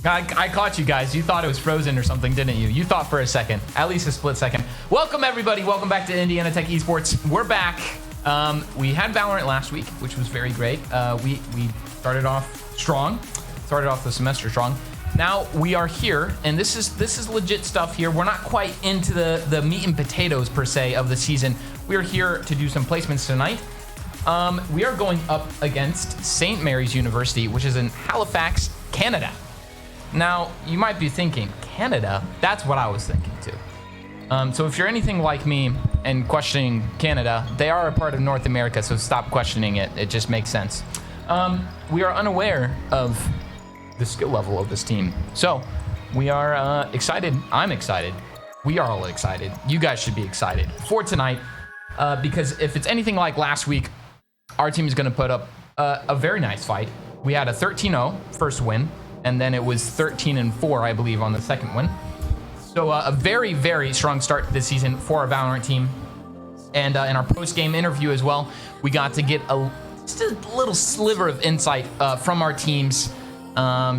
I caught you guys. You thought it was frozen or something, didn't you? You thought for a second, at least a split second. Welcome, everybody. Welcome back to Indiana Tech Esports. We're back. We had Valorant last week, which was very great. We started off strong. Started off the semester strong. Now we are here, and this is legit stuff here. We're not quite into the meat and potatoes, per se, of the season. We are here to do some placements tonight. We are going up against St. Mary's University, which is in Halifax, Canada. Now, you might be thinking, Canada? That's what I was thinking too. So if you're anything like me and questioning Canada, they are a part of North America, so stop questioning it. It just makes sense. We are unaware of the skill level of this team. So we are excited. I'm excited. We are all excited. You guys should be excited for tonight because if it's anything like last week, our team is going to put up a very nice fight. We had a 13-0 first win, and then it was 13-4, I believe, on the second win. So a very, very strong start to this season for our Valorant team. And in our post-game interview as well, we got to get just a little sliver of insight from our teams,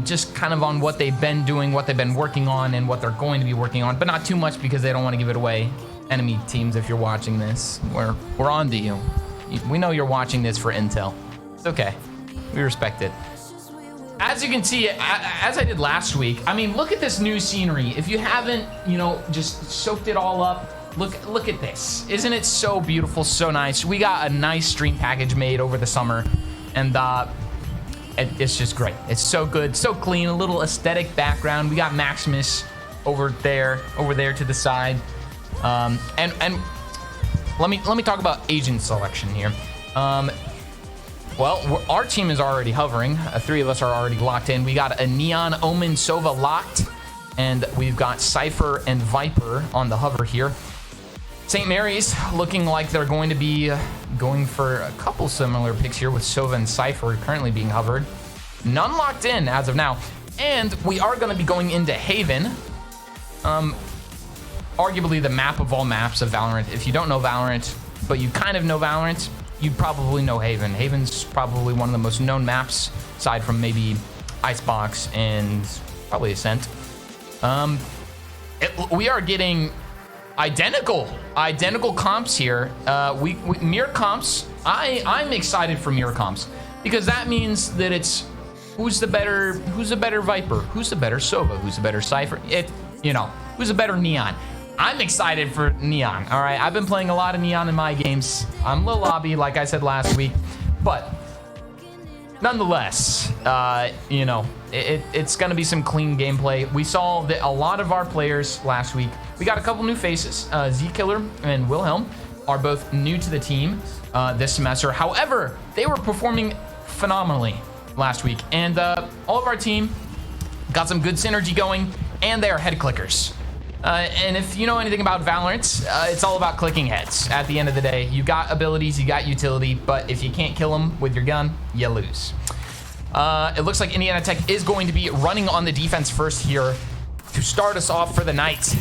just kind of on what they've been doing, what they've been working on, and what they're going to be working on, but not too much because they don't want to give it away. Enemy teams, if you're watching this, we're on to you. We know you're watching this for intel. It's okay. We respect it. As you can see, as I did last week, I mean, look at this new scenery. If you haven't, just soaked it all up, look at this. Isn't it so beautiful, so nice? We got a nice stream package made over the summer, and it's just great. It's so good, so clean, a little aesthetic background. We got Maximus over there to the side. And let me talk about agent selection here. Well, our team is already hovering. Three of us are already locked in. We got a Neon, Omen, Sova locked, and we've got Cypher and Viper on the hover here. St. Mary's looking like they're going to be going for a couple similar picks here with Sova and Cypher currently being hovered. None locked in as of now. And we are going to be going into Haven. Arguably the map of all maps of Valorant. If you don't know Valorant, but you kind of know Valorant, you probably know Haven. Haven's probably one of the most known maps, aside from maybe Icebox and probably Ascent. We are getting identical comps here. We mirror comps. I'm excited for mirror comps because that means that it's who's the better Viper, who's the better Sova, who's the better Cypher. Who's the better Neon. I'm excited for Neon. All right, I've been playing a lot of Neon in my games. I'm low lobby, like I said last week, but nonetheless, it's gonna be some clean gameplay. We saw that a lot of our players last week. We got a couple new faces. Z-Killer and Wilhelm are both new to the team this semester. However, they were performing phenomenally last week, and all of our team got some good synergy going, and they are head clickers. And if you know anything about Valorant, it's all about clicking heads. At the end of the day, you got abilities, you got utility, but if you can't kill them with your gun, you lose. It looks like Indiana Tech is going to be running on the defense first here to start us off for the night.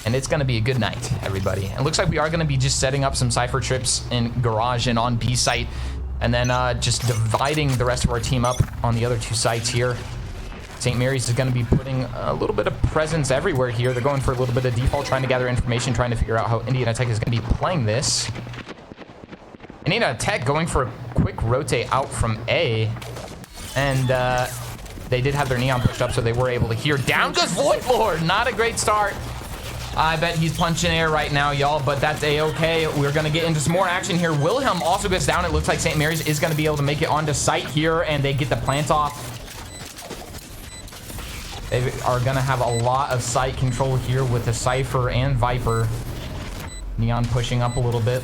And it's going to be a good night, everybody. It looks like we are going to be just setting up some Cypher trips in Garage and on B site, and then just dividing the rest of our team up on the other two sites here. St. Mary's is going to be putting a little bit of presence everywhere here. They're going for a little bit of default, trying to gather information, trying to figure out how Indiana Tech is going to be playing this. Indiana Tech going for a quick rotate out from A. And they did have their Neon pushed up, so they were able to hear. Down goes Void Lord. Not a great start. I bet he's punching air right now, y'all, but that's A-okay. We're going to get into some more action here. Wilhelm also gets down. It looks like St. Mary's is going to be able to make it onto site here, and they get the plant off. They are going to have a lot of site control here with the Cypher and Viper. Neon pushing up a little bit.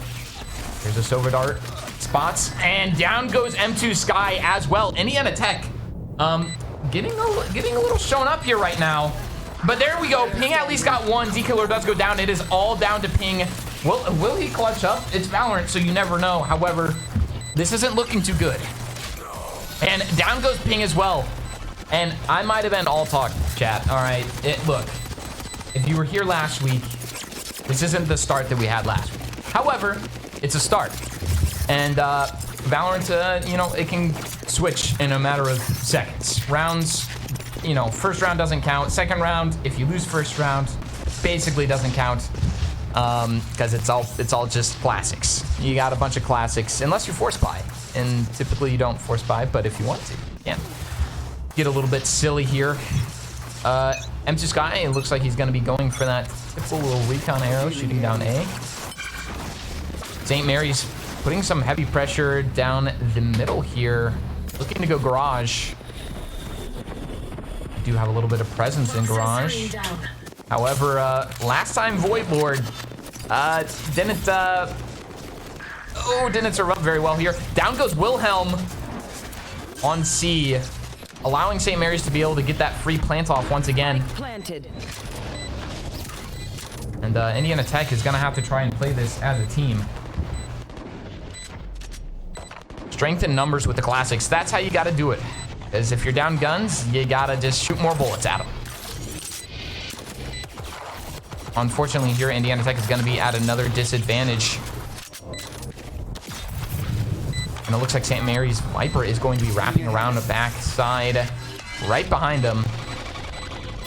There's a Sova Dart. Spots. And down goes M2 Sky as well. Indiana Tech getting a little shown up here right now. But there we go. Ping at least got one. Z-Killer does go down. It is all down to Ping. Will he clutch up? It's Valorant, so you never know. However, this isn't looking too good. And down goes Ping as well. And I might have been all talk, chat. All right. Look, if you were here last week, this isn't the start that we had last week. However, it's a start. And Valorant, it can switch match in a matter of seconds. Rounds, you know, first round doesn't count. Second round, if you lose first round, basically doesn't count, because it's all just classics. You got a bunch of classics, unless you force buy, and typically you don't force buy, but if you want to, you can. Get a little bit silly here. M2 Sky, it looks like he's going to be going for that typical little recon arrow, shooting down A. St. Mary's putting some heavy pressure down the middle here, looking to go garage. Do have a little bit of presence in garage. However, last time Void Lord didn't survive very well here. Down goes Wilhelm on C, allowing St. Mary's to be able to get that free plant off once again. And Indiana Tech is gonna have to try and play this as a team. Strength in numbers with the classics. That's how you gotta do it. Because if you're down guns, you gotta just shoot more bullets at them. Unfortunately here, Indiana Tech is gonna be at another disadvantage. And it looks like St. Mary's Viper is going to be wrapping around the backside right behind them,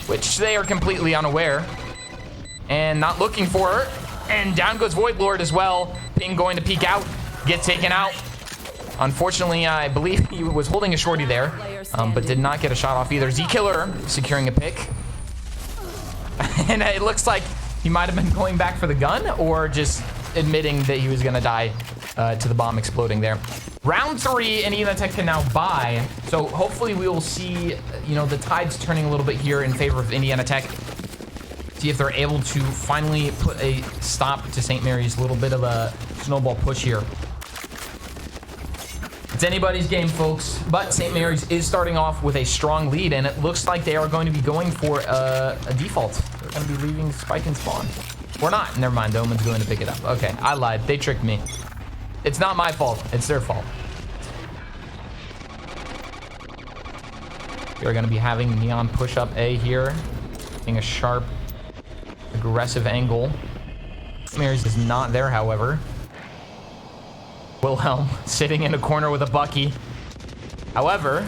which they are completely unaware and not looking for her. And down goes Void Lord as well. Ping going to peek out, get taken out. Unfortunately, I believe he was holding a shorty there, but did not get a shot off either. Z-Killer securing a pick. And it looks like he might have been going back for the gun or just admitting that he was going to die to the bomb exploding there. Round 3, Indiana Tech can now buy. So hopefully we will see, you know, the tides turning a little bit here in favor of Indiana Tech. See if they're able to finally put a stop to St. Mary's. A little bit of a snowball push here. It's anybody's game, folks, but St. Mary's is starting off with a strong lead, and it looks like they are going to be going for a default. They're going to be leaving spike and spawn. Or not. Never mind. Omen's going to pick it up. Okay, I lied. They tricked me. It's not my fault. It's their fault. We are going to be having Neon push up A here, taking a sharp, aggressive angle. St. Mary's is not there, however. Wilhelm sitting in a corner with a Bucky. However,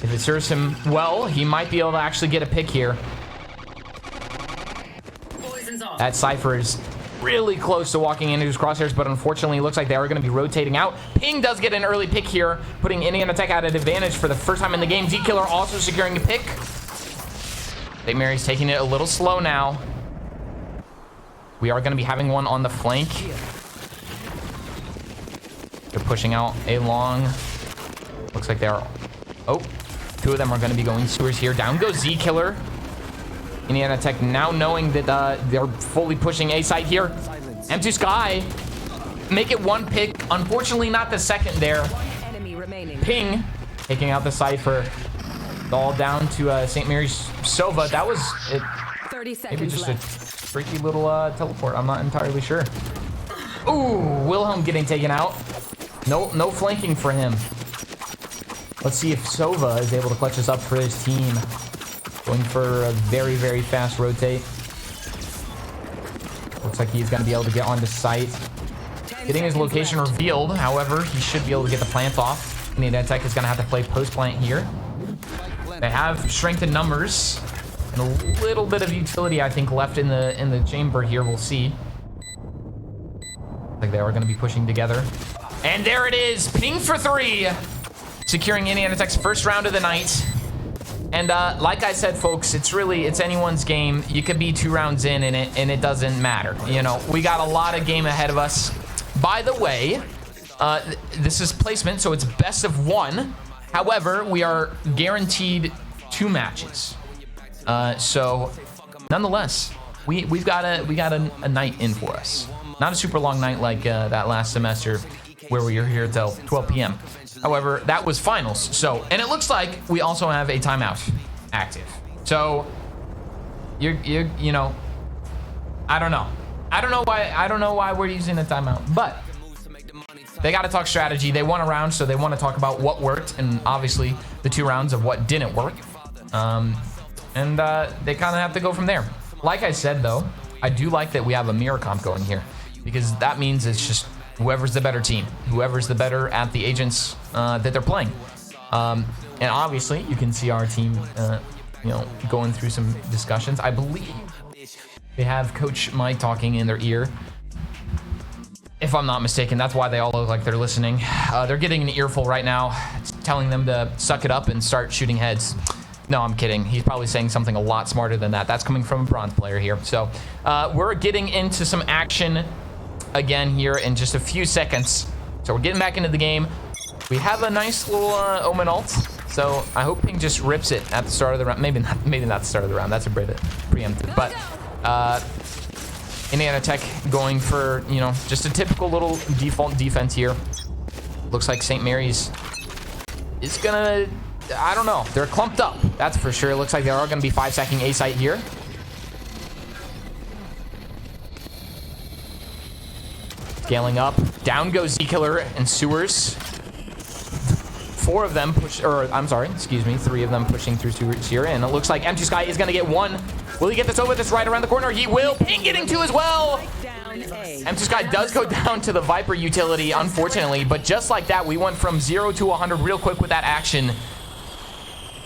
if it serves him well, he might be able to actually get a pick here. That Cypher is really close to walking into his crosshairs, but unfortunately it looks like they are going to be rotating out. Ping does get an early pick here, putting Indiana Tech at an advantage for the first time in the game. Z-Killer also securing a pick. St. Mary's taking it a little slow now. We are going to be having one on the flank. They're pushing out a long. Looks like they are. Oh, two of them are going to be going sewers here. Down goes Z-Killer. Indiana Tech now knowing that they're fully pushing A site here. M2 Sky make it one pick. Unfortunately, not the second there. Ping taking out the Cypher. All down to St. Mary's Sova. That was it. Maybe just a freaky little teleport. I'm not entirely sure. Ooh, Wilhelm getting taken out. No flanking for him. Let's see if Sova is able to clutch this up for his team. Going for a very, very fast rotate. Looks like he's going to be able to get onto site. Getting his location revealed. However, he should be able to get the plant off. Indiana Tech is going to have to play post plant here. They have strength in numbers and a little bit of utility, I think, left in the chamber here. We'll see. Like they are going to be pushing together. And there it is. Ping for 3. Securing Indiana Tech's first round of the night. And like I said, folks, it's anyone's game. You could be 2 rounds in and it doesn't matter. You know, we got a lot of game ahead of us. By the way, this is placement, so it's best of 1. However, we are guaranteed 2 matches. So nonetheless, we got a night in for us. Not a super long night like that last semester where we were here till 12 p.m. However, that was finals. So, and it looks like we also have a timeout active. So, you know, I don't know why we're using a timeout, but they got to talk strategy. They won a round, so they want to talk about what worked, and obviously the 2 rounds of what didn't work. And they kind of have to go from there. Like I said, though, I do like that we have a mirror comp going here, because that means it's just whoever's the better team, whoever's the better at the agents that they're playing. And obviously, you can see our team, you know, going through some discussions. I believe they have Coach Mike talking in their ear, if I'm not mistaken. That's why they all look like they're listening. They're getting an earful right now, telling them to suck it up and start shooting heads. No, I'm kidding. He's probably saying something a lot smarter than that. That's coming from a bronze player here. So we're getting into some action again here in just a few seconds. So we're getting back into the game. We have a nice little Omen ult. So I hope Ping just rips it at the start of the round. Maybe not the start of the round. That's a bit preemptive. But Indiana Tech going for, you know, just a typical little default defense here. Looks like St. Mary's is gonna, I don't know. They're clumped up. That's for sure. It looks like they are gonna be 5-stacking A site here. Scaling up. Down goes Z-Killer and Sewers. 4 of them push, or I'm sorry, excuse me, 3 of them pushing through Sewers here. And it looks like Empty Sky is gonna get 1. Will he get this over? This right around the corner. He will. Ping getting 2 as well. Empty Sky does go down to the Viper utility, unfortunately. But just like that, we went from 0 to 100 real quick with that action.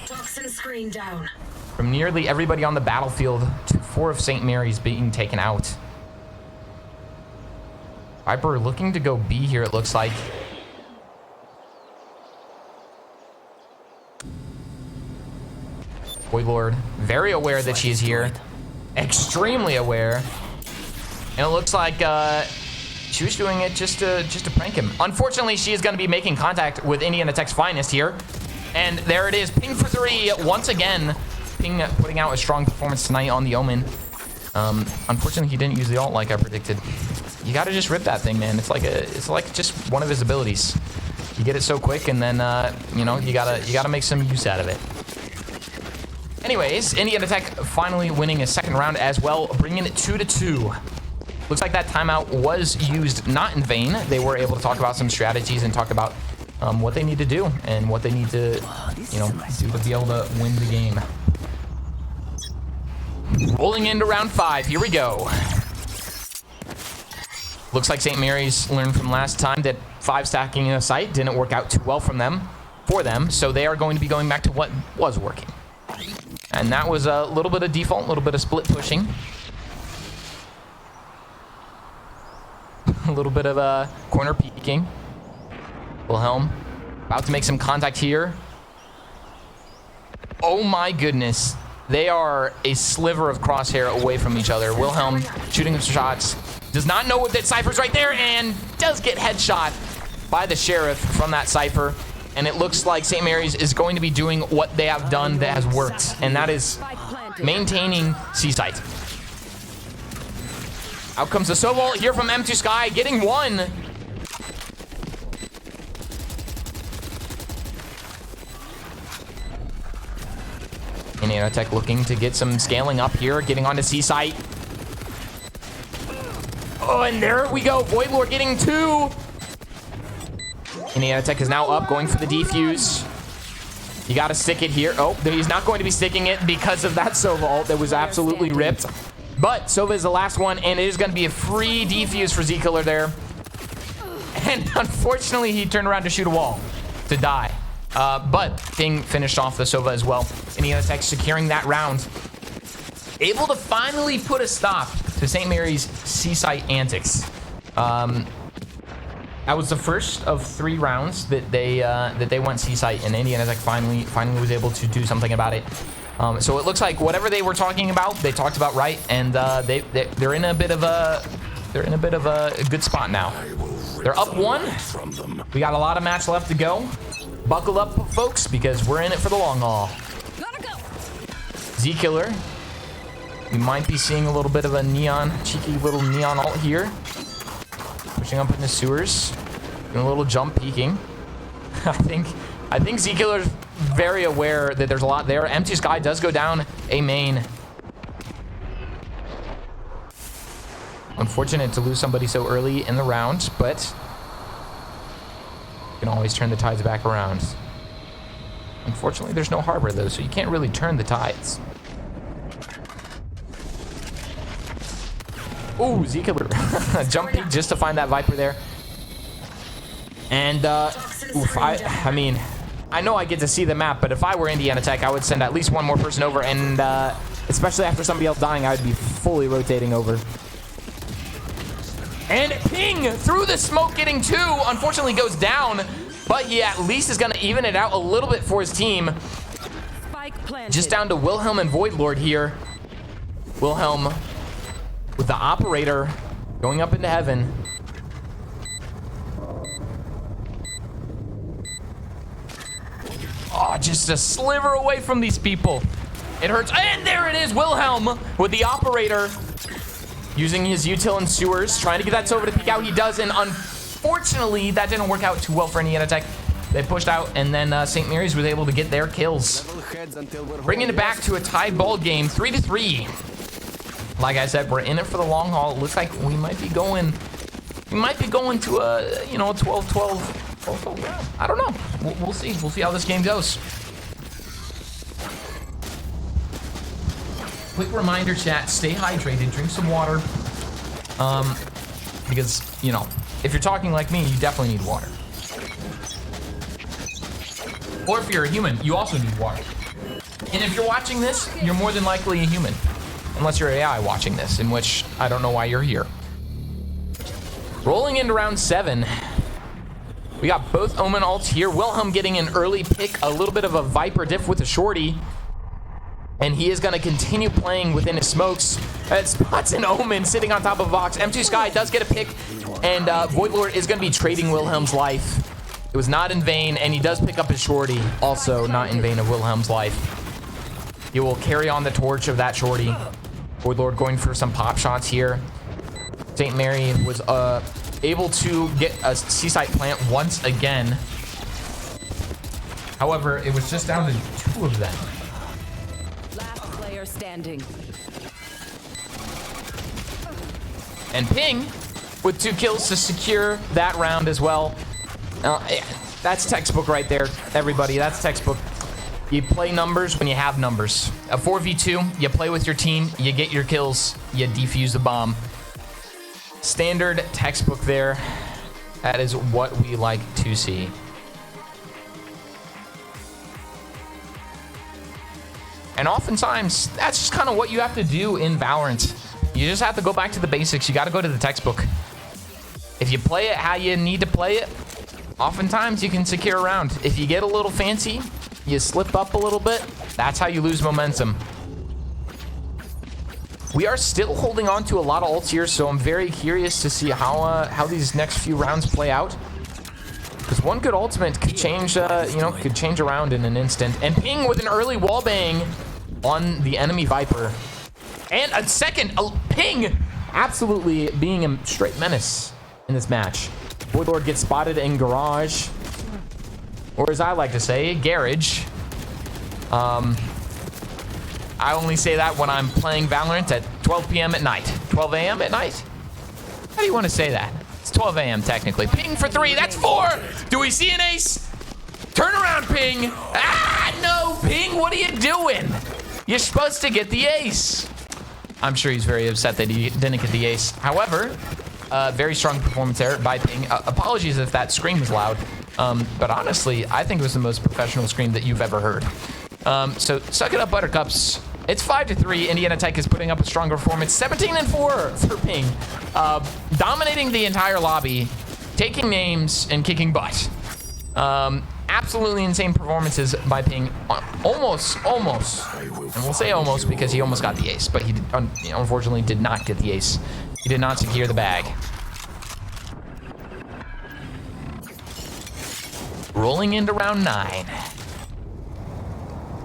Toxin screen down. From nearly everybody on the battlefield to 4 of St. Mary's being taken out. Viper looking to go B here, it looks like. Void Lord, very aware that she is here. Extremely aware. And it looks like she was doing it just to prank him. Unfortunately, she is going to be making contact with Indiana Tech's finest here. And there it is, Ping for 3 once again. Ping putting out a strong performance tonight on the Omen. Unfortunately, he didn't use the ult like I predicted. You got to just rip that thing, man. It's like just one of his abilities. You get it so quick, and then you know, you gotta make some use out of it. Anyways, Indiana Tech finally winning a second round as well, bringing it 2-2. Looks like that timeout was used not in vain. They were able to talk about some strategies and talk about what they need to do and what they need to, you know, do to be able to win the game. Rolling into round 5. Here we go. Looks like St. Mary's learned from last time that 5-stacking in a site didn't work out too well for them. So they are going to be going back to what was working. And that was a little bit of default, a little bit of split pushing. A little bit of corner peeking. Wilhelm about to make some contact here. Oh my goodness. They are a sliver of crosshair away from each other. Wilhelm shooting some shots. Does not know that Cypher's right there and does get headshot by the Sheriff from that Cypher. And it looks like St. Mary's is going to be doing what they have done that has worked. And that is maintaining C-site. Out comes the solo here from M2 Sky, getting 1. Indiana Tech looking to get some scaling up here, getting onto C-site. Oh, and there we go. Void Lord getting 2. Indiana Tech is now up, going for the defuse. You got to stick it here. Oh, he's not going to be sticking it because of that Sova ult that was absolutely ripped. But Sova is the last one, and it is going to be a free defuse for Z-Killer there. And unfortunately, he turned around to shoot a wall to die. But Ping finished off the Sova as well. Indiana Tech securing that round. Able to finally put a stop to St. Mary's C-site antics. That was the first of 3 rounds that they went C-site, and Indiana Tech finally was able to do something about it. So it looks like whatever they were talking about, they talked about right, and they're in a bit of a good spot now. They're up 1. We got a lot of match left to go. Buckle up, folks, because we're in it for the long haul. Z-Killer. We might be seeing a little bit of a cheeky little neon ult here. Pushing up into sewers. Doing a little jump peeking. I think Z-Killer's very aware that there's a lot there. Empty Sky does go down a main. Unfortunate to lose somebody so early in the round, but you can always turn the tides back around. Unfortunately, there's no harbor though, so you can't really turn the tides. Ooh, Z-Killer. Jump peek just to find that Viper there. And, oof, I I know I get to see the map, but if I were Indiana Tech, I would send at least one more person over, and especially after somebody else dying, I would be fully rotating over. And Ping through the smoke getting 2, unfortunately goes down, but he at least is gonna even it out a little bit for his team. Just down to Wilhelm and Voidlord here. Wilhelm with the operator going up into heaven. Oh, just a sliver away from these people. It hurts. And there it is, Wilhelm with the operator using his util and sewers, trying to get that Sova to peek out. He does, and unfortunately, that didn't work out too well for Indiana Tech. They pushed out, and then St. Mary's was able to get their kills, bringing it back to a tied ball game, 3-3. Like I said, we're in it for the long haul. It looks like we might be going to a, you know, a 12-12 round. I don't know. We'll see. We'll see how this game goes. Quick reminder, chat, stay hydrated, drink some water. Because, you know, if you're talking like me, you definitely need water. Or if you're a human, you also need water. And if you're watching this, you're more than likely a human. Unless you're AI watching this, in which I don't know why you're here. Rolling into round 7. We got both Omen ults here. Wilhelm getting an early pick, a little bit of a Viper diff with a shorty. And he is going to continue playing within his smokes. It spots an Omen sitting on top of a box. M2 Sky does get a pick, and Voidlord is going to be trading Wilhelm's life. It was not in vain, and he does pick up his shorty. Also not in vain of Wilhelm's life. He will carry on the torch of that shorty. Voidlord going for some pop shots here. St. Mary was able to get a seaside plant once again. However, it was just down to 2 of them. Last player standing. And Ping with 2 kills to secure that round as well. That's textbook right there, everybody. That's textbook. You play numbers when you have numbers. A 4v2, you play with your team, you get your kills, you defuse the bomb. Standard textbook there. That is what we like to see. And oftentimes, that's just kind of what you have to do in Valorant. You just have to go back to the basics. You got to go to the textbook. If you play it how you need to play it, oftentimes you can secure a round. If you get a little fancy, you slip up a little bit, that's how you lose momentum. We are still holding on to a lot of ults here, so I'm very curious to see how these next few rounds play out. Because one good ultimate could change, could change a round in an instant. And Ping with an early wallbang on the enemy Viper. And a second, Ping absolutely being a straight menace in this match. Voidlord gets spotted in garage. Or as I like to say, garage. I only say that when I'm playing Valorant at 12 p.m. at night. 12 a.m. at night? How do you want to say that? It's 12 a.m. technically. Ping for 3, that's 4! Do we see an ace? Turn around, Ping! Ah, no, Ping, what are you doing? You're supposed to get the ace. I'm sure he's very upset that he didn't get the ace. However, very strong performance there by Ping. Apologies if that scream was loud. But honestly, I think it was the most professional scream that you've ever heard. So suck it up, Buttercups. It's 5-3. Indiana Tech is putting up a stronger performance. 17-4 for Ping. Dominating the entire lobby, taking names, and kicking butt. Absolutely insane performances by Ping. Almost. And we'll say almost because he almost got the ace, but he unfortunately did not get the ace. He did not secure the bag. Rolling into round 9.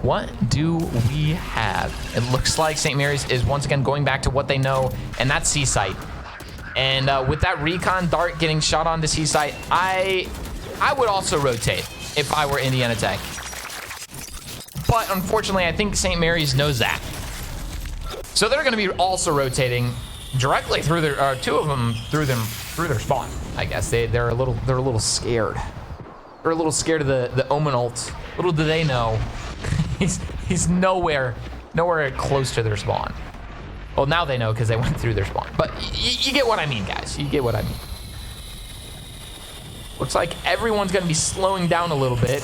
What do we have? It looks like St. Mary's is once again going back to what they know, and that's C-Site. And with that recon dart getting shot on the C-Site, I would also rotate if I were Indiana Tech. But unfortunately, I think St. Mary's knows that. So they're going to be also rotating directly through their 2 of them through their spawn. I guess they're a little scared. They're a little scared of the Omen ult. Little do they know, he's nowhere close to their spawn. Well, now they know because they went through their spawn. But you get what I mean, guys. You get what I mean. Looks like everyone's gonna be slowing down a little bit.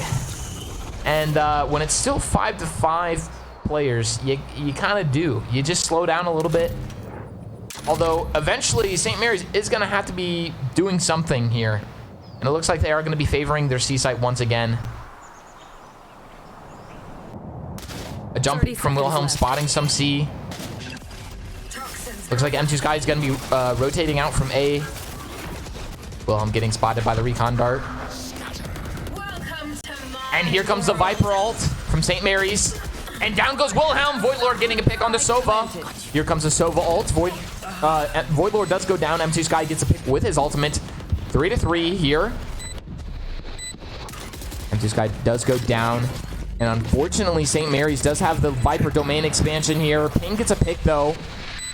And when it's still 5-5 players, you kind of do. You just slow down a little bit. Although eventually St. Mary's is going to have to be doing something here. And it looks like they are going to be favoring their C site once again. A jump from Wilhelm spotting some C. Looks like M2 Sky is going to be rotating out from A. Wilhelm getting spotted by the recon dart. And here comes the Viper ult from St. Mary's. And down goes Wilhelm. Voidlord getting a pick on the Sova. Here comes the Sova ult. Voidlord does go down. M2 Sky gets a pick with his ultimate. 3-3 here. M2 Sky does go down. And unfortunately, St. Mary's does have the Viper domain expansion here. Ping gets a pick, though.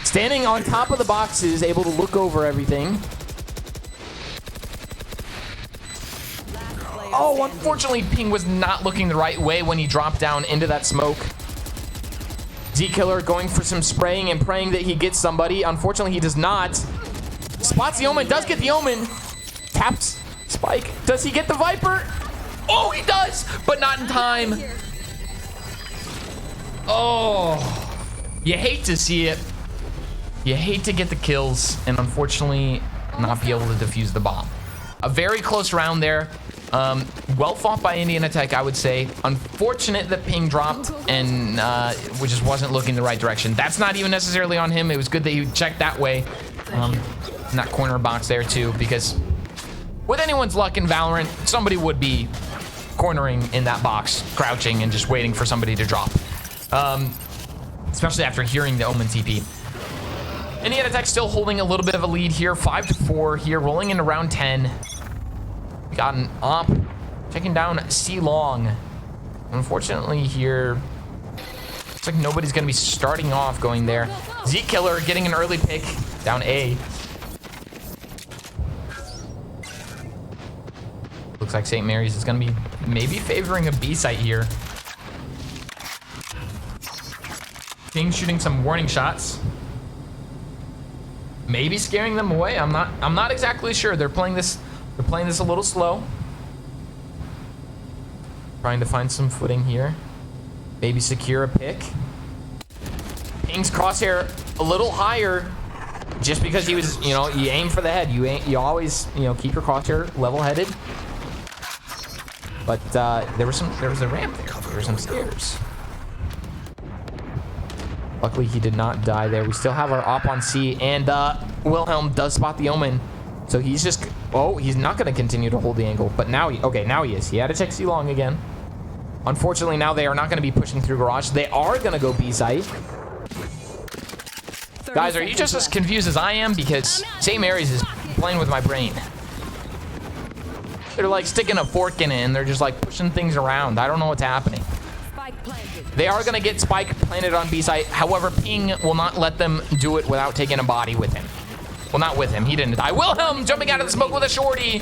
Standing on top of the boxes, able to look over everything. Oh, unfortunately, Ping was not looking the right way when he dropped down into that smoke. Z-Killer going for some spraying and praying that he gets somebody. Unfortunately, he does not. Spots the Omen, does get the Omen. Taps Spike. Does he get the Viper? Oh, he does, but not in time. Oh, you hate to see it. You hate to get the kills and unfortunately not be able to defuse the bomb. A very close round there. Well fought by Indiana Tech, I would say. Unfortunate that Ping dropped and we just wasn't looking the right direction. That's not even necessarily on him. It was good that he checked that way. In that corner box there too, because with anyone's luck in Valorant, somebody would be cornering in that box, crouching and just waiting for somebody to drop. Especially after hearing the Omen TP. Indiana Tech still holding a little bit of a lead here, 5-4 here, rolling into round 10. We got an op, taking down C Long. Unfortunately here, looks like nobody's gonna be starting off going there. Z-Killer getting an early pick down A. Looks like St. Mary's is gonna be maybe favoring a B site here. King shooting some warning shots. Maybe scaring them away. I'm not exactly sure. They're playing this a little slow. Trying to find some footing here. Maybe secure a pick. Ping's crosshair a little higher just because he was, you aim for the head. You always, keep your crosshair level-headed. But there was a ramp there. There were some stairs. Luckily, he did not die there. We still have our op on C, and Wilhelm does spot the Omen. So he's just, he's not going to continue to hold the angle. But now now he is. He had to check C long again. Unfortunately, now they are not going to be pushing through garage. They are going to go B site. Guys, are you just as confused as I am? Because St. Mary's is playing with my brain. They're like sticking a fork in it, and they're just like pushing things around. I don't know what's happening. They are going to get Spike planted on B site. However, Ping will not let them do it without taking a body with him. Well, not with him. He didn't die. Wilhelm jumping out of the smoke with a shorty.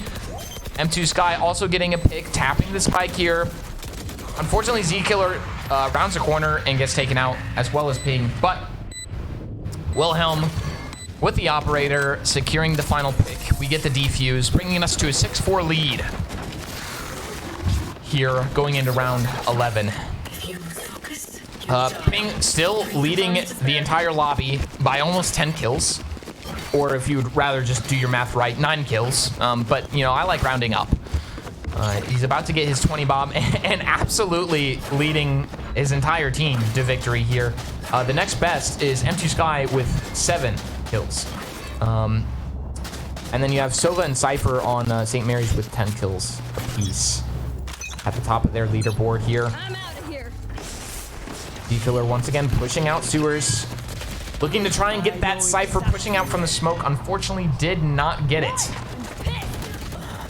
M2 Sky also getting a pick, tapping the Spike here. Unfortunately, Z-Killer rounds the corner and gets taken out, as well as Ping. But Wilhelm with the operator securing the final pick. We get the defuse, bringing us to a 6-4 lead here going into round 11. Ping still leading the entire lobby by almost 10 kills. Or if you'd rather just do your math right, 9 kills. But, I like rounding up. He's about to get his 20 bomb and absolutely leading his entire team to victory here. The next best is M2 Sky with 7 kills. And then you have Sova and Cypher on St. Mary's with 10 kills apiece. At the top of their leaderboard here. D-Killer once again pushing out sewers. Looking to try and get that Cypher pushing out from the smoke. Unfortunately, did not get it.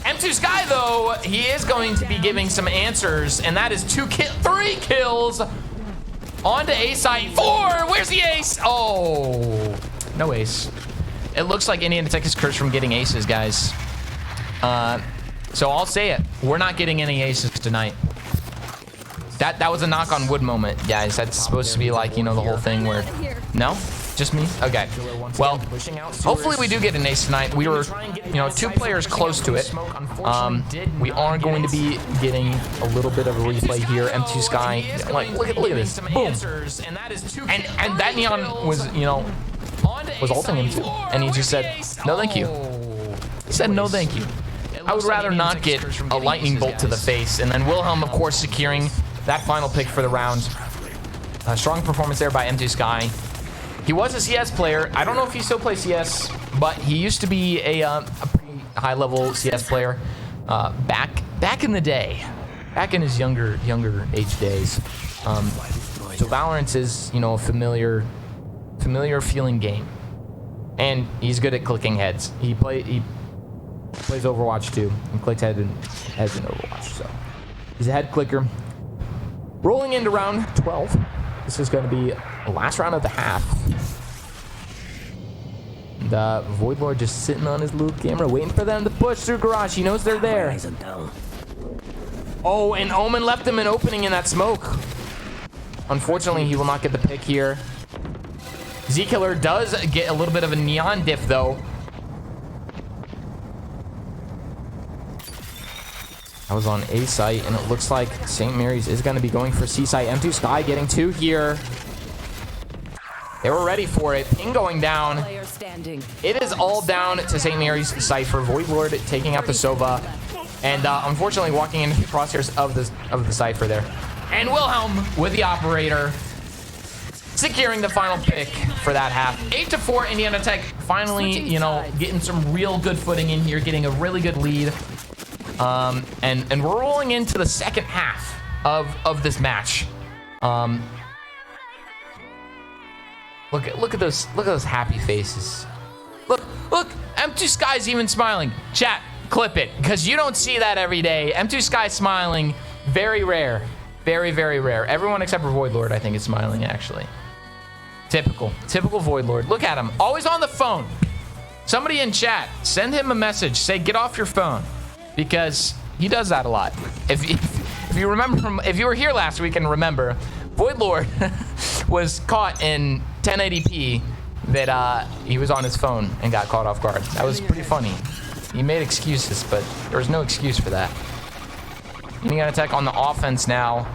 M2 Sky, though, he is going to be giving some answers. And that is 3 kills. On to A site. 4. Where's the ace? Oh, no ace. It looks like Indiana Tech is cursed from getting aces, guys. So I'll say it. We're not getting any aces tonight. That was a knock on wood moment, guys. That's supposed to be like, the whole thing where... No? Just me? Okay. Well, hopefully we do get an ace tonight. We were, you know, 2 players close to it. We are going to be getting a little bit of a replay here. M2 Sky, like, look at this. Boom. And that Neon was, you know, was ulting him too. And he just said, no thank you. He said, no thank you. I would rather not get a lightning bolt to the face. And then Wilhelm, of course, securing that final pick for the round. A strong performance there by M2 Sky. He was a CS player. I don't know if he still plays CS, but he used to be a pretty high-level CS player back in the day, back in his younger age days. So Valorant is, you know, a familiar feeling game, and he's good at clicking heads. He plays Overwatch too, and clicks heads in Overwatch. So he's a head clicker. Rolling into round 12. This is going to be the last round of the half. The Void Lord just sitting on his little camera, waiting for them to push through garage. He knows they're there. Oh, and Omen left him an opening in that smoke. Unfortunately, he will not get the pick here. Z-Killer does get a little bit of a neon diff, though. I was on A site, and it looks like St. Mary's is going to be going for C site. M2 Sky getting 2 here. They were ready for it. Ping going down. It is all down to St. Mary's Cypher. Void Lord taking out the Sova, and unfortunately walking into the crosshairs of the Cypher there. And Wilhelm with the operator, securing the final pick for that half. 8-4, Indiana Tech finally, you know, getting some real good footing in here, getting a really good lead. And we're rolling into the second half of this match. Look at those happy faces. Look, M2 Sky's even smiling. Chat, clip it, because you don't see that every day. M2 Sky smiling, very rare. Very, very rare. Everyone except for Void Lord, I think, is smiling, actually. Typical Void Lord. Look at him, always on the phone. Somebody in chat, send him a message. Say, get off your phone. Because he does that a lot. If you remember, if you were here last week and remember, Void Lord was caught in 1080p that he was on his phone and got caught off guard. That was pretty funny. He made excuses, but there was no excuse for that. Indiana Tech on the offense now.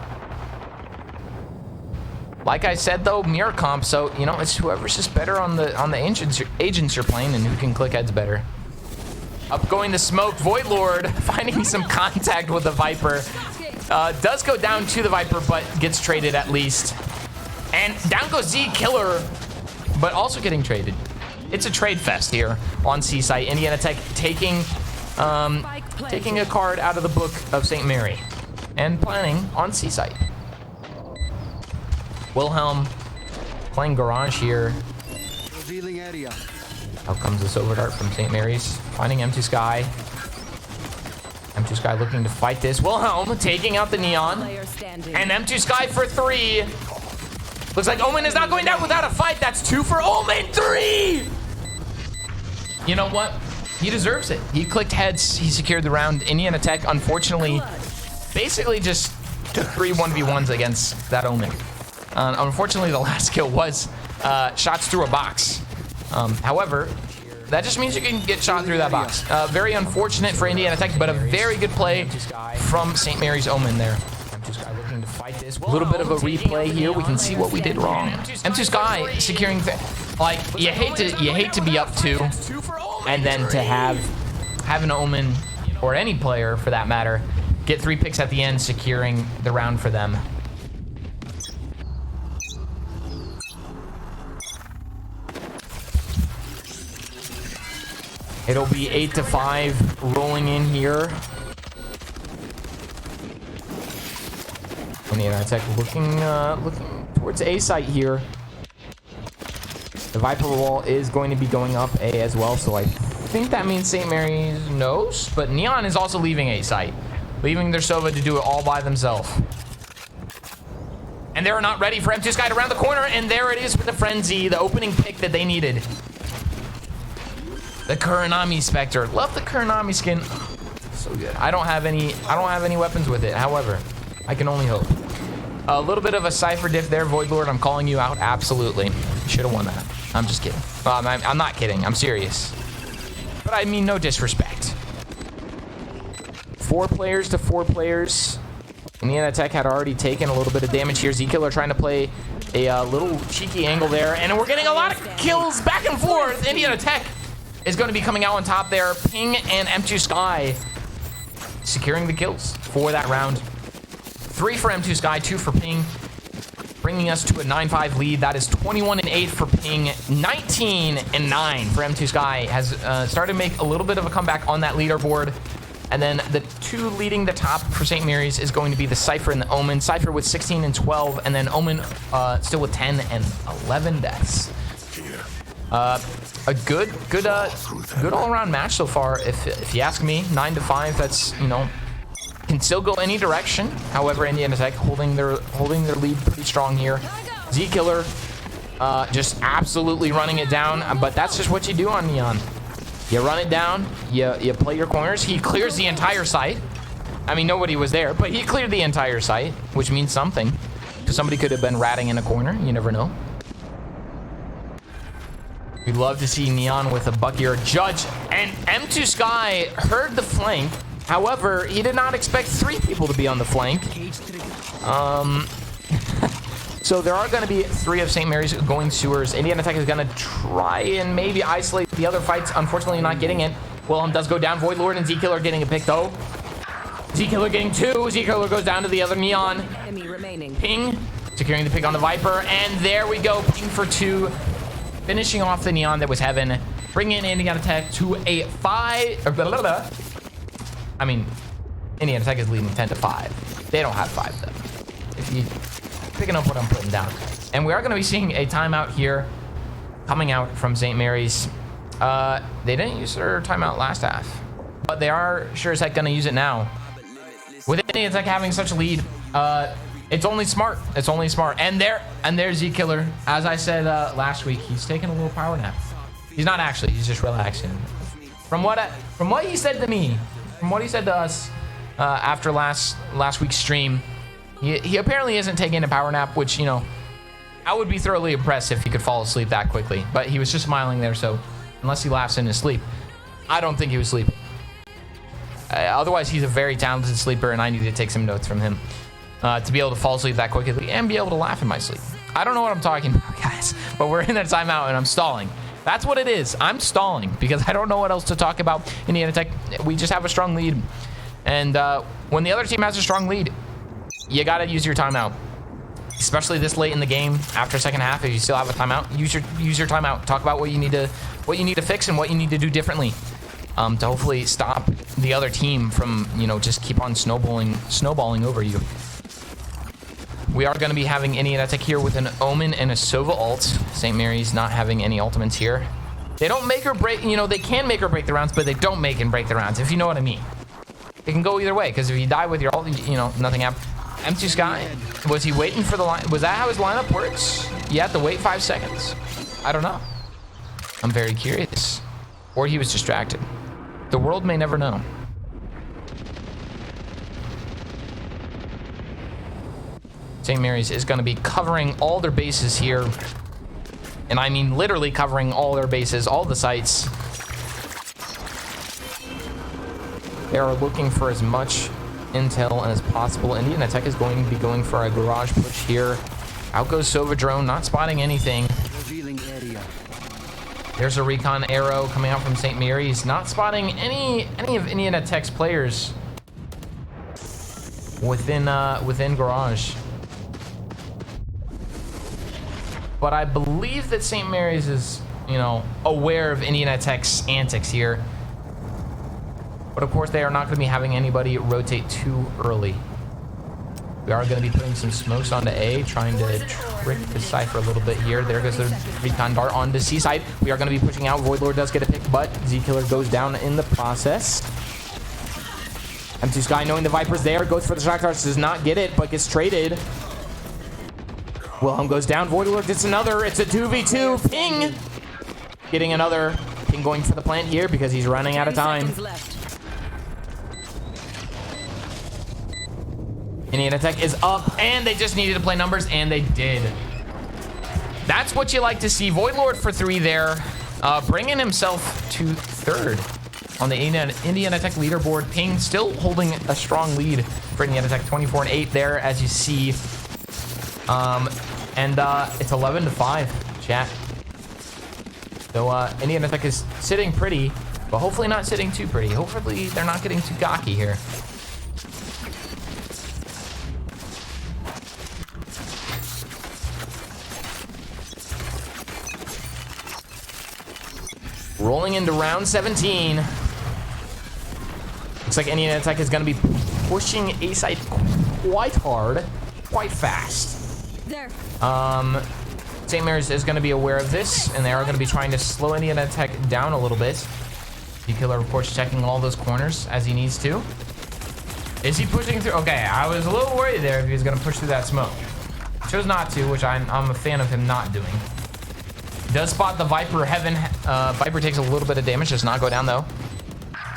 Like I said though, mirror comp, so you know it's whoever's just better on the agents you're playing and who can click heads better. Up going to smoke, Void Lord finding some contact with the Viper. Does go down to the Viper, but gets traded at least. And down goes Z-Killer, but also getting traded. It's a trade fest here on C site. Indiana Tech taking a card out of the book of St. Mary and planning on C site. Wilhelm playing garage here. Revealing area. Out comes the Silver Dart from St. Mary's, finding M2 Sky. M2 Sky looking to fight this. Wilhelm taking out the Neon. And M2 Sky for 3. Looks like Omen is not going down without a fight. That's 2 for Omen. 3! You know what? He deserves it. He clicked heads. He secured the round. Indiana Tech, unfortunately, basically just took 3 1v1s against that Omen. Unfortunately, the last kill was shots through a box. However, that just means you can get shot through that box. Very unfortunate for Indiana Tech, but a very good play from St. Mary's Omen there. M2 Sky looking to fight this. A little bit of a replay here. We can see what we did wrong. M2 Sky securing, like, you hate to be up 2, and then to have an Omen, or any player for that matter, get 3 picks at the end, securing the round for them. It'll be 8-5 rolling in here. Indiana Tech looking towards A site here. The Viper wall is going to be going up A as well, so I think that means St. Mary's knows, but Neon is also leaving A site, leaving their Sova to do it all by themselves. And they're not ready for M2 Sky to round the corner, and there it is with the Frenzy, the opening pick that they needed. The Kuranami Spectre. Love the Kuranami skin. So good. I don't have any weapons with it. However, I can only hope. A little bit of a Cypher diff there, Void Lord. I'm calling you out. Absolutely. Should have won that. I'm just kidding. I'm not kidding. I'm serious. But I mean no disrespect. 4 players to 4 players. Indiana Tech had already taken a little bit of damage here. Z-Killer trying to play a little cheeky angle there. And we're getting a lot of kills back and forth. Indiana Tech is going to be coming out on top there. Ping and M2 Sky securing the kills for that round. 3 for M2 Sky, 2 for Ping. Bringing us to a 9-5 lead. That is 21-8 for Ping, 19-9 for M2 Sky. Has started to make a little bit of a comeback on that leaderboard. And then the 2 leading the top for St. Mary's is going to be the Cypher and the Omen. Cypher with 16 and 12, and then Omen still with 10 and 11 deaths. A good all-around match so far, if you ask me. 9-5. That's, you know, can still go any direction. However, Indiana Tech holding their lead pretty strong here. Z-Killer just absolutely running it down, but that's just what you do on Neon. You run it down, you play your corners. He clears the entire site. I mean, nobody was there, but he cleared the entire site, which means something. Because somebody could have been ratting in a corner. You never know. We'd love to see Neon with a buckier judge. And M2 Sky heard the flank. However, he did not expect 3 people to be on the flank. So there are going to be 3 of St. Mary's going sewers. Indiana Tech is going to try and maybe isolate the other fights. Unfortunately, not getting it. Wilhelm does go down. Void Lord and Z-Killer getting a pick, though. Z-Killer getting 2. Z-Killer goes down to the other Neon. Ping securing the pick on the Viper. And there we go. Ping for 2. Finishing off the Neon that was Heaven. Bringing Indiana Tech to a 5. I mean, Indiana Tech is leading 10-5. They don't have 5, though. If you... picking up what I'm putting down. And we are going to be seeing a timeout here coming out from St. Mary's. They didn't use their timeout last half, but they are sure as heck going to use it now. With Indiana Tech having such a lead, it's only smart. It's only smart. And there's Z-Killer. As I said last week, he's taking a little power nap. He's not actually. He's just relaxing. From what he said to me, from what he said to us after last week's stream, he apparently isn't taking a power nap, which, you know, I would be thoroughly impressed if he could fall asleep that quickly. But he was just smiling there, so unless he laughs in his sleep, I don't think he was sleeping. Otherwise, he's a very talented sleeper, and I need to take some notes from him to be able to fall asleep that quickly and be able to laugh in my sleep. I don't know what I'm talking about, guys, but we're in a timeout, and I'm stalling. That's what it is. I'm stalling because I don't know what else to talk about. Indiana Tech, we just have a strong lead. And when the other team has a strong lead, you got to use your timeout, especially this late in the game after second half. If you still have a timeout, use your timeout. Talk about what you need to fix and what you need to do differently to hopefully stop the other team from, you know, just keep on snowballing over you. We are going to be having Indiana Tech here with an Omen and a Sova ult. St. Mary's not having any ultimates here. They don't make or break, you know, they can make or break the rounds, but they don't make and break the rounds, if you know what I mean. It can go either way, because if you die with your ult, you know, nothing happens. M2 Sky, was he waiting for the line? Was that how his lineup works? You have to wait 5 seconds. I don't know. I'm very curious. Or he was distracted. The world may never know. St. Mary's is going to be covering all their bases here. And I mean literally covering all their bases, all the sites. They are looking for as much intel as possible. Indiana Tech is going to be going for a garage push here. Out goes Sova drone, not spotting anything. There's a recon arrow coming out from St. Mary's, not spotting any of Indiana Tech's players within garage. But I believe that St. Mary's is, you know, aware of Indiana Tech's antics here. But of course, they are not going to be having anybody rotate too early. We are going to be putting some smokes onto A, trying to trick the Cypher a little bit here. There goes the recon dart onto C side. We are going to be pushing out. Void Lord does get a pick, but Z-Killer goes down in the process. M2 Sky, knowing the Viper's there, goes for the shock darts, does not get it, but gets traded. Wilhelm goes down. Void Lord gets another. It's a 2v2. Ping! Getting another. Ping going for the plant here because he's running out of time. Indiana Tech is up, and they just needed to play numbers, and they did. That's what you like to see. Voidlord for 3 there, bringing himself to 3rd on the Indiana Tech leaderboard. Ping still holding a strong lead for Indiana Tech, 24-8 there, as you see. It's 11-5, chat. So Indiana Tech is sitting pretty, but hopefully not sitting too pretty. Hopefully they're not getting too cocky here. Rolling into round 17. Looks like Indiana Tech is going to be pushing A side quite hard, quite fast. There. St. Mary's is going to be aware of this, and they are going to be trying to slow Indiana Tech down a little bit. D-Killer, of course, checking all those corners as he needs to. Is he pushing through? Okay, I was a little worried there if he was going to push through that smoke. Chose not to, which I'm a fan of him not doing. Does spot the Viper Heaven. Viper takes a little bit of damage, does not go down though.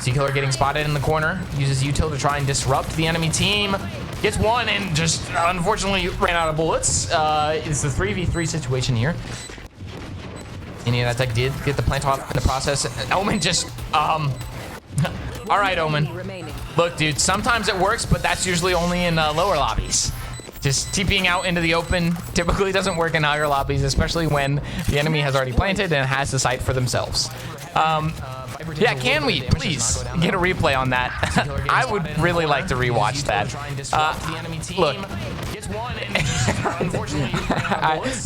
Z-Killer getting spotted in the corner. Uses util to try and disrupt the enemy team. Gets one and just unfortunately ran out of bullets. It's a 3v3 situation here. Indiana Tech did get the plant off in the process. Omen just, all right, Omen. Look, dude, sometimes it works, but that's usually only in lower lobbies. Just TPing out into the open typically doesn't work in higher lobbies, especially when the enemy has already planted and has the site for themselves. Yeah, can we please get a replay on that? I would really like to rewatch that. Look,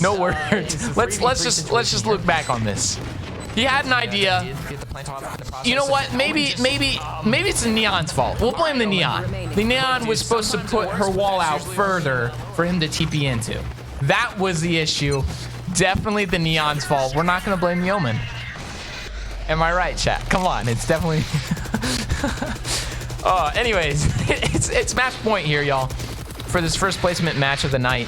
no words. Let's just look back on this. He had an idea. You know what? Maybe it's the Neon's fault. We'll blame the Neon. The Neon was supposed to put her wall out further for him to TP into. That was the issue. Definitely the Neon's fault. We're not gonna blame the Omen. Am I right, chat? Come on, it's definitely. Anyways, it's match point here, y'all, for this first placement match of the night.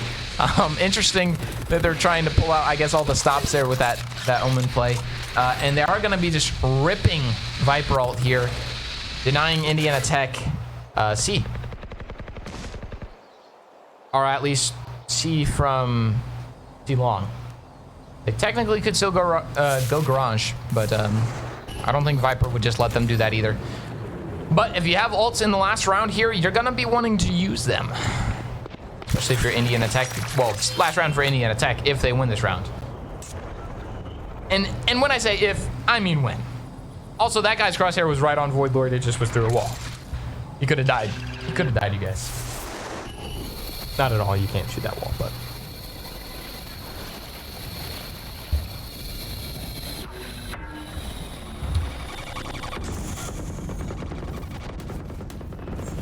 Interesting that they're trying to pull out, I guess, all the stops there with that Omen play. And they are going to be just ripping Viper ult here, denying Indiana Tech C. Or at least C from C long. They technically could still go garage, but I don't think Viper would just let them do that either. But if you have ults in the last round here, you're going to be wanting to use them. Especially if you're Indiana Tech. Well, it's last round for Indiana Tech if they win this round. And when I say if, I mean when. Also, that guy's crosshair was right on Voidlord. It just was through a wall. He could have died. He could have died, you guys. Not at all. You can't shoot that wall, but...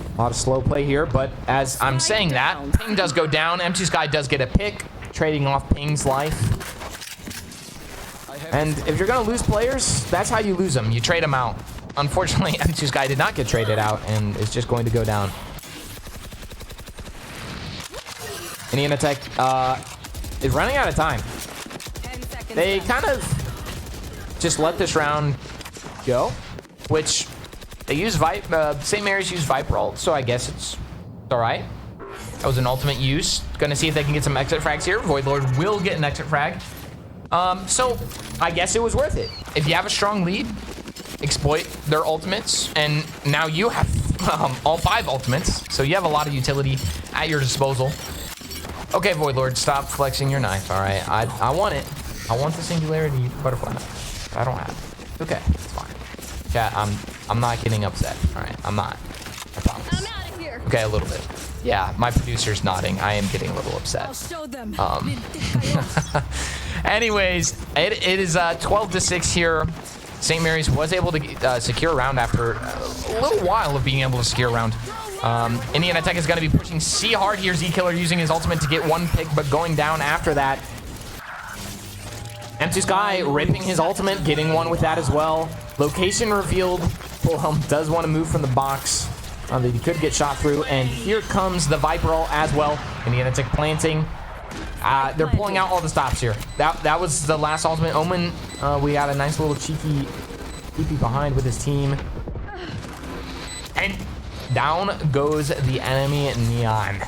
A lot of slow play here, but as I'm saying that, Ping does go down. Empty Sky does get a pick, trading off Ping's life. And if you're going to lose players, that's how you lose them. You trade them out. Unfortunately, Empty Sky did not get traded out and is just going to go down. Indiana Tech is running out of time. They kind of just let this round go, which... They use St. Mary's used Viper ult, so I guess it's all right. That was an ultimate use. Gonna see if they can get some exit frags here. Voidlord will get an exit frag. So I guess it was worth it. If you have a strong lead, exploit their ultimates, and now you have all 5 ultimates, so you have a lot of utility at your disposal. Okay, Voidlord, stop flexing your knife. All right, I want it. I want the singularity butterfly knife. I don't have it. Okay, it's fine. Chat, I'm not getting upset. All right, I'm not. I promise. I'm out of here. Okay, a little bit. Yeah, my producer's nodding. I am getting a little upset. I'll show them. Anyways, it is 12-6 here. St. Mary's was able to secure a round after a little while of being able to secure a round. Indiana Tech is going to be pushing C hard here. Z-Killer using his ultimate to get one pick, but going down after that. Empty Sky ripping his ultimate, getting one with that as well. Location revealed. Wilhelm does want to move from the box that he could get shot through, and here comes the Viper ult as well. Indiana Tech planting. They're pulling out all the stops here. That was the last ultimate. Omen, we got a nice little cheeky TP behind with his team. And down goes the enemy Neon.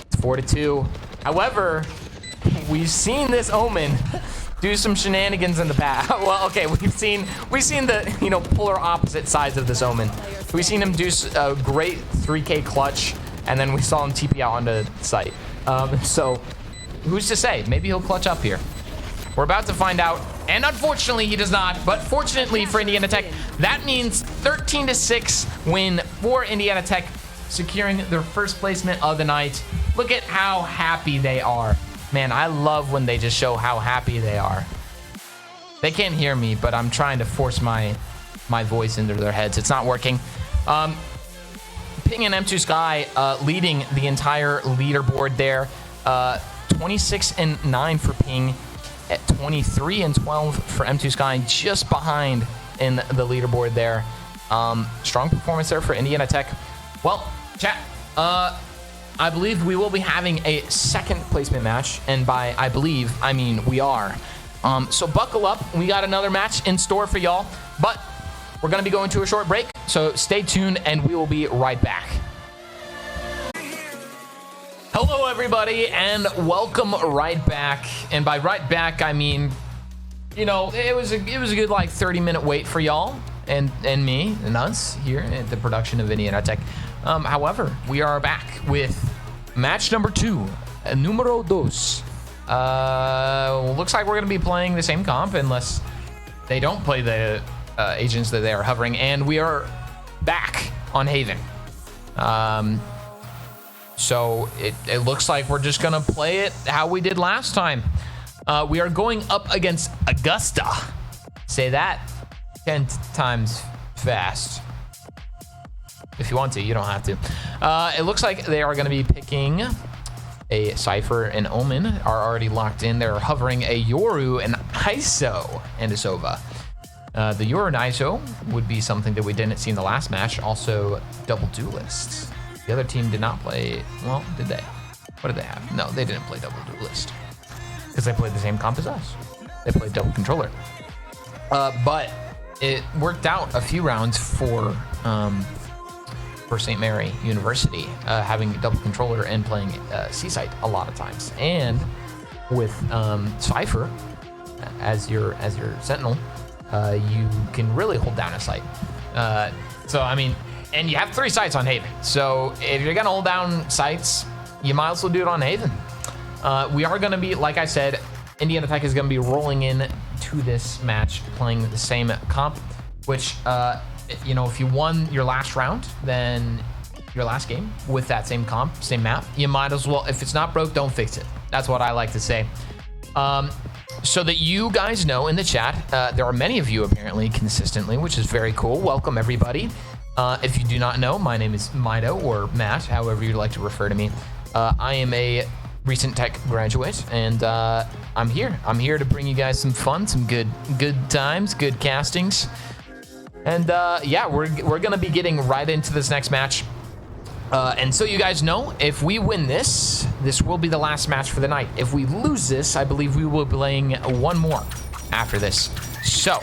It's 4-2. However, we've seen this Omen do some shenanigans in the past. Well, okay, we've seen the, you know, polar opposite sides of this Omen. We've seen him do a great 3K clutch, and then we saw him TP out onto site. So who's to say? Maybe he'll clutch up here. We're about to find out, and unfortunately he does not, but fortunately for Indiana Tech, that means 13-6 win for Indiana Tech, securing their first placement of the night. Look at how happy they are. Man, I love when they just show how happy they are. They can't hear me, but I'm trying to force my voice into their heads. It's not working. Ping and M2 Sky leading the entire leaderboard there. 26-9 for Ping, at 23-12 for M2 Sky, just behind in the leaderboard there. Strong performance there for Indiana Tech. Well, chat, I believe we will be having a second placement match, and by I believe, I mean we are. So buckle up. We got another match in store for y'all, but we're going to be going to a short break, so stay tuned, and we will be right back. Hello, everybody, and welcome right back. And by right back, I mean, you know, it was a good like 30-minute wait for y'all and me and us here at the production of Indiana Tech. However, we are back with match number 2, numero dos. Looks like we're going to be playing the same comp unless they don't play the agents that they are hovering, and we are back on Haven. So it looks like we're just gonna play it how we did last time. We are going up against Augusta. Say that 10 times fast. If you want to, you don't have to. It looks like they are gonna be picking a Cypher and Omen are already locked in. They're hovering a Yoru, an ISO, and a Sova. The Yoru and ISO would be something that we didn't see in the last match. Also, double duelists. The other team did not play, well, did they? What did they have? No, they didn't play double duelist because they played the same comp as us. They played double controller. But it worked out a few rounds for St. Mary University, having double controller and playing C-Site a lot of times. And with Cypher as your Sentinel, you can really hold down a site. So, I mean, and you have 3 sites on Haven. So if you're gonna hold down sites, you might as well do it on Haven. We are gonna be, like I said, Indiana Tech is gonna be rolling in to this match playing the same comp, which, you know, if you won your last round, then your last game with that same comp, same map, you might as well, if it's not broke, don't fix it. That's what I like to say. So that you guys know in the chat, there are many of you apparently consistently, which is very cool. Welcome everybody. If you do not know, my name is Mido, or Matt, however you'd like to refer to me. I am a recent tech graduate, and I'm here. I'm here to bring you guys some fun, some good times, good castings. And yeah, we're gonna be getting right into this next match. And so you guys know, if we win this will be the last match for the night. If we lose this, I believe we will be playing one more after this. So,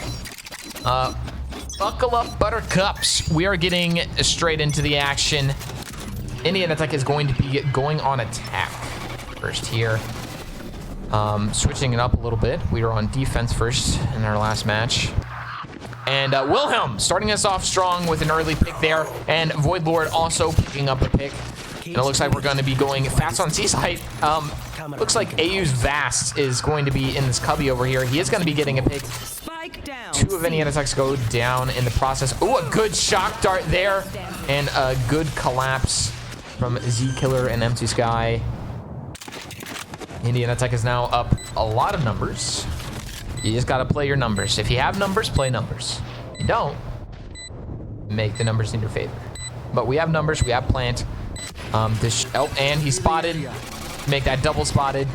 buckle up, buttercups. We are getting straight into the action. Indiana Tech is going to be going on attack first here. Switching it up a little bit. We were on defense first in our last match. And Wilhelm starting us off strong with an early pick there. And Void Lord also picking up a pick. And it looks like we're going to be going fast on C-Site. Looks like AU's Vast is going to be in this cubby over here. He is going to be getting a pick. 2 of Indiana Tech's go down in the process. Ooh, a good shock dart there. And a good collapse from Z-Killer and M2 Sky. Indiana Tech is now up a lot of numbers. You just got to play your numbers. If you have numbers, play numbers. If you don't, make the numbers in your favor. But we have numbers. We have plant. And he spotted. Make that double spotted.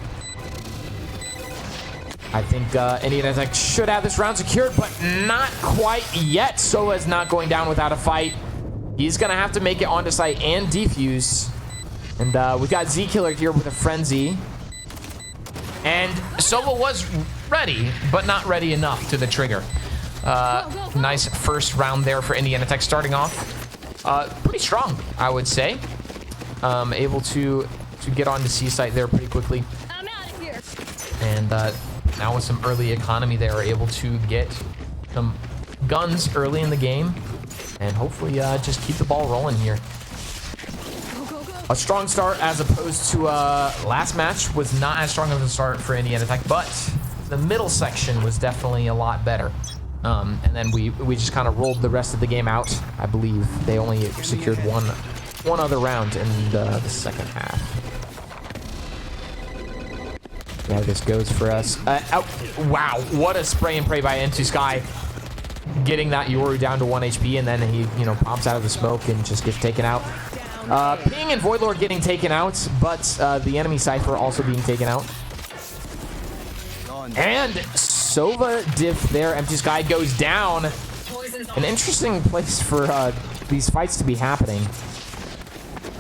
I think Indiana Tech should have this round secured, but not quite yet. Soa's not going down without a fight. He's going to have to make it onto site and defuse. And we got Z-Killer here with a frenzy. And Sova was ready, but not ready enough to the trigger. Nice first round there for Indiana Tech, starting off pretty strong, I would say. Able to get onto C-Site there pretty quickly. I'm out of here. And now with some early economy, they are able to get some guns early in the game and hopefully just keep the ball rolling here. A strong start as opposed to last match was not as strong of a start for Indiana Tech, but the middle section was definitely a lot better. And then we just kind of rolled the rest of the game out. I believe they only secured one other round in the second half. Yeah, this goes for us. Wow, what a spray and pray by Into Sky. Getting that Yoru down to 1 HP, and then he, pops out of the smoke and just gets taken out. Ping and Voidlord getting taken out, but the enemy Cypher also being taken out. And Sova diff there. Empty Sky goes down. An interesting place for these fights to be happening.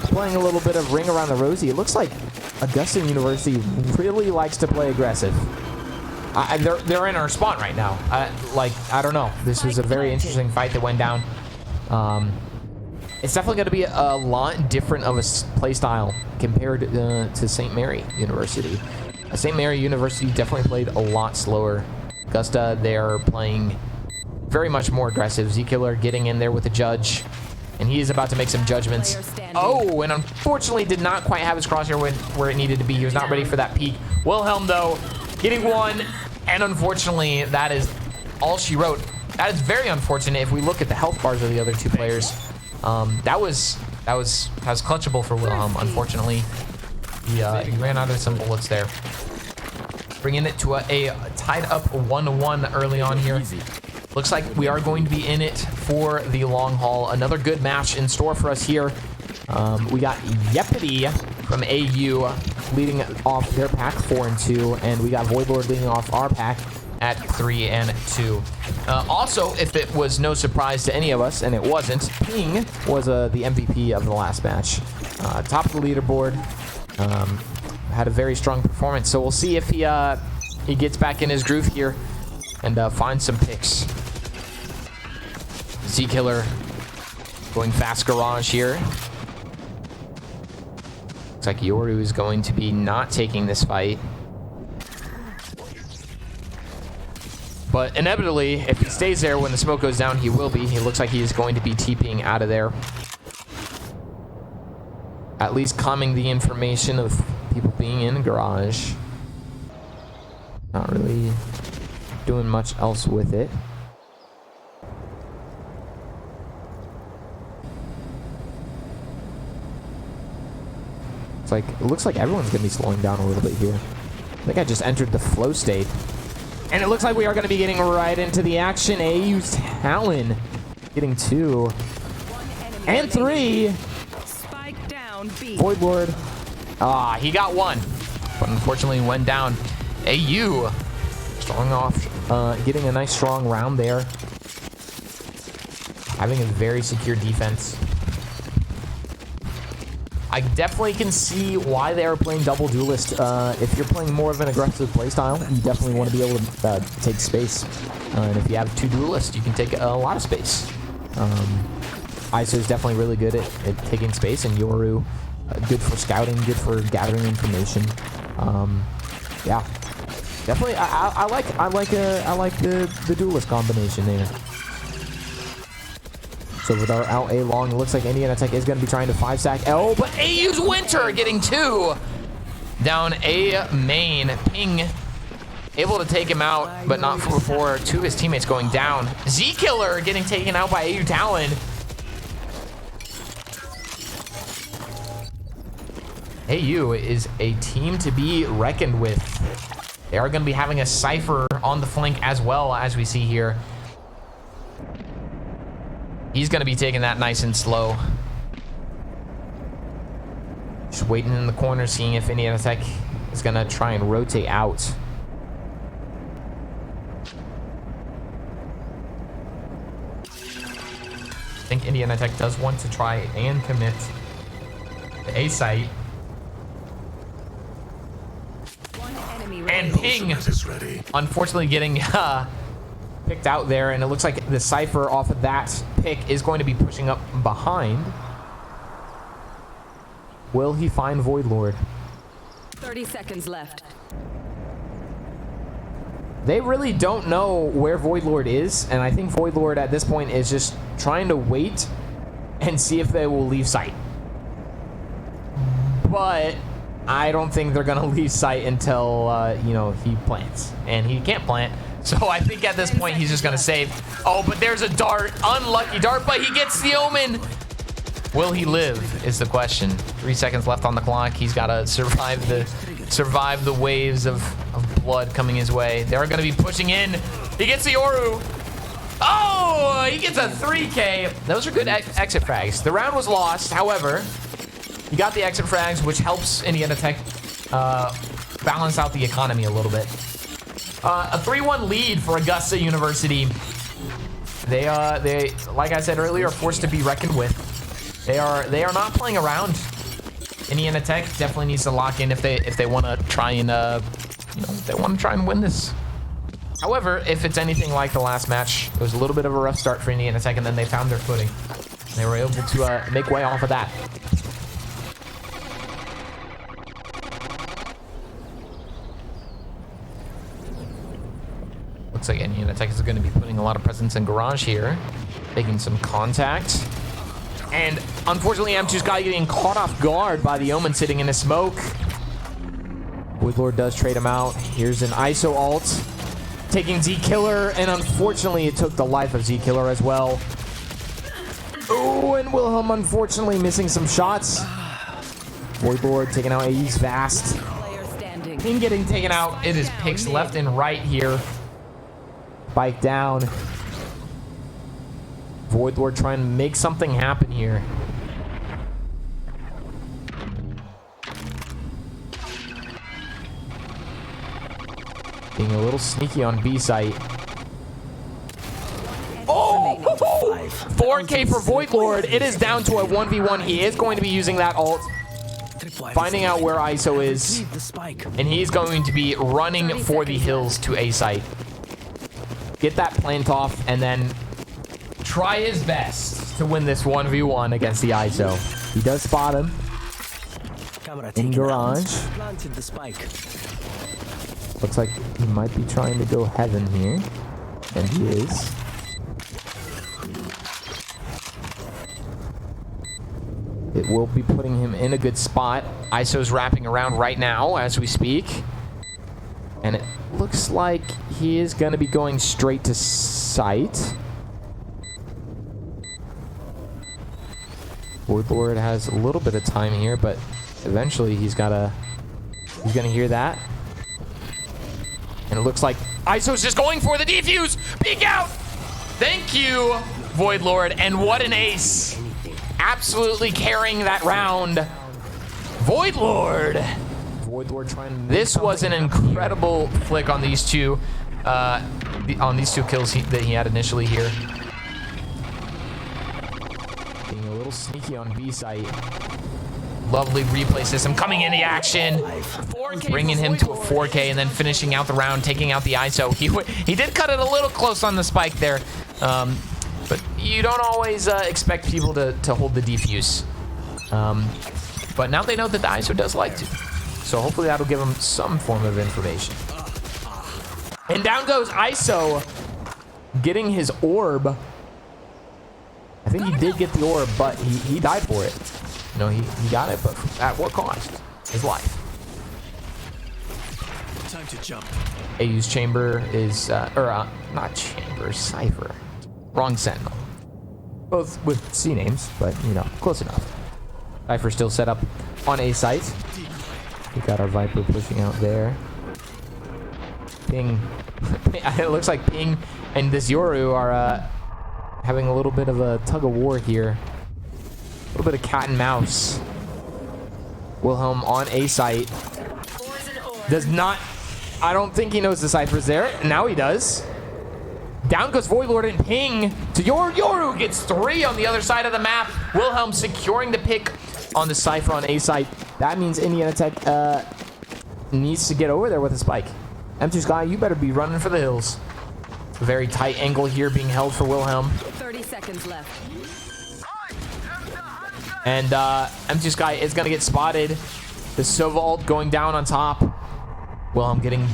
Playing a little bit of Ring Around the Rosie. It looks like Augusta University really likes to play aggressive. They're in our spawn right now. I don't know. This was a very interesting fight that went down. It's definitely going to be a lot different of a playstyle compared to St. Mary University. St. Mary University definitely played a lot slower. Augusta, they're playing very much more aggressive. Z-Killer getting in there with the judge, and he is about to make some judgments. Oh, and unfortunately did not quite have his crosshair where it needed to be. He was not ready for that peek. Wilhelm, though, getting one, and unfortunately, that is all she wrote. That is very unfortunate if we look at the health bars of the other two players. That was clutchable for Wilhelm. Unfortunately, he ran out of some bullets there. Bringing it to a tied up 1-1 early on here. Looks like we are going to be in it for the long haul. Another good match in store for us here. We got Yepity from AU leading off their pack 4-2, and we got Voidlord leading off our pack at 3-2. Also, if it was no surprise to any of us, and it wasn't, Ping was the MVP of the last match. Top of the leaderboard. Had a very strong performance, so we'll see if he gets back in his groove here and finds some picks. Z-Killer going fast garage here. Looks like Yoru is going to be not taking this fight. But inevitably, if he stays there when the smoke goes down, he will be. He looks like he's going to be TPing out of there. At least calming the information of people being in the garage. Not really doing much else with it. It looks like everyone's gonna be slowing down a little bit here. I think I just entered the flow state. And it looks like we are gonna be getting right into the action. AU's Talon getting 2. And 3. Spike down B. Voidlord. He got 1. But unfortunately went down. AU strong off, getting a nice strong round there. Having a very secure defense. I definitely can see why they are playing double duelist. If you're playing more of an aggressive playstyle, you definitely want to be able to take space. And if you have 2 duelists, you can take a lot of space. ISO is definitely really good at taking space, and Yoru, good for scouting, good for gathering information. Yeah, definitely. I like the duelist combination there. So with our out A long, it looks like Indiana Tech is going to be trying to 5-stack. Oh, but AU's Winter getting 2 down A main. Ping able to take him out, but not before 2 of his teammates going down. Z-Killer getting taken out by AU Talon. AU is a team to be reckoned with. They are going to be having a Cypher on the flank as well, as we see here. He's going to be taking that nice and slow. Just waiting in the corner, seeing if Indiana Tech is going to try and rotate out. I think Indiana Tech does want to try and commit the A site. And Ping, unfortunately, getting picked out there, and it looks like the Cypher off of that pick is going to be pushing up behind. Will he find Voidlord? 30 seconds left. they really don't know where Voidlord is, and I think Voidlord at this point is just trying to wait and see if they will leave sight. But I don't think they're gonna leave sight until you know, he plants, and he can't plant. So I think at this point he's just gonna save. Oh, but there's a dart, unlucky dart, but he gets the omen. Will he live is the question. 3 seconds left on the clock. He's got to survive the waves of blood coming his way. They're going to be pushing in. He gets the Yoru. Oh, he gets a 3K. Those are good exit frags. The round was lost. However, he got the exit frags, which helps Indiana Tech balance out the economy a little bit. A 3-1 lead for Augusta University. They, like I said earlier, are forced to be reckoned with. They are not playing around. Indiana Tech definitely needs to lock in if they want to try and you know, if they want to try and win this. However, if it's anything like the last match, it was a little bit of a rough start for Indiana Tech, and then they found their footing. They were able to make way off of that. Looks like Indiana Tech is going to be putting a lot of presence in garage here, making some contact. And unfortunately, M2's guy getting caught off guard by the Omen sitting in a smoke. Woodlord does trade him out. Here's an ISO ult, taking Z-Killer, and unfortunately, it took the life of Z-Killer as well. Oh, and Wilhelm unfortunately missing some shots. Voidlord taking out AE's Vast. Him getting taken out. It is picks left and right here. Bike down. Voidlord trying to make something happen here. Being a little sneaky on B site. Oh! 4K for Voidlord. It is down to a 1v1. He is going to be using that ult. Finding out where ISO is. And he's going to be running for the hills to A site. Get that plant off and then try his best to win this 1v1 against the ISO. He does spot him in garage. Looks like he might be trying to go heaven here, and he is. It will be putting him in a good spot. ISO's wrapping around right now as we speak, and it looks like he is going to be going straight to site. Voidlord has a little bit of time here, but eventually he's gonna hear that. And it looks like ISO's just going for the defuse. Peek out! Thank you, Voidlord, and what an ace. Absolutely carrying that round. Voidlord trying to. This was an incredible flick on these two kills that he had initially here. Sneaky on B site. Lovely replay system coming into action. Bringing him to a 4K and then finishing out the round, taking out the ISO. He did cut it a little close on the spike there. But you don't always expect people to hold the defuse. But now they know that the ISO does like to. So hopefully that'll give them some form of information. And down goes ISO, getting his orb. I think he did get the orb, but he died for it. You know, he got it, but at what cost? His life. Time to jump. AU's chamber is, not chamber, Cypher. Wrong Sentinel. Both with C names, but, you know, close enough. Cypher still set up on A site. We got our Viper pushing out there. Ping. It looks like Ping and this Yoru are, having a little bit of a tug of war here. A little bit of cat and mouse. Wilhelm on A site. Does not... I don't think he knows the Cypher's there. Now he does. Down goes Voidlord and Ping to Yoru gets 3 on the other side of the map. Wilhelm securing the pick on the Cypher on A site. That means Indiana Tech needs to get over there with a spike. M2's guy, you better be running for the hills. A very tight angle here being held for Wilhelm. 30 seconds left. And M2's guy is going to get spotted. The Sova ult going down on top. Well, I'm getting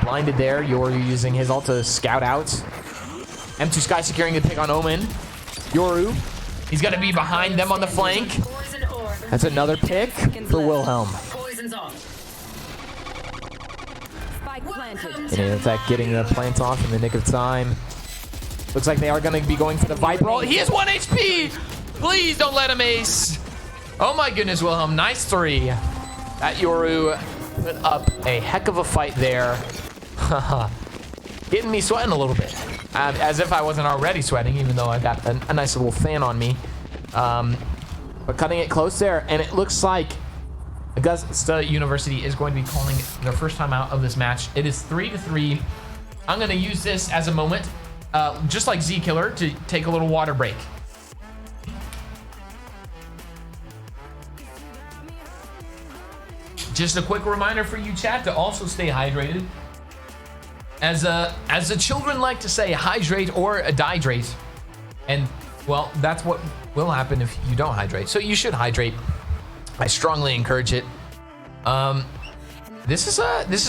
blinded there. Yoru using his ult to scout out. M2 Sky securing the pick on Omen. Yoru, he's going to be behind them on the flank. Poison orb. That's another pick for Wilhelm. Poison's off. Spike planted. And NECC getting the plant off in the nick of time. Looks like they are going to be going for the Viper ult. He has 1 HP! Please don't let him ace. Oh my goodness, Wilhelm. Nice 3. That Yoru put up a heck of a fight there. Getting me sweating a little bit. As if I wasn't already sweating, even though I got a nice little fan on me. But cutting it close there, and it looks like Augusta University is going to be calling their first time out of this match. It is 3-3. I'm going to use this as a moment, just like Z Killer, to take a little water break. Just a quick reminder for you, chat, to also stay hydrated. As the children like to say, hydrate or dihydrate. And, well, that's what will happen if you don't hydrate. So you should hydrate. I strongly encourage it. This is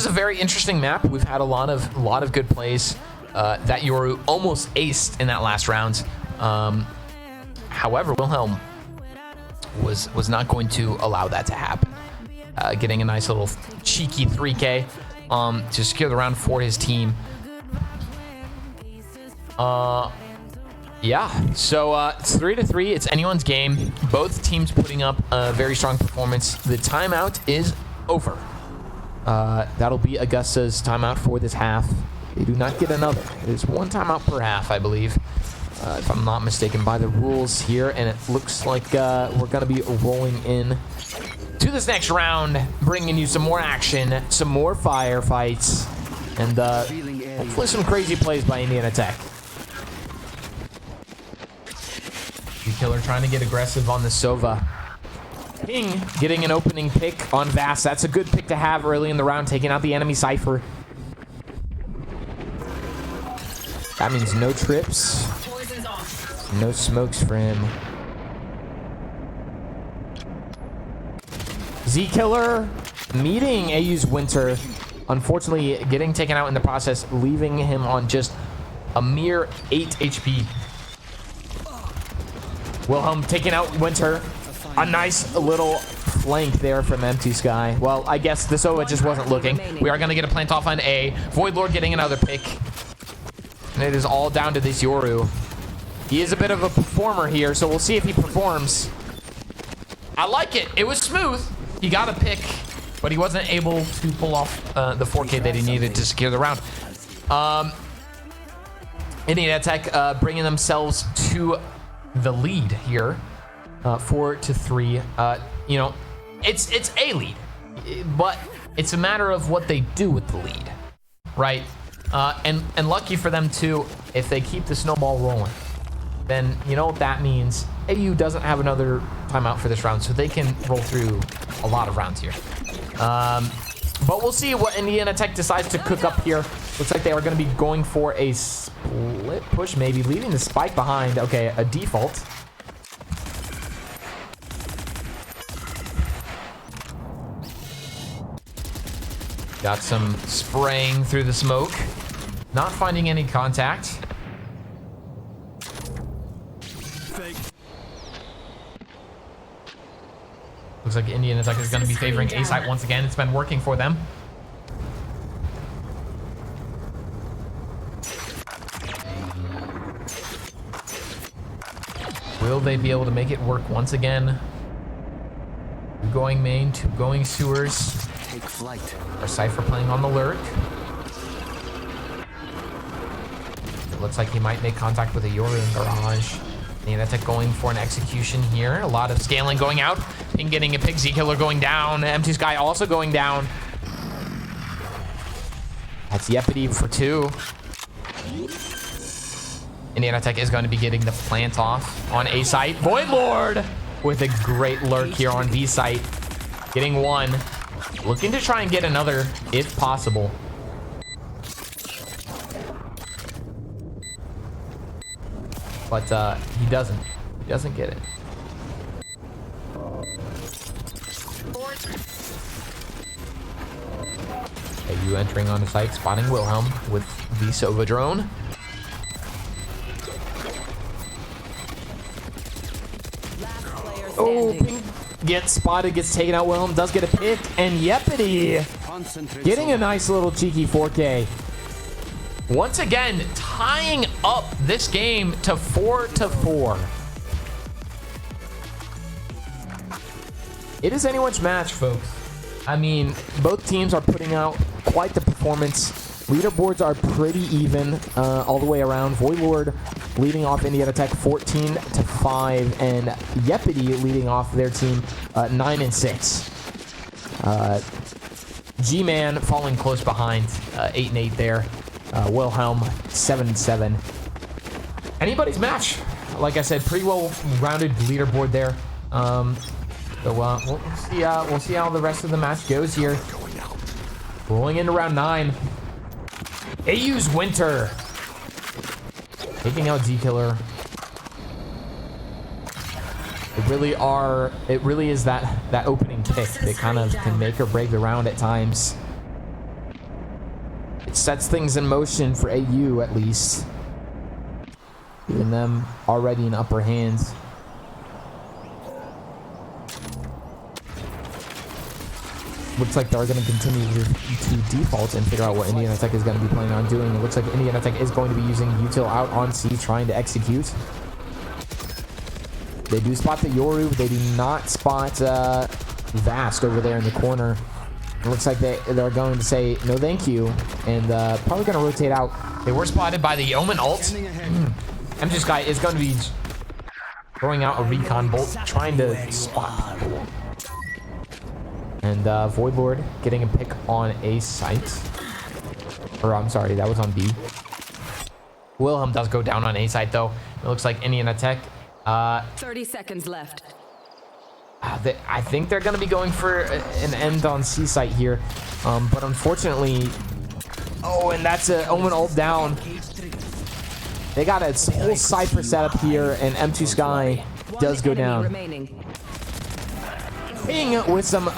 a very interesting map. We've had a lot of good plays. That Yoru almost aced in that last round. However, Wilhelm was not going to allow that to happen. Getting a nice little cheeky 3K to secure the round for his team. Yeah, so it's 3-3. It's anyone's game. Both teams putting up a very strong performance. The timeout is over. That'll be Augusta's timeout for this half. They do not get another. It is 1 timeout per half, I believe, if I'm not mistaken by the rules here. And it looks like we're going to be rolling in to this next round, bringing you some more action, some more firefights, and hopefully some crazy plays by NECC. Killer trying to get aggressive on the Sova. Ping getting an opening pick on Vast. That's a good pick to have early in the round, taking out the enemy Cypher. That means no trips, no smokes for him. Z Killer meeting AU's Winter, unfortunately getting taken out in the process, leaving him on just a mere 8 HP. Wilhelm taking out Winter. A nice little flank there from M2 Sky. Well, I guess the Sova just wasn't looking. We are going to get a plant off on A. Void Lord getting another pick. And it is all down to this Yoru. He is a bit of a performer here, so we'll see if he performs. I like it. It was smooth. He got a pick, but he wasn't able to pull off the 4K that he needed to secure the round. NECC bringing themselves to the lead here, 4-3. You know, it's a lead, but it's a matter of what they do with the lead, right? And lucky for them too, if they keep the snowball rolling, then you know what that means. AU doesn't have another timeout for this round, so they can roll through a lot of rounds here. But we'll see what NECC decides to cook up here. Looks like they are going to be going for a split push, maybe leaving the spike behind. Okay, a default. Got some spraying through the smoke. Not finding any contact. Looks like NECC is going to be favoring A site once again. It's been working for them. Will they be able to make it work once again? Two going main, two going sewers. Take flight. Our Cypher playing on the lurk. It looks like he might make contact with a Yoru in garage. NECC going for an execution here. A lot of scaling going out. Ping getting a pick. Z Killer going down. M2 Sky also going down. That's Yepity for 2. NECC is going to be getting the plant off on A site. Void Lord with a great lurk here on B site. Getting 1. Looking to try and get another if possible. But he doesn't. He doesn't get it. AU entering on the site, spotting Wilhelm with the Sova drone. Oh, Pink gets spotted, gets taken out. Wilhelm does get a pick, and Yepity getting a nice little cheeky 4K. Once again, tying up this game to 4-4. It is anyone's match, folks. I mean, both teams are putting out quite the performance. Leaderboards are pretty even all the way around. Voidlord leading off Indiana Tech 14-5, and Yepity leading off their team 9-6. G-Man falling close behind, 8-8 there. Wilhelm 7-7. Anybody's match. Like I said, pretty well-rounded leaderboard there. So we'll see how the rest of the match goes here. Rolling into round 9. AU's Winter taking out Z-Killer. It really is that opening kick that kind of can make or break the round at times. It sets things in motion for AU at least, giving them already an upper hand. Looks like they're going to continue to default and figure out what Indiana Tech is going to be planning on doing. It looks like Indiana Tech is going to be using util out on C, trying to execute. They do spot the Yoru. They do not spot Vast over there in the corner. It looks like they're going to say no thank you, and probably going to rotate out. They were spotted by the Omen ult. MG Sky is going to be throwing out a recon bolt, trying to spot people. And Voidlord getting a pick on A site. Or I'm sorry, that was on B. Wilhelm does go down on A site though. It looks like Indiana Tech. 30 seconds left. I think they're going to be going for an end on C site here. But unfortunately... Oh, and that's an Omen ult down. They got a whole Cypher setup here, and M2 Sky does go down. Being with some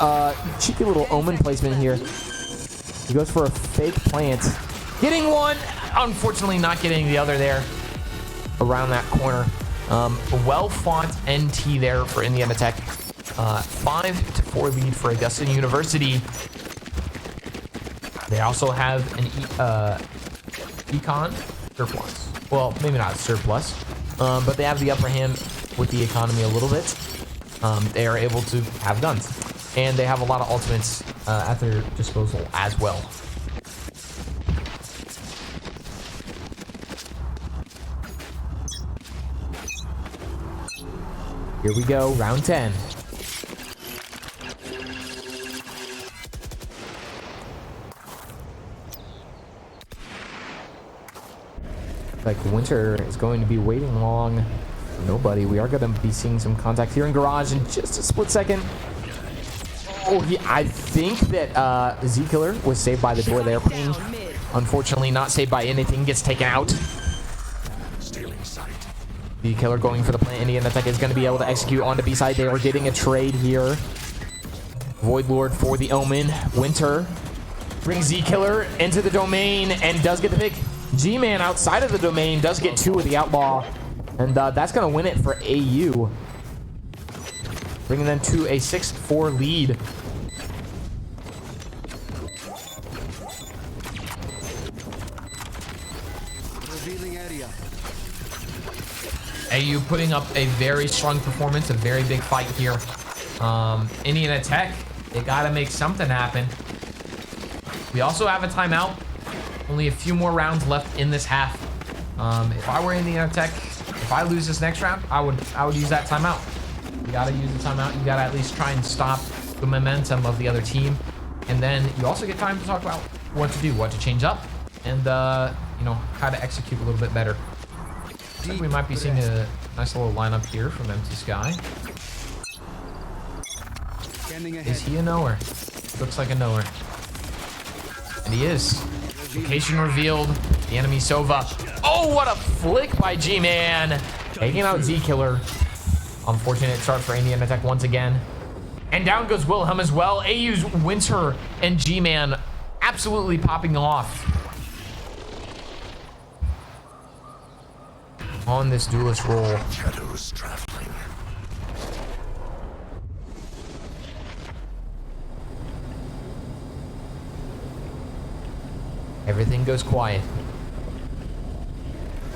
cheeky little Omen placement here. He goes for a fake plant. Getting one! Unfortunately not getting the other there. Around that corner. Well-fought NT there for Indiana Tech. 5-4 lead for Augusta University. They also have an econ surplus. Well, maybe not surplus, but they have the upper hand with the economy a little bit. They are able to have guns, and they have a lot of ultimates at their disposal as well. Here we go, round 10. Like Winter is going to be waiting long. Nobody. We are going to be seeing some contact here in Garage in just a split second. Oh, I think that Z-Killer was saved by the door there. Ping, unfortunately, not saved by anything. Gets taken out. Z-Killer going for the plant. Indiana Tech is going to be able to execute on the B side. They are getting a trade here. Voidlord for the Omen. Winter brings Z-Killer into the domain and does get the pick. G-Man outside of the domain does get 2 with the Outlaw. And that's going to win it for AU. Bringing them to a 6-4 lead. Revealing area. AU putting up a very strong performance, a very big fight here. Indiana Tech, they got to make something happen. We also have a timeout. Only a few more rounds left in this half. If I were Indiana Tech, if I lose this next round, I would use that timeout. You gotta use the timeout. You gotta at least try and stop the momentum of the other team, and then you also get time to talk about what to do, what to change up, and you know, how to execute a little bit better. I think we might be seeing a nice little lineup here from MT Sky. Is he a knower? Looks like a knower, and he is. Location revealed. The enemy Sova. Oh, what a flick by G-Man. Taking out Z-Killer. Unfortunate start for Indiana Tech once again. And down goes Wilhelm as well. AU's Winter and G-Man absolutely popping off on this duelist role. Shadows traveling. Everything goes quiet.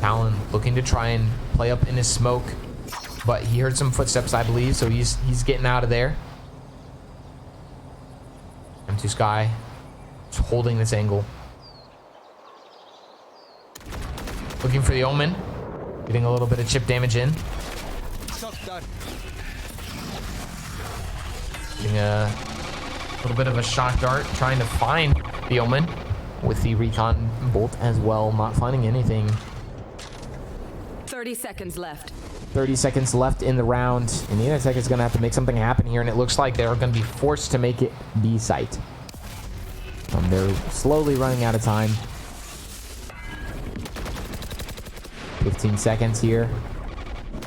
Talon looking to try and play up in his smoke, but he heard some footsteps, I believe, so he's getting out of there. M2 Sky just holding this angle. Looking for the Omen. Getting a little bit of chip damage in. Getting a little bit of a shock dart, trying to find the Omen with the recon bolt as well. Not finding anything. 30 seconds left. 30 seconds left in the round. And the NECC is going to have to make something happen here. And it looks like they're going to be forced to make it B site. They're slowly running out of time. 15 seconds here.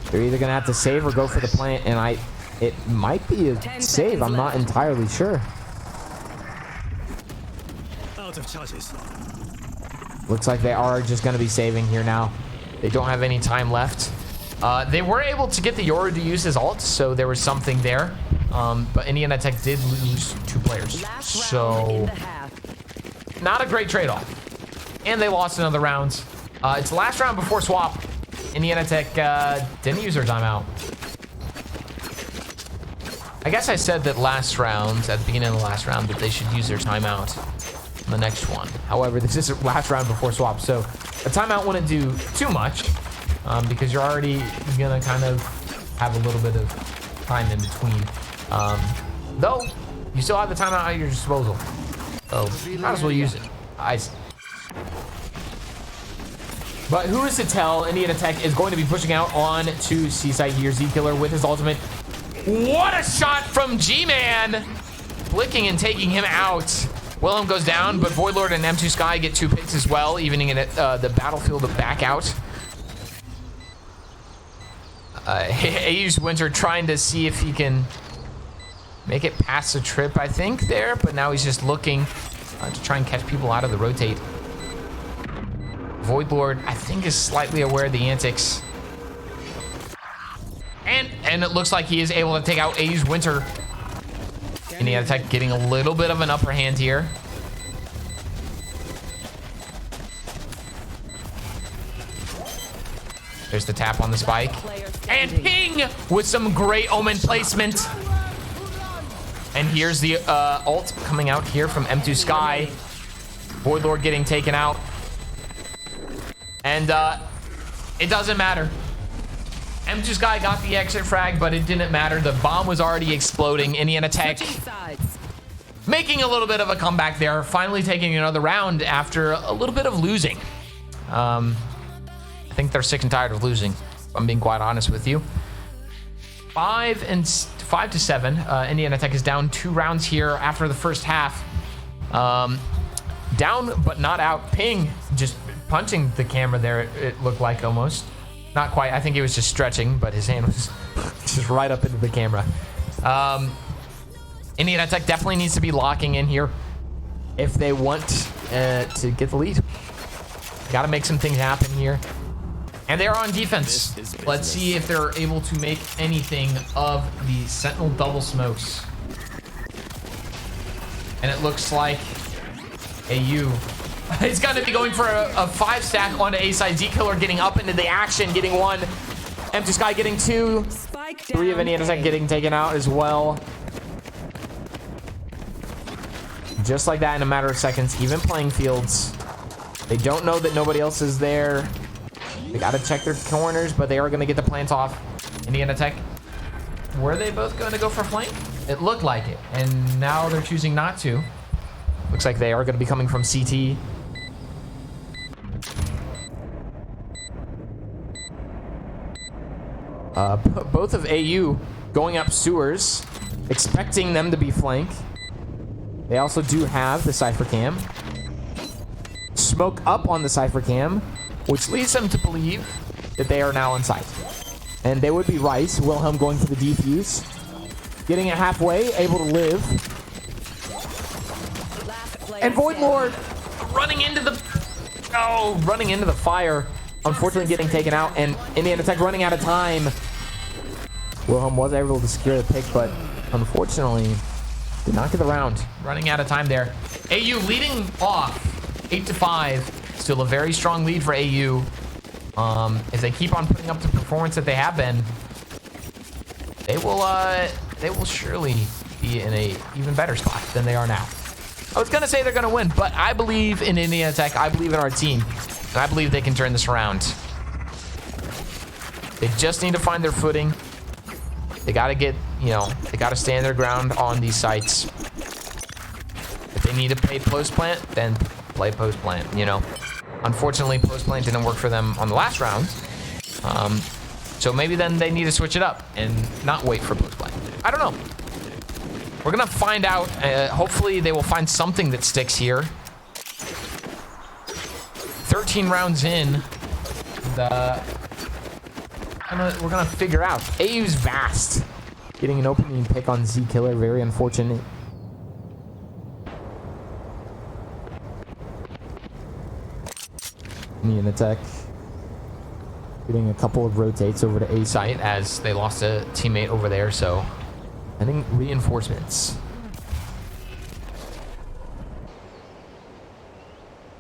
They're either going to have to save or go for the plant. And it might be a save. I'm not entirely sure. Out of charges. Looks like they are just going to be saving here now. They don't have any time left. They were able to get the Yoru to use his ult, so there was something there. But NECC did lose 2 players. So not a great trade-off. And they lost another round. It's the last round before swap. NECC didn't use their timeout. I guess I said that last round, at the beginning of the last round, that they should use their timeout on the next one. However, this is the last round before swap, so a timeout wouldn't do too much because you're already gonna kind of have a little bit of time in between. Though, you still have the timeout at your disposal. So, might as well use it. But who is to tell NECC is going to be pushing out on to C-side here. Z-Killer with his ultimate. What a shot from G-Man! Flicking and taking him out. Wilhelm goes down, but Voidlord and M2 Sky get 2 picks as well, evening it the battlefield back out. Ayu's Winter trying to see if he can make it past the trip, I think, there, but now he's just looking to try and catch people out of the rotate. Voidlord, I think, is slightly aware of the antics. And it looks like he is able to take out Ayu's Winter. NECC getting a little bit of an upper hand here. There's the tap on the spike. And ping with some great Omen placement. And here's the ult coming out here from M2 Sky. Voidlord getting taken out. And it doesn't matter. M2 Sky got the exit frag, but it didn't matter. The bomb was already exploding. NECC making a little bit of a comeback there. Finally taking another round after a little bit of losing. I think they're sick and tired of losing, if I'm being quite honest with you. 5 to 7. NECC is down 2 rounds here after the first half. Down but not out. Ping just punching the camera there, it looked like almost. Not quite. I think he was just stretching, but his hand was just right up into the camera. NECC definitely needs to be locking in here if they want to get the lead. Got to make some things happen here. And they're on defense. Let's see if they're able to make anything of the Sentinel double smokes. And it looks like AU is going to be going for a 5 stack onto A side. Z-Killer getting up into the action, getting 1. M2 Sky getting 2. 3 of NECC getting taken out as well. Just like that in a matter of seconds. Even playing fields. They don't know that nobody else is there. They got to check their corners, but they are going to get the plant off. NECC, were they both going to go for flank? It looked like it, and now they're choosing not to. Looks like they are going to be coming from CT. Both of AU going up sewers, expecting them to be flank. They also do have the Cypher Cam. Smoke up on the Cypher Cam, which leads them to believe that they are now in sight. And they would be right. Wilhelm going for the defuse. Getting it halfway, able to live. And Void Lord running into the fire. Unfortunately getting taken out, and Indiana Tech running out of time. Wilhelm was able to secure the pick, but unfortunately did not get the round. Running out of time there. AU leading off 8-5. Still a very strong lead for AU. If they keep on putting up the performance that they have been, they will surely be in a even better spot than they are now. I was gonna say they're gonna win, but I believe in Indiana Tech. I believe in our team, and I believe they can turn this around. They just need to find their footing. They gotta get, they gotta stand their ground on these sites. If they need to play post plant, then play post plant. Unfortunately, post plant didn't work for them on the last round. So maybe then they need to switch it up and not wait for post plant. I don't know. We're gonna find out. Hopefully they will find something that sticks here. 13 rounds in. We're gonna figure out. AU's vast. Getting an opening pick on Z Killer, very unfortunate. Indiana Tech getting a couple of rotates over to A site as they lost a teammate over there, so I think reinforcements.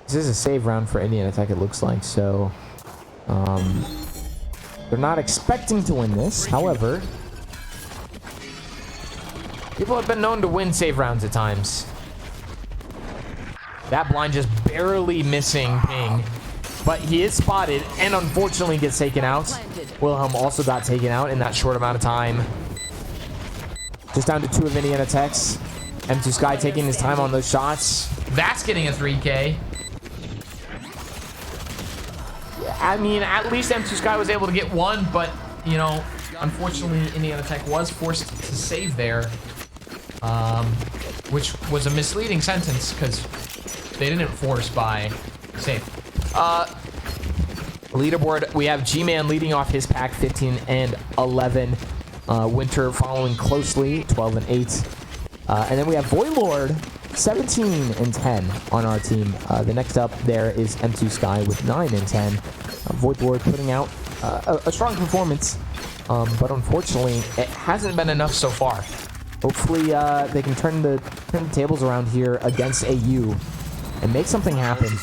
This is a save round for Indiana Tech, it looks like, so they're not expecting to win this. However, people have been known to win save rounds at times. That blind just barely missing Ping, but he is spotted and unfortunately gets taken out. Wilhelm also got taken out in that short amount of time. Just down to 2 of Indiana Tech's. M2 Sky taking his time on those shots. That's getting a 3K. I mean, at least M2 Sky was able to get one, but, unfortunately, Indiana Tech was forced to save there, which was a misleading sentence because they didn't force by save. Leaderboard, we have G-Man leading off his pack, 15 and 11. Winter following closely, 12 and 8. And then we have Void Lord, 17 and 10 on our team. The next up there is M2 Sky with 9 and 10. Void Lord putting out a strong performance, but unfortunately it hasn't been enough so far. Hopefully they can turn the tables around here against AU and make something happen.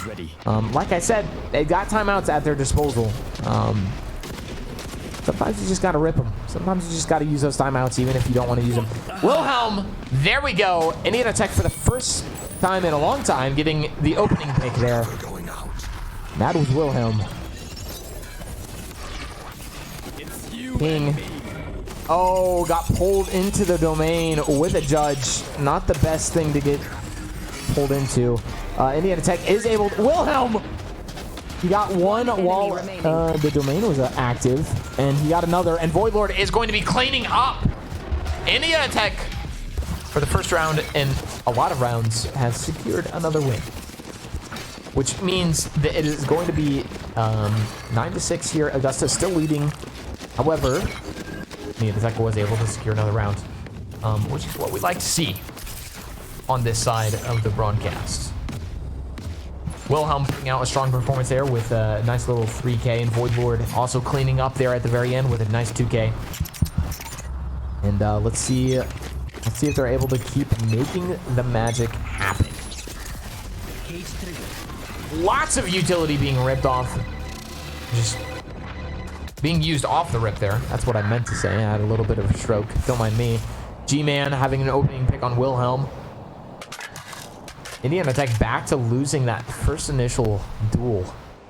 Like I said, they've got timeouts at their disposal. Sometimes you just gotta rip them. Sometimes you just gotta use those timeouts even if you don't want to use them. Wilhelm, there we go. Indiana Tech for the first time in a long time getting the opening pick there. That was Wilhelm. Ping. Oh, got pulled into the domain with a judge. Not the best thing to get pulled into. Indiana Tech is able to... Wilhelm! He got one while the domain was active, and he got another, and Void Lord is going to be cleaning up. Indiana Tech, for the first round in a lot of rounds, has secured another win, which means that it is going to be 9-6 here. Augusta still leading. However, Indiana Tech was able to secure another round, which is what we'd like to see on this side of the broadcast. Wilhelm putting out a strong performance there with a nice little 3K, and Void Lord also cleaning up there at the very end with a nice 2K. And let's see if they're able to keep making the magic happen. Lots of utility being ripped off, just being used off the rip there. That's what I meant to say. I had a little bit of a stroke. Don't mind me. G-Man having an opening pick on Wilhelm. Indiana Tech back to losing that first initial duel,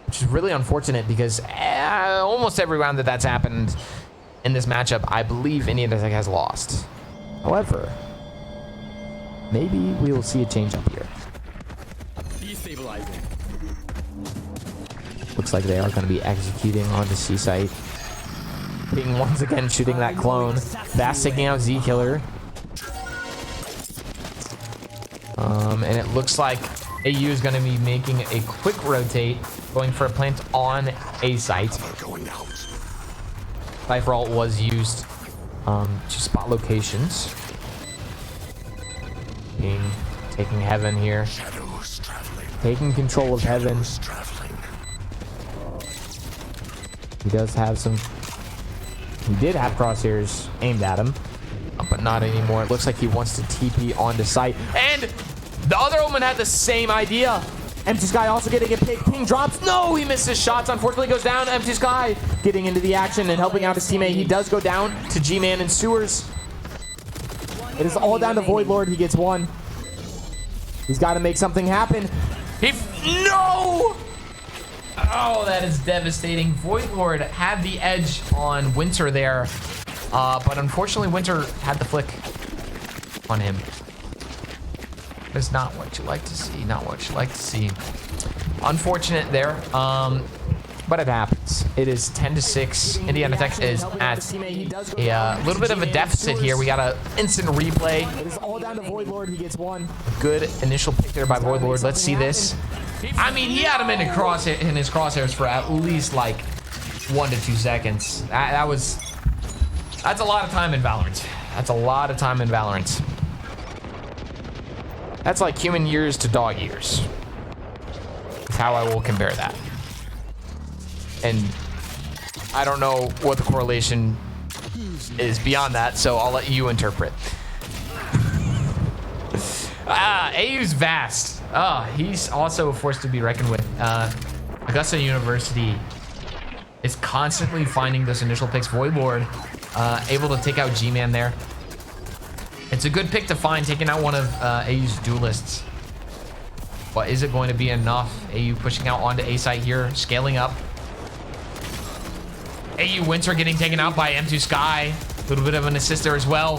which is really unfortunate because almost every round that's happened in this matchup, I believe Indiana Tech has lost. However, maybe we will see a change up here. Destabilizing. Looks like they are going to be executing on the C site. Ping once again shooting that clone. Bass taking out Z Killer. And it looks like AU is going to be making a quick rotate, going for a plant on A site. Cypher ult was used to spot locations. Ping taking heaven here. Ghost traveling. taking control of heaven. Ghost traveling. He does have some. He did have crosshairs aimed at him, but not anymore. It looks like he wants to TP onto site. And the other Omen had the same idea. Empty Sky also getting a pick. Ping drops. No, he missed his shots. Unfortunately, goes down. Empty Sky getting into the action and helping out his teammate. He does go down to G-Man and Sewers. It is all down to Void Lord. He gets one. He's got to make something happen. No! Oh, that is devastating. Void Lord had the edge on Winter there, but unfortunately, Winter had the flick on him. That's not what you like to see. Not what you like to see. Unfortunate there, but it happens. It is 10-6. Indiana Tech is at a little bit of a deficit here. We got an instant replay. It is all down to Void Lord. He gets one. Good initial pick there by Void Lord. Let's see this. I mean, he had him in his crosshairs for at least like 1 to 2 seconds. That's a lot of time in Valorant. That's a lot of time in Valorant. That's like human years to dog years. Is how I will compare that. And I don't know what the correlation is beyond that, so I'll let you interpret. AU's vast. He's also a force to be reckoned with. Augusta University is constantly finding those initial picks. Void Lord able to take out G-Man there. It's a good pick to find, taking out one of AU's duelists. But is it going to be enough? AU pushing out onto A site here, scaling up. AU Winter getting taken out by M2 Sky. A little bit of an assist there as well.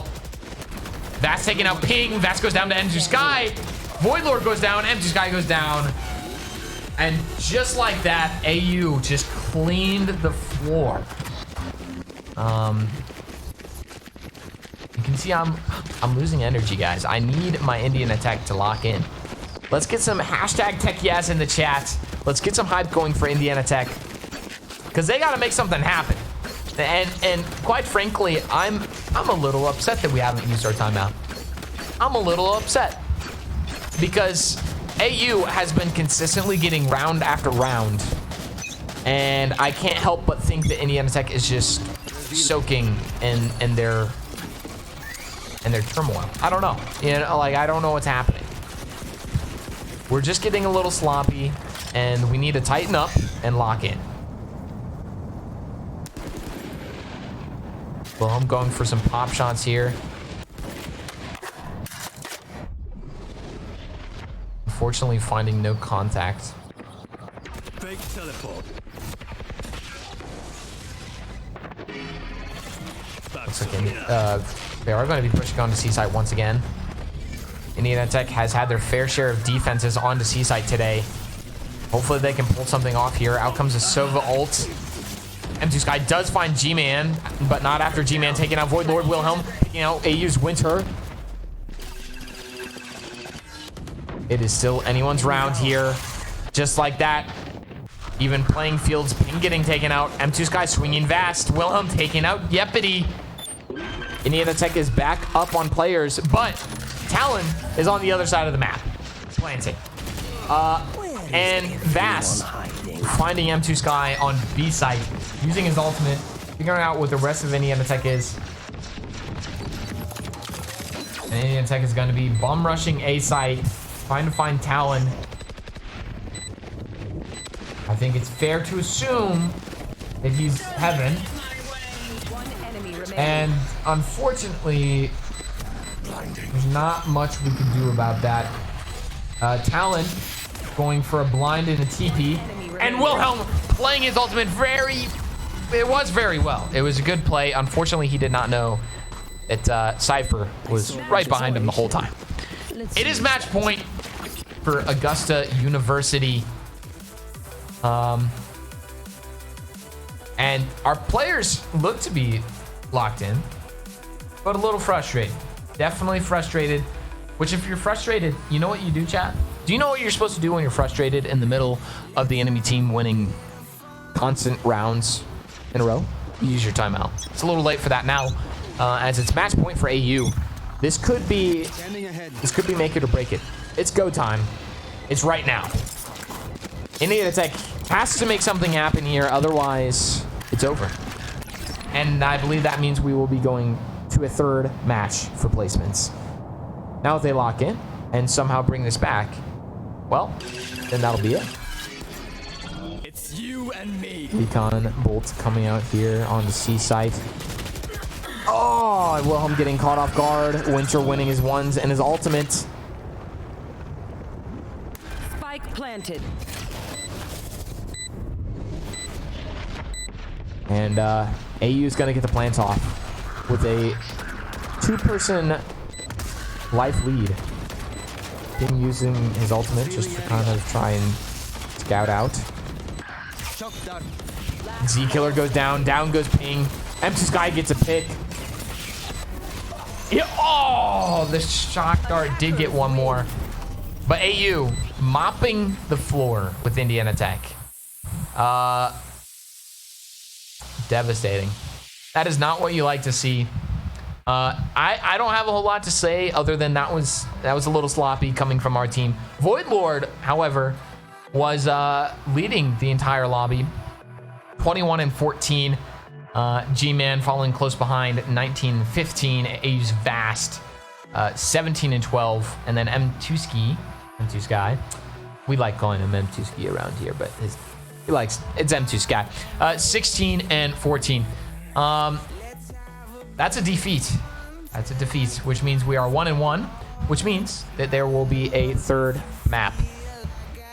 Vast taking out Ping. Vast goes down to M2 Sky. Void Lord goes down. M2 Sky goes down. And just like that, AU just cleaned the floor. You can see I'm losing energy, guys. I need my Indiana Tech to lock in. Let's get some hashtag TechYas in the chat. Let's get some hype going for Indiana Tech, because they got to make something happen. And quite frankly, I'm a little upset that we haven't used our timeout. I'm a little upset because AU has been consistently getting round after round, and I can't help but think that Indiana Tech is just soaking in their turmoil. I don't know. You know, like, I don't know what's happening. We're just getting a little sloppy, and we need to tighten up and lock in. Well, I'm going for some pop shots here. Unfortunately, finding no contact. Fake teleport. Looks like they are going to be pushing on to C-site once again. Indiana Tech has had their fair share of defenses on to C-site today. Hopefully they can pull something off here. Out comes a Sova ult. M2 Sky does find G-Man, but not after G-Man taking out Void Lord. Wilhelm picking out AU's Winter. It is still anyone's round here. Just like that. Even playing fields. Ping getting taken out. M2 Sky swinging Vast. Wilhelm taking out Yepity. Indiana Tech is back up on players, but Talon is on the other side of the map, planting. And Vast finding M2 Sky on B site, using his ultimate, figuring out what the rest of Indiana Tech is. And Indiana Tech is going to be bum rushing A site, trying to find Talon. I think it's fair to assume that he's Heaven. And unfortunately, there's not much we can do about that. Talon going for a blind and a TP. And Wilhelm playing his ultimate it was very well. It was a good play. Unfortunately, he did not know that Cypher was right behind him the whole time. It is match point for Augusta University. And our players look to be locked in, but a little frustrated. Definitely frustrated. Which, if you're frustrated, you know what you do, chat? Do you know what you're supposed to do when you're frustrated in the middle of the enemy team winning constant rounds in a row? You use your timeout. It's a little late for that now, as it's match point for AU. This could be make it or break it. It's go time. It's right now. Indiana Tech has to make something happen here, otherwise it's over. And I believe that means we will be going to a third match for placements. Now if they lock in and somehow bring this back, well, then that'll be it. It's you and me. Recon Bolt coming out here on the C site. Oh, Wilhelm getting caught off guard. Winter winning his ones and his ultimate. Spike planted. And AU is going to get the plant off with a 2-person life lead. Him using his ultimate just to kind of try and scout out. Z Killer goes down. Down goes Ping. Empty Sky gets a pick. Yeah, oh, the shock dart did get one more. But AU mopping the floor with Indiana Tech. Devastating. That is not what you like to see. I don't have a whole lot to say other than that was a little sloppy coming from our team. Void Lord, however, was leading the entire lobby. 21-14. G-Man following close behind, 19-15. AU's Vast, 17-12. And then M2 Sky. We like calling him M2 Ski around here, but he likes it's M2 Sky. 16-14. That's a defeat. That's a defeat, which means we are 1-1, which means that there will be a third map.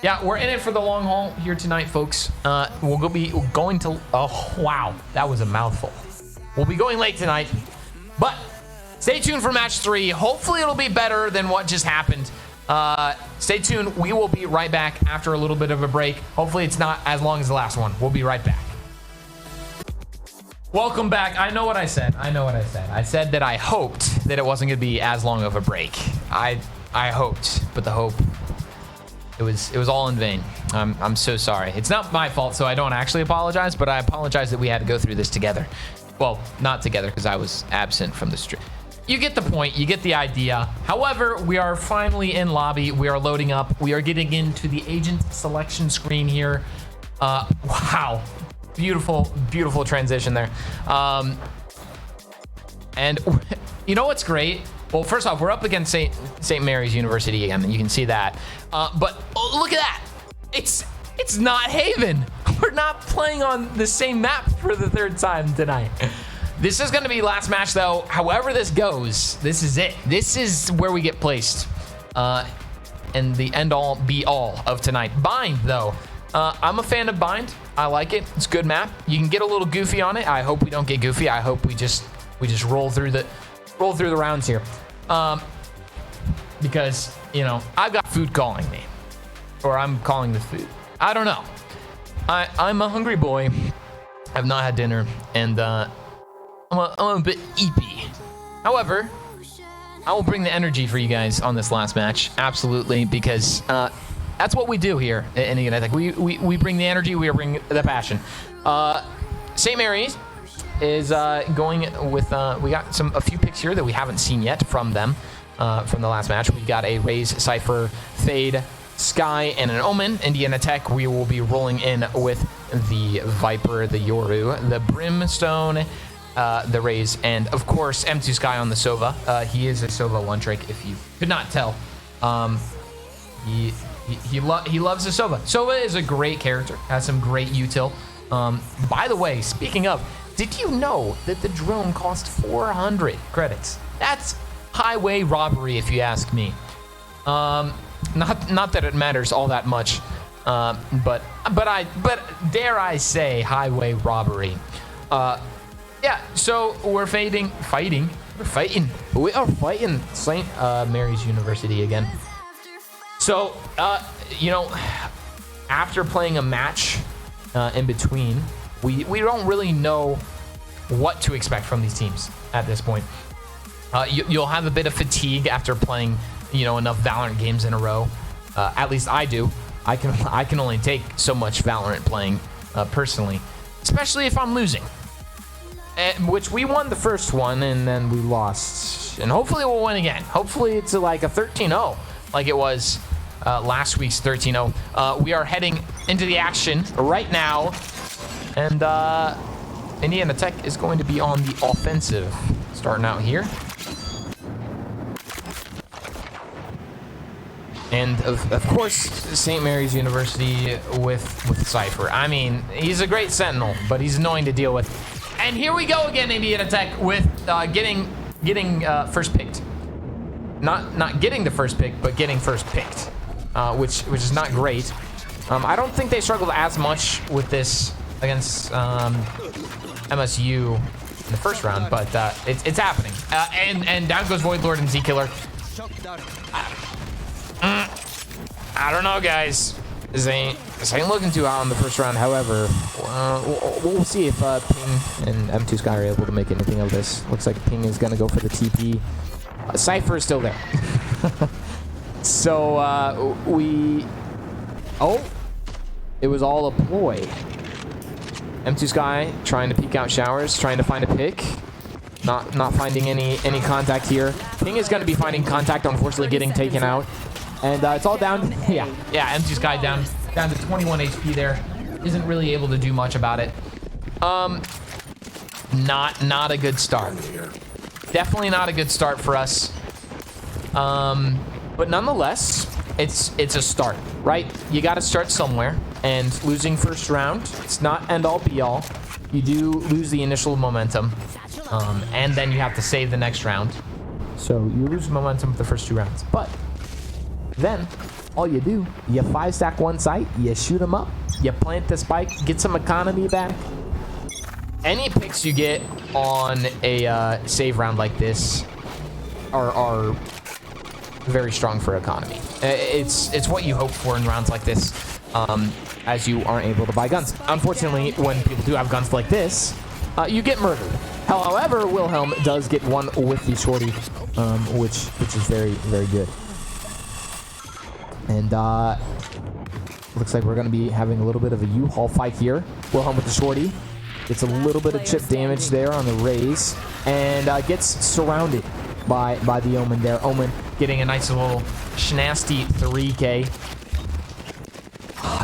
Yeah, we're in it for the long haul here tonight, folks. We'll be going to... Oh, wow. That was a mouthful. We'll be going late tonight. But stay tuned for match 3. Hopefully it'll be better than what just happened. Stay tuned. We will be right back after a little bit of a break. Hopefully it's not as long as the last one. We'll be right back. Welcome back. I know what I said. I said that I hoped that it wasn't going to be as long of a break. I hoped, but the hope... It was all in vain. I'm so sorry. It's not my fault, so I don't actually apologize, but I apologize that we had to go through this together. Well, not together because I was absent from the stream. You get the point. You get the idea. However, we are finally in lobby. We are loading up. We are getting into the agent selection screen here. Wow. Beautiful, beautiful transition there. And you know what's great? Well, first off, we're up against St. Mary's University again, and you can see that. But oh, look at that. It's not Haven. We're not playing on the same map for the third time tonight. This is going to be last match, though. However this goes, this is it. This is where we get placed. And the end-all, be-all of tonight. Bind, though. I'm a fan of Bind. I like it. It's a good map. You can get a little goofy on it. I hope we don't get goofy. I hope we just roll through the rounds here. Because, you know, I've got food calling me. Or I'm calling the food. I don't know. I'm a hungry boy. I've not had dinner. And I'm a bit eepy. However, I will bring the energy for you guys on this last match. Absolutely. Because that's what we do here at Indiana Tech. We bring the energy. We bring the passion. St. Mary's is going with we got a few picks here that we haven't seen yet from them from the last match. We got a Raze, Cypher, Fade, Sky, and an Omen. Indiana Tech, we will be rolling in with the Viper, the Yoru, the Brimstone, the Raze, and of course M2 Sky on the Sova. He is a Sova one trick if you could not tell. He loves the Sova. Sova is a great character, has some great util. By the way, speaking of, did you know that the drone cost 400 credits? That's highway robbery, if you ask me. Not that it matters all that much, but dare I say highway robbery. Yeah. So we are fighting St. Mary's University again. So you know, after playing a match in between, we don't really know what to expect from these teams at this point. You'll have a bit of fatigue after playing, you know, enough Valorant games in a row. At least I do. I can only take so much Valorant playing personally, especially if I'm losing. Which we won the first one and then we lost, and hopefully we'll win again. Hopefully it's like a 13-0 like it was last week's 13-0. We are heading into the action right now. And Indiana Tech is going to be on the offensive. Starting out here. And of course, St. Mary's University with Cypher. I mean, he's a great sentinel, but he's annoying to deal with. And here we go again, Indiana Tech with getting first picked. Not getting the first pick, but getting first picked, which is not great. I don't think they struggled as much with this against MSU in the first round, but it's happening. And down goes Void Lord and Z Killer. I don't know, guys. This ain't looking too hot in the first round. However, we'll see if Ping and M2 Sky are able to make anything of this. Looks like Ping is going to go for the TP. Cypher is still there. So, it was all a ploy. M2 Sky trying to peek out showers, trying to find a pick. Not finding any contact here. Ping is going to be finding contact, unfortunately getting taken out. And it's all down. Yeah, M2 Sky down to 21 HP there. Isn't really able to do much about it. Not a good start. Definitely not a good start for us. But nonetheless, it's a start, right? You got to start somewhere. And losing first round, it's not end all be all. You do lose the initial momentum. And then you have to save the next round. So you lose momentum the first 2 rounds. But then all you do, you 5-stack one site, you shoot them up, you plant the spike, get some economy back. Any picks you get on a save round like this are very strong for economy. It's what you hope for in rounds like this, as you aren't able to buy guns. Unfortunately, when people do have guns like this, you get murdered. However, Wilhelm does get one with the shorty, which is very, very good. And looks like we're going to be having a little bit of a U-Haul fight here. Wilhelm with the shorty. Gets a little bit of chip damage there on the raise. And gets surrounded by the Omen there. Omen getting a nice little schnasty 3K.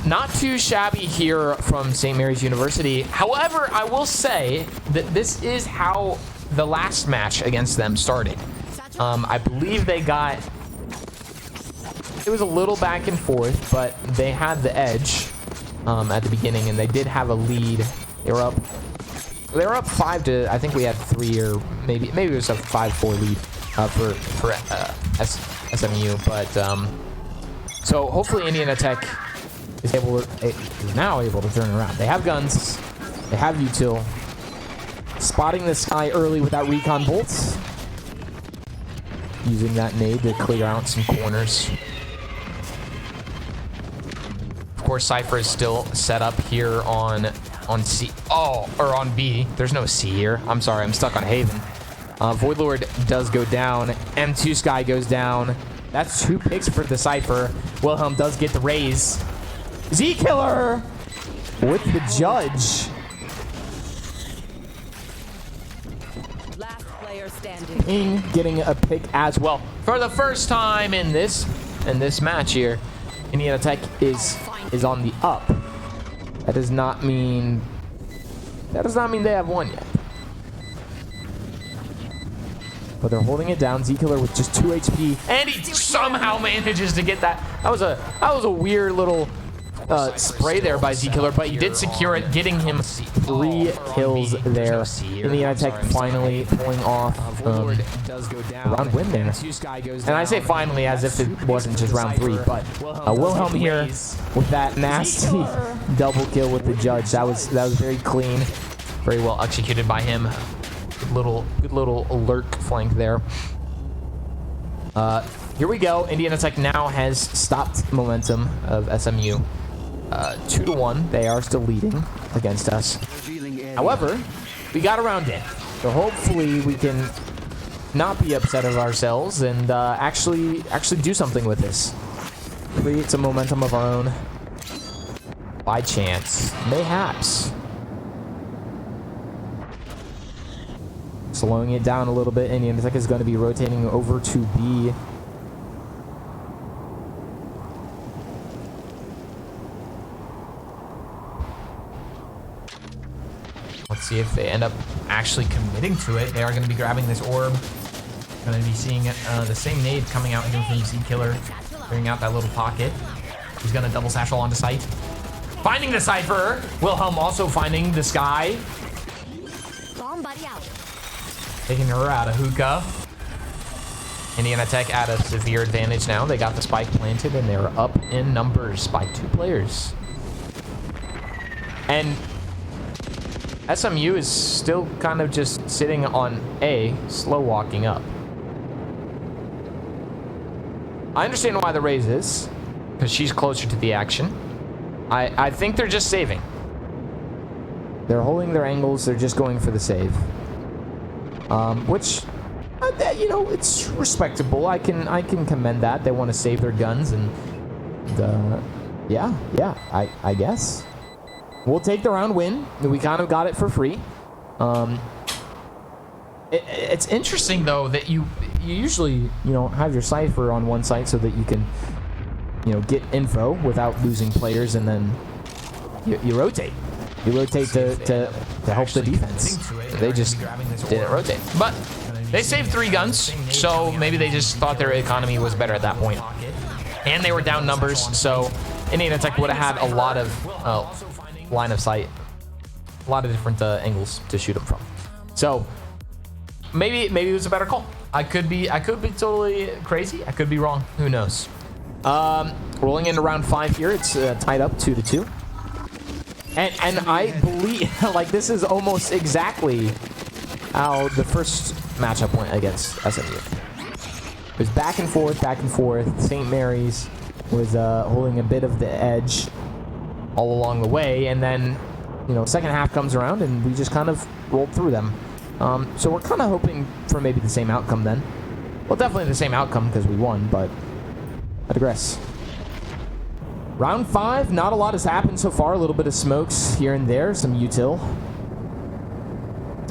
Not too shabby here from St. Mary's University. However, I will say that this is how the last match against them started. I believe they got... It was a little back and forth, but they had the edge at the beginning, and they did have a lead. They were up 5 to, I think we had 3, or maybe it was a 5-4 lead for SMU. But so hopefully Indiana Tech is now able to turn around. They have guns, they have util. Spotting this guy early with that recon bolts, using that nade to clear out some corners. Of course, Cypher is still set up here on C. Oh, or on B. There's no C here. I'm sorry, I'm stuck on Haven. Void Lord does go down. M2 Sky goes down. That's 2 picks for the Cypher. Wilhelm does get the raise. Z Killer with the judge. Last player standing. Ping getting a pick as well. For the first time in this match here, Indiana Tech is on the up. That does not mean they have won yet. But they're holding it down. Z Killer with just 2 HP, and he somehow manages to get that. That was a weird little spray there by Z Killer, but he did secure it, getting him 3 kills there. Indiana Tech finally pulling off a round win there. And I say finally as if it wasn't just round 3, but Wilhelm here with that nasty double kill with the judge. That was very clean, very well executed by him. Good little lurk flank there. Here we go. Indiana Tech now has stopped momentum of SMU. 2-1. They are still leading against us. However, we got a round in, so hopefully we can not be upset of ourselves and actually do something with this. Create some momentum of our own. By chance, mayhaps. Slowing it down a little bit. Indiana Tech is going to be rotating over to B. Let's see if they end up actually committing to it. They are going to be grabbing this orb. Going to be seeing the same nade coming out here from Z Killer, clearing out that little pocket. He's going to double satchel onto site. Finding the Cypher. Wilhelm also finding the Sky. Bomb buddy out. Taking her out of hookah. Indiana Tech at a severe advantage now. They got the spike planted and they're up in numbers by 2 players. And SMU is still kind of just sitting on A, slow walking up. I understand why the raise is, because she's closer to the action. I think they're just saving. They're holding their angles. They're just going for the save. Which, you know, it's respectable. I can commend that. They want to save their guns, and yeah, I guess. We'll take the round win. We kind of got it for free. It's interesting though that you usually, you know, have your Cypher on one site so that you can, you know, get info without losing players, and then you rotate. You rotate to help the defense. They just didn't rotate. But they saved 3 guns, so maybe they just thought their economy was better at that point. And they were down numbers, so Indiana Tech would have had a lot of line of sight, a lot of different angles to shoot them from. So maybe it was a better call. I could be totally crazy. I could be wrong. Who knows? Rolling into round 5 here. It's tied up 2-2. And I believe like this is almost exactly how the first matchup went against SMU. It was back and forth. St. Mary's was holding a bit of the edge all along the way, and then, you know, second half comes around and we just kind of rolled through them. So we're kind of hoping for maybe the same outcome then. Well, definitely the same outcome because we won, but I digress. Round 5, not a lot has happened so far. A little bit of smokes here and there, some util.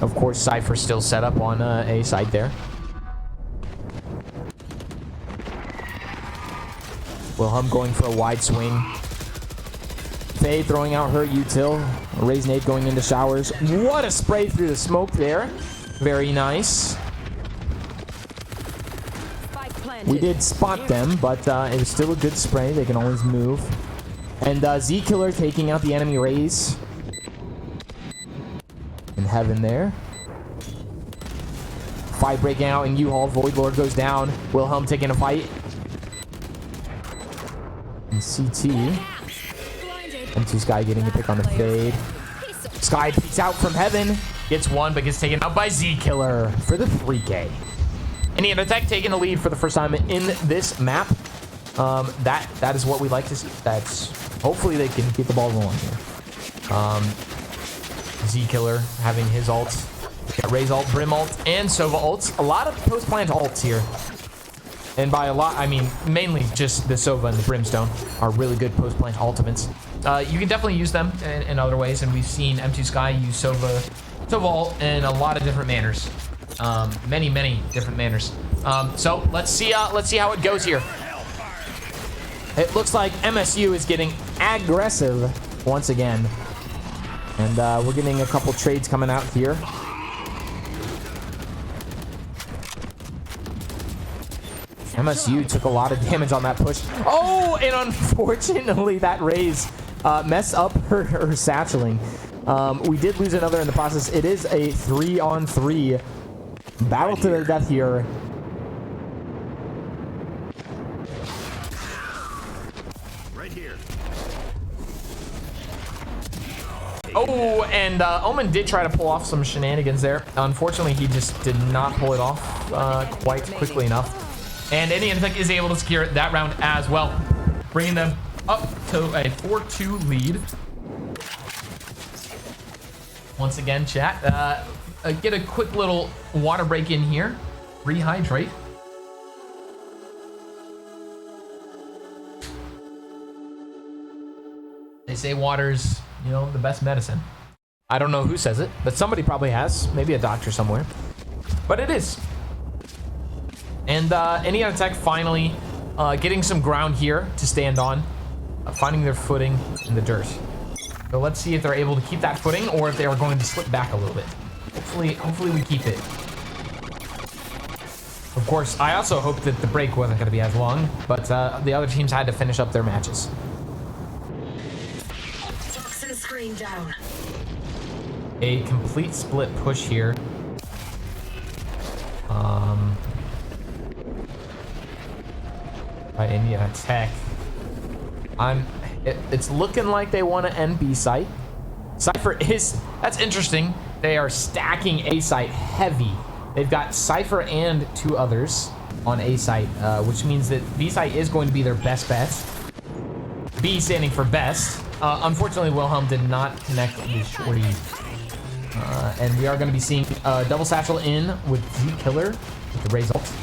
Of course, Cypher still set up on A side there. Wilhelm going for a wide swing. Faye throwing out her util. Raise nade going into showers. What a spray through the smoke there. Very nice. We did spot them, but it was still a good spray. They can always move. And Z Killer taking out the enemy Raze. In heaven there. Fight breaking out in U-Haul. Void Lord goes down. Wilhelm taking a fight. And CT. M2 Sky getting a pick on the fade. Sky peeks out from heaven. Gets one, but gets taken out by Z Killer for the 3K. Indiana Tech taking the lead for the first time in this map. That is what we like to see. That's hopefully they can keep the ball rolling here. Z Killer having his ults. Got Raze ult, Brim ult, and Sova ults. A lot of post plant ults here. And by a lot, I mean mainly just the Sova and the Brimstone are really good post plant ultimates. You can definitely use them in other ways, and we've seen M2 Sky use Sova ult in a lot of different manners. Many different manners. So let's see how it goes here. It looks like MSU is getting aggressive once again, and we're getting a couple trades coming out here. MSU took a lot of damage on that push. Oh, and unfortunately that Raze messed up her satcheling. We did lose another in the process. It is a 3-on-3 battle to the death here. Right here. Oh, and Omen did try to pull off some shenanigans there. Unfortunately, he just did not pull it off quite quickly enough. And Indiana Tech is able to secure that round as well, bringing them up to a 4-2 lead. Once again, chat, get a quick little water break in here. Rehydrate. They say water's, you know, the best medicine. I don't know who says it, but somebody probably has. Maybe a doctor somewhere. But it is. And Indiana Tech finally getting some ground here to stand on. Finding their footing in the dirt. So let's see if they're able to keep that footing or if they are going to slip back a little bit. Hopefully we keep it. Of course, I also hoped that the break wasn't going to be as long, but the other teams had to finish up their matches. Toxin screen down. A complete split push here. By NECC. It's looking like they want to end B site. Cypher is, that's interesting. They are stacking A site heavy. They've got Cypher and 2 others on A site, which means that B site is going to be their best bet. B standing for best. Unfortunately, Wilhelm did not connect with Shorty. And we are going to be seeing double satchel in with Z Killer with the Raze ult.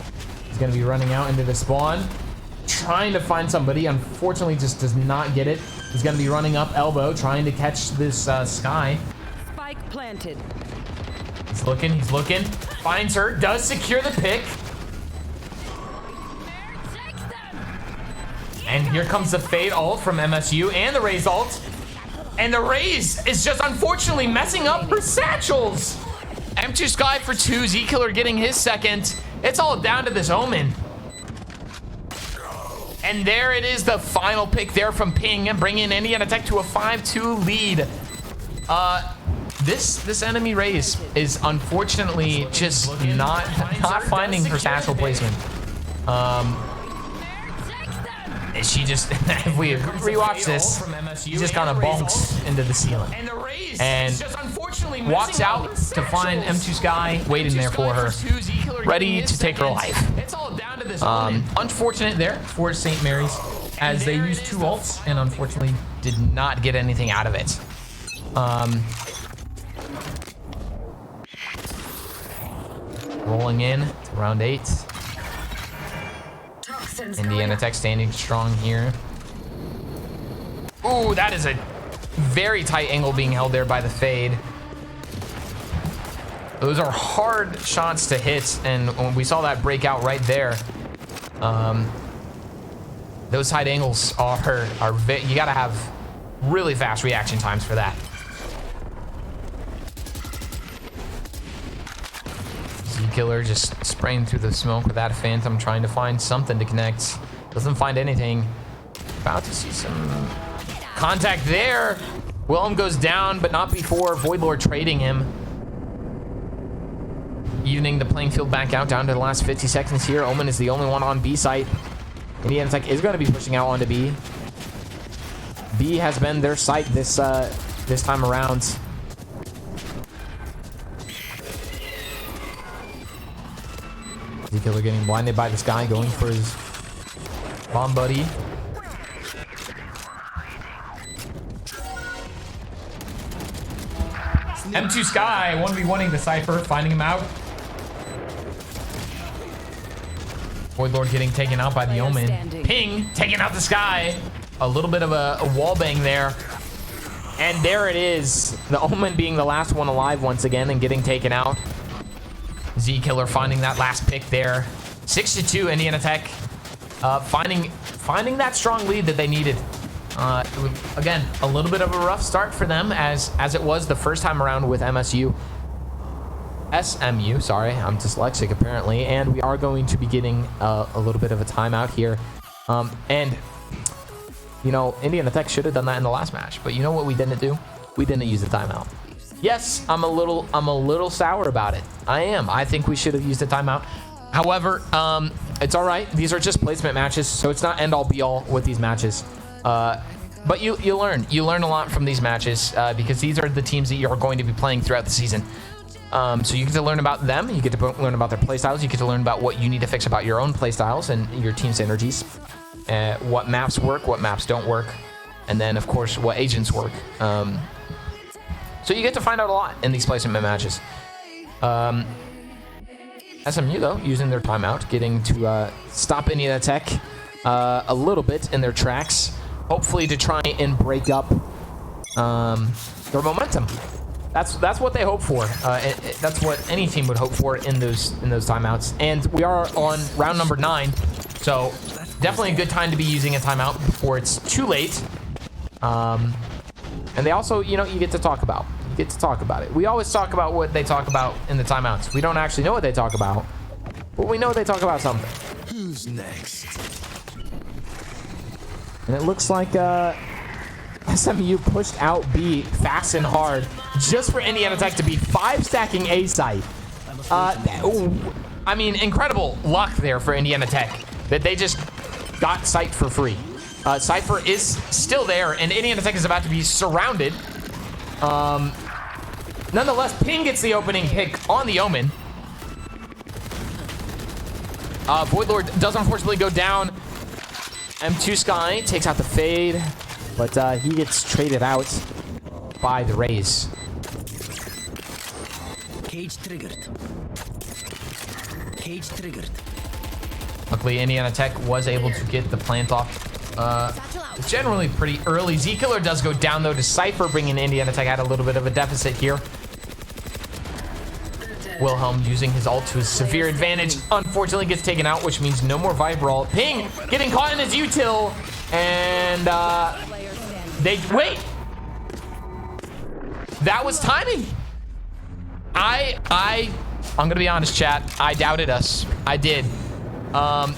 He's going to be running out into the spawn, trying to find somebody. Unfortunately, just does not get it. He's going to be running up elbow, trying to catch this Sky. Spike planted. He's looking. Finds her, does secure the pick. And here comes the Fade ult from MSU and the Raze ult. And the Raze is just unfortunately messing up her satchels. M2 Sky for 2, Z Killer getting his second. It's all down to this Omen. And there it is, the final pick there from Ping, bringing NECC to a 5-2 lead. This enemy Raze is unfortunately just not finding her satchel placement. She just, if we rewatch this, she just kind of bonks into the ceiling and walks out to find M2 Sky waiting there for her, ready to take her life. Unfortunate there for St. Mary's, as they used 2 ults and unfortunately did not get anything out of it. Rolling in to round 8. NECC standing strong here. Ooh, that is a very tight angle being held there by the Fade. Those are hard shots to hit, and when we saw that breakout right there, those tight angles are you gotta have really fast reaction times for that. Z-Killer just spraying through the smoke with that Phantom, trying to find something to connect. Doesn't find anything. About to see some contact there. Wilhelm goes down, but not before Voidlord trading him. Evening the playing field back out down to the last 50 seconds here. Omen is the only one on B site. NECC is going to be pushing out onto B. B has been their site this time around. Z-Killer getting blinded by this guy, going for his bomb buddy. M2 Sky 1v1ing the Cypher, finding him out. Voidlord getting taken out by the Omen. Ping taking out the Sky. A little bit of a wallbang there. And there it is. The Omen being the last one alive once again and getting taken out. Z-Killer finding that last pick there. 6-2 NECC. Finding that strong lead that they needed. Again, a little bit of a rough start for them as it was the first time around with SMU, sorry, I'm dyslexic apparently, and we are going to be getting a little bit of a timeout here. And you know, NECC should have done that in the last match, but you know what we didn't do? We didn't use the timeout. Yes, I'm a little sour about it. I am. I think we should have used the timeout. However, it's all right. These are just placement matches, so it's not end all be all with these matches. But you learn a lot from these matches because these are the teams that you're going to be playing throughout the season. So you get to learn about them. You get to learn about their playstyles. You get to learn about what you need to fix about your own playstyles and your team synergies. What maps work, what maps don't work, and then of course what agents work. So you get to find out a lot in these placement matches. SMU though, using their timeout, getting to stop NECC a little bit in their tracks, hopefully to try and break up their momentum. That's what they hope for. That's what any team would hope for in those timeouts. And we are on round number 9, so definitely a good time to be using a timeout before it's too late. And they also, you know, you get to talk about. You get to talk about it. We always talk about what they talk about in the timeouts. We don't actually know what they talk about, but we know they talk about something. Who's next? And it looks like SMU pushed out B fast and hard just for Indiana Tech to be 5-stacking A site. I mean, incredible luck there for Indiana Tech that they just got site for free. Cypher is still there, and Indiana Tech is about to be surrounded. Nonetheless, Ping gets the opening pick on the Omen. Void Lord does unfortunately go down. M2 Sky takes out the fade, but he gets traded out by the Rays. Cage triggered. Cage triggered. Luckily, Indiana Tech was able to get the plant off generally pretty early. Z-Killer does go down, though, to Cypher, bringing Indiana Tech at a little bit of a deficit here. Wilhelm using his ult to his severe advantage. Unfortunately, gets taken out, which means no more Viper. Ping getting caught in his util. And wait. That was timing. I'm going to be honest, chat. I doubted us. I did.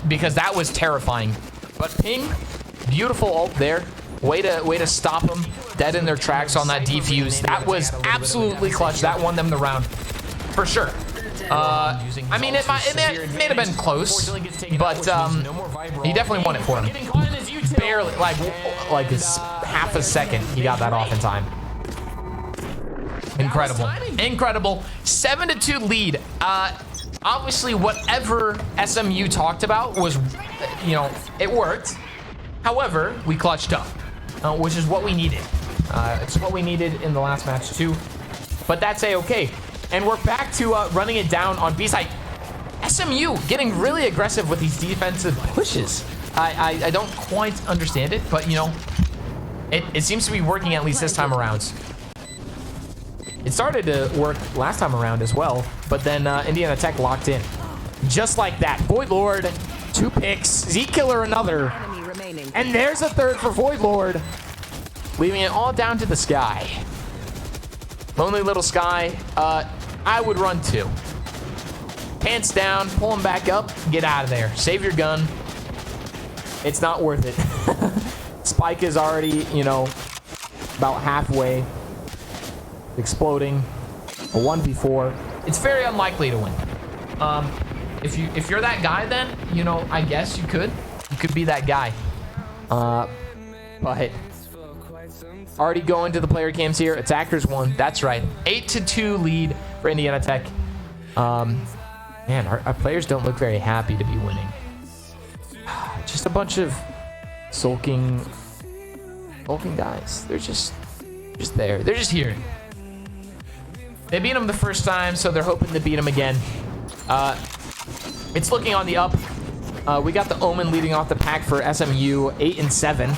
Because that was terrifying. But Ping, beautiful ult there. Way to stop them dead in their tracks on that defuse. That was absolutely clutch. That won them the round for sure. I mean, it may have been close, but he definitely won it for him. Barely, like half a second, he got that off in time. Incredible, incredible. 7-2 lead. Obviously, whatever SMU talked about was, you know, it worked. However, we clutched up, which is what we needed. It's what we needed in the last match too. But that's a-okay. And we're back to running it down on B side. SMU getting really aggressive with these defensive pushes. I don't quite understand it, but you know, it seems to be working at least this time around. It started to work last time around as well, but then Indiana Tech locked in. Just like that. Void Lord, 2 picks. Z-Killer another. And there's a third for Void Lord. Leaving it all down to the Sky. Lonely little Sky. I would run 2. Pants down, pull him back up, get out of there. Save your gun. It's not worth it. Spike is already, you know, about halfway. Exploding. A 1v4. It's very unlikely to win. If you're that guy, then, you know, I guess you could be that guy. But already going to the player cams here. Attackers won. That's right. 8-2 lead for Indiana Tech. Man, our players don't look very happy to be winning. Just a bunch of sulking guys. They're just there. They're just here. They beat them the first time, so they're hoping to beat them again. It's looking on the up. We got the Omen leading off the pack for SMU, 8-7.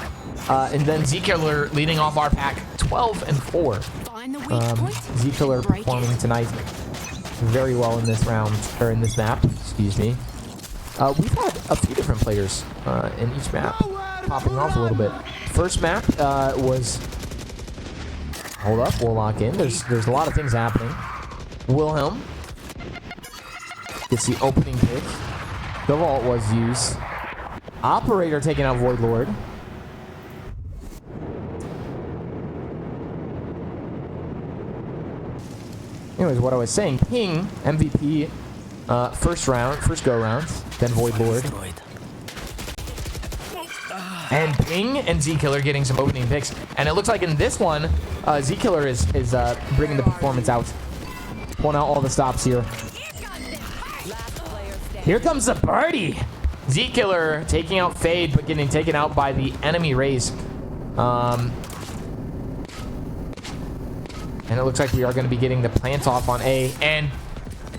And then Z-Killer leading off our pack, 12-4. Z-Killer performing tonight very well in this round, or in this map, excuse me. We've had a few different players in each map popping off a little bit. First map was... Hold up, we'll lock in. There's a lot of things happening. Wilhelm gets the opening pick. The vault was used. Operator taking out Void Lord. Anyways, what I was saying, Ping, MVP, first go round, then Void Lord. And Ping and Z-Killer getting some opening picks. And it looks like in this one, Z-Killer is bringing the performance out. Pulling out all the stops here. Here comes the party. Z-Killer taking out Fade, but getting taken out by the enemy Rays. And it looks like we are going to be getting the plant off on A. And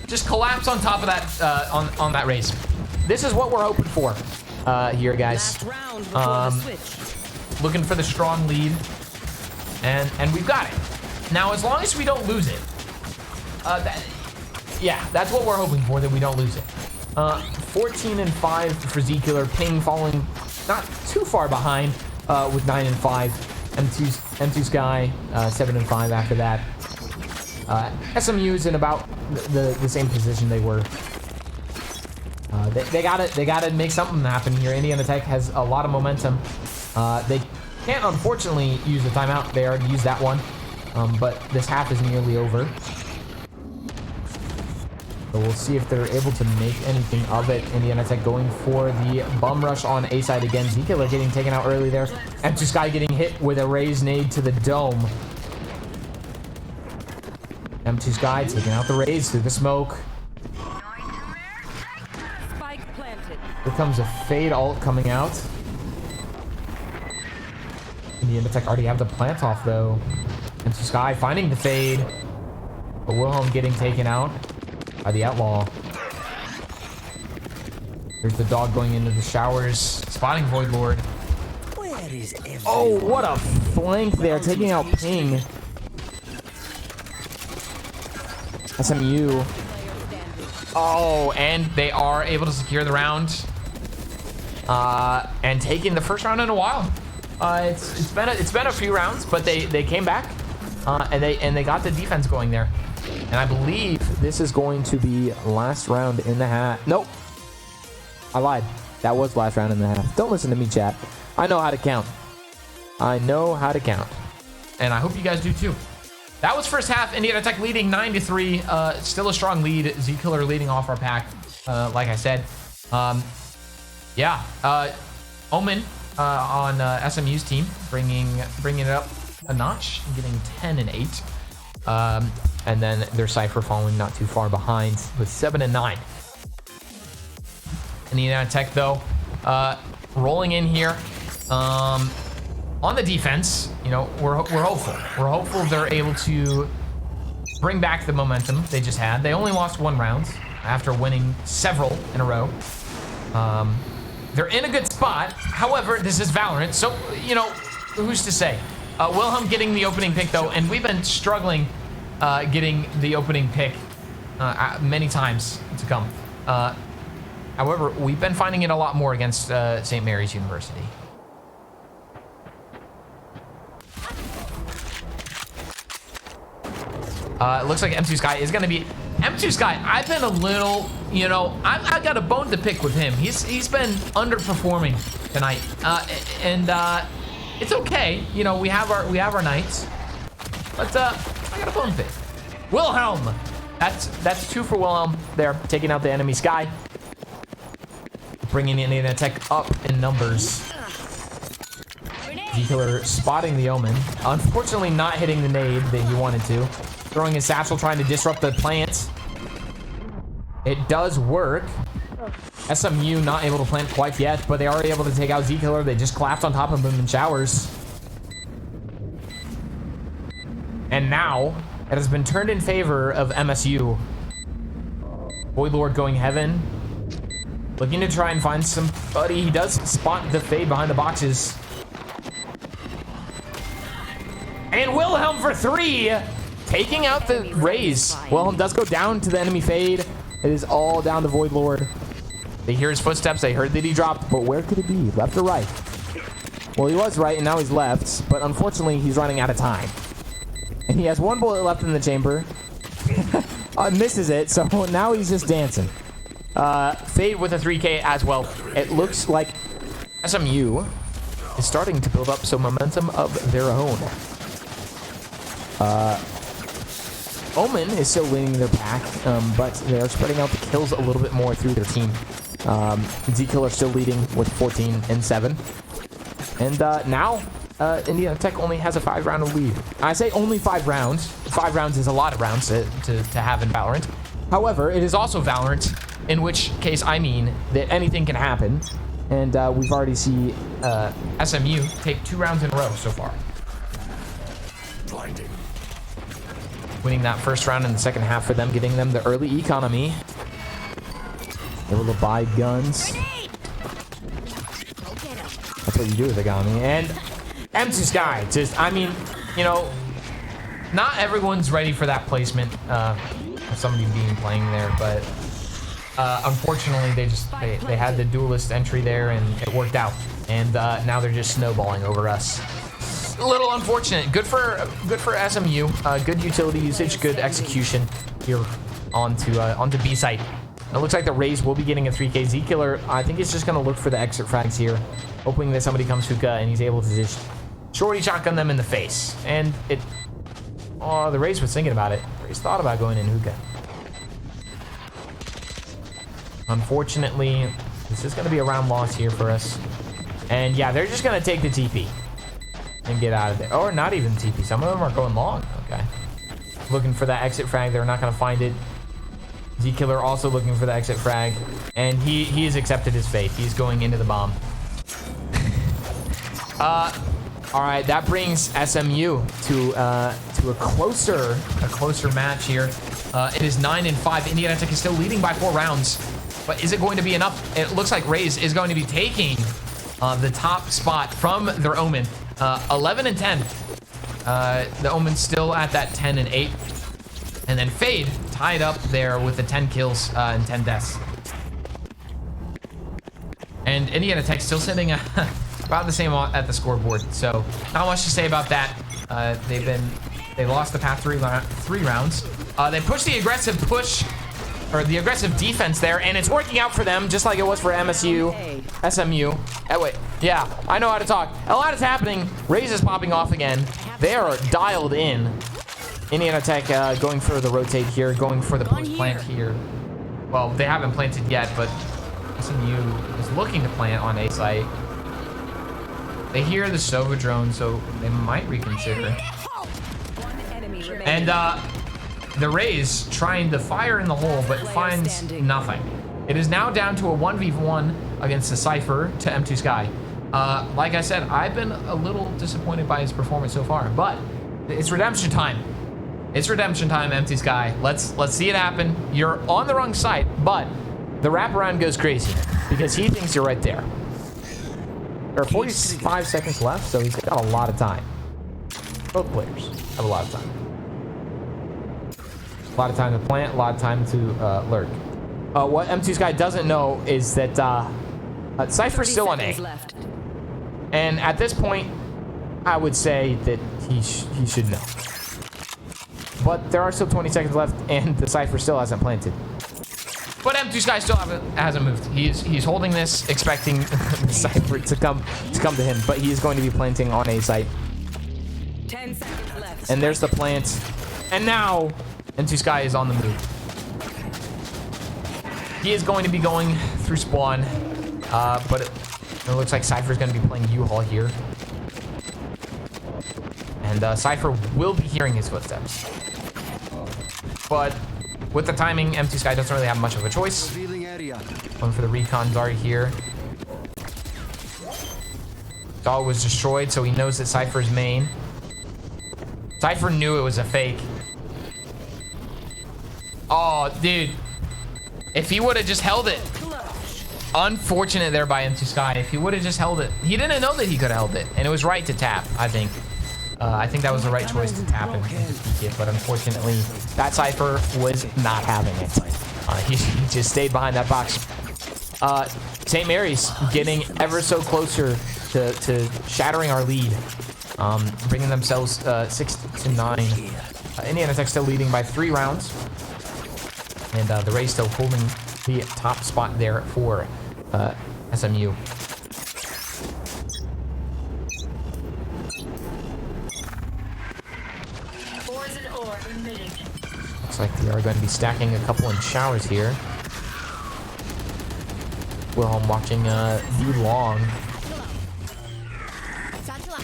just collapse on top of that, on that Rays. This is what we're hoping for here, guys. Looking for the strong lead. And we've got it. Now, as long as we don't lose it. Yeah, that's what we're hoping for, that we don't lose it. 14-5 for Z-Killer. Ping falling not too far behind with 9-5. M2 Sky 7 and 5 after that. SMU's in about the same position they were. They gotta make something happen here. Indiana Tech has a lot of momentum. They can't unfortunately use the timeout. They already used that one, but this half is nearly over. So we'll see if they're able to make anything of it. Indiana Tech going for the bum rush on A side again. Z-Killer getting taken out early there. M2 Sky getting hit with a raise nade to the dome. M2 Sky taking out the raise through the smoke. Spike planted. Here comes a fade ult coming out. Indiana Tech already have the plant off though. M2 Sky finding the fade. But Wilhelm getting taken out by the Outlaw. Here's the dog going into the showers, spotting Void Lord. Oh, what a flank there, taking out Ping. SMU. Oh, and they are able to secure the round. And taking the first round in a while. It's been a few rounds, but they came back. And they got the defense going there. And I believe this is going to be last round in the half. Nope. I lied. That was last round in the half. Don't listen to me, chat. I know how to count. I know how to count. And I hope you guys do too. That was first half. Indiana Tech leading 9-3. Still a strong lead. Z-Killer leading off our pack, like I said. Omen on SMU's team, bringing it up a notch, getting 10 and 8. And then their Cypher following not too far behind with 7 and 9. Indiana Tech though, rolling in here. On the defense, you know, we're hopeful. We're hopeful they're able to bring back the momentum they just had. They only lost 1 round after winning several in a row. They're in a good spot. However, this is Valorant, so, you know, who's to say? Wilhelm getting the opening pick though, and we've been struggling getting the opening pick many times to come. However, we've been finding it a lot more against St. Mary's University. It looks like M2 Sky is going to be... M2 Sky, I've been a little, you know, I got a bone to pick with him. He's been underperforming tonight. It's okay. You know, we have our nights. But I got a bone to pick. Wilhelm! That's 2 for Wilhelm there, taking out the enemy Sky. Bringing Indiana Tech up in numbers. Z-Killer spotting the Omen. Unfortunately not hitting the nade that he wanted to. Throwing his satchel, trying to disrupt the plant. It does work. SMU not able to plant quite yet, but they are able to take out Z-Killer. They just collapsed on top of him in showers. And now, it has been turned in favor of MSU. Void Lord going heaven. Looking to try and find somebody. He does spot the fade behind the boxes. And Wilhelm for 3. Taking out the raise. Wilhelm does go down to the enemy fade. It is all down to Void Lord. They hear his footsteps. They heard that he dropped. But where could it be? Left or right? Well, he was right, and now he's left. But unfortunately, he's running out of time. And he has 1 bullet left in the chamber. Misses it, so now he's just dancing. Fade with a 3K as well. It looks like SMU is starting to build up some momentum of their own. Omen is still leading their pack, but they're spreading out the kills a little bit more through their team. Z-Killer still leading with 14 and 7. And now, Indiana Tech only has a 5-round lead. I say only 5 rounds. 5 rounds is a lot of rounds to have in Valorant. However, it is also Valorant, in which case I mean that anything can happen. And we've already seen SMU take 2 rounds in a row so far. Blinding. Winning that first round in the second half for them, getting them the early economy. Able to buy guns. That's what you do with economy. And M2 Sky, just, I mean, you know, not everyone's ready for that placement of somebody being playing there, but unfortunately they had the duelist entry there and it worked out. And now they're just snowballing over us. Just a little unfortunate. Good for SMU. Good utility usage, good execution here onto B site. It looks like the Rays will be getting a 3K. Z Killer, I think he's just going to look for the exit frags here, hoping that somebody comes hookah and he's able to just shorty shotgun them in the face. And the Rays was thinking about it. Rays thought about going in hookah. Unfortunately, this is going to be a round loss here for us. And yeah, they're just going to take the TP and get out of there. Or not even TP. Some of them are going long. Okay. Looking for that exit frag. They're not going to find it. Z-Killer also looking for the exit frag. And he has accepted his fate. He's going into the bomb. All right, that brings SMU to a closer match here. It is 9-5. Indiana Tech is still leading by 4 rounds. But is it going to be enough? It looks like Rays is going to be taking the top spot from their Omen. 11-10. The Omen's still at that 10-8. And then Fade tied up there with the 10 kills and 10 deaths. And Indiana Tech still sitting about the same at the scoreboard. So not much to say about that. They lost the past 3 rounds. They pushed the aggressive push, or the aggressive defense there, and it's working out for them, just like it was for SMU. Wait, yeah, I know how to talk. A lot is happening. Rays is popping off again. They are dialed in. Indiana Tech going for the rotate here, going for the push plant here. Well, they haven't planted yet, but SMU is looking to plant on A site. They hear the Sova drone, so they might reconsider. And the Rays trying to fire in the hole, but finds nothing. It is now down to a 1v1 against the Cypher to M2 Sky. Like I said, I've been a little disappointed by his performance so far, but it's redemption time. It's redemption time, M2 Sky. Let's see it happen. You're on the wrong side, but the wraparound goes crazy because he thinks you're right there. There are 45 seconds left, so he's got a lot of time. Both players have a lot of time. A lot of time to plant, a lot of time to lurk. What M2 Sky doesn't know is that Cypher's still on A. And at this point, I would say that he should know. But there are still 20 seconds left, and the Cypher still hasn't planted. But M2 Sky still hasn't moved. He's holding this, expecting the Cypher to come to him, but he is going to be planting on A site. 10 seconds left. And there's the plant. And now M2 Sky is on the move. He is going to be going through spawn, but it looks like Cypher's going to be playing U-Haul here. And Cypher will be hearing his footsteps. But with the timing, M2 Sky doesn't really have much of a choice. Going for the recon dart here. Doll was destroyed, so he knows that Cypher's main. Cypher knew it was a fake. Oh, dude. If he would have just held it. Unfortunate there by M2 Sky. If he would have just held it. He didn't know that he could have held it. And it was right to tap, I think. I think that was the right choice to tap him and to peek it, but unfortunately, that Cypher was not having it. He just stayed behind that box. St. Mary's getting ever so closer to shattering our lead, bringing themselves 6-9. Indiana Tech still leading by 3 rounds, and the Rays still holding the top spot there for SMU. Looks like they are going to be stacking a couple in showers here. Wilhelm watching the long.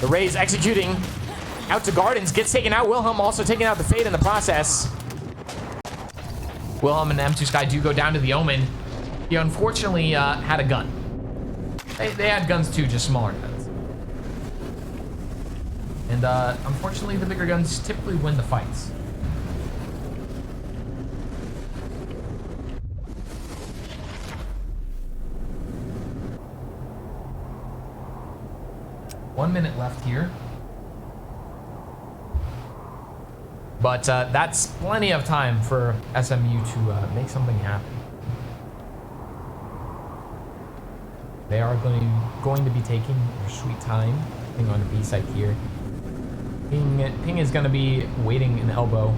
The Rays executing out to Gardens, gets taken out. Wilhelm also taking out the Fade in the process. Wilhelm and M2 Sky do go down to the Omen. He unfortunately had a gun. They had guns too, just smaller guns. And unfortunately, the bigger guns typically win the fights. One minute left here. But that's plenty of time for SMU to make something happen. They are going to be taking their sweet time, getting on the B side here. Ping is going to be waiting in elbow.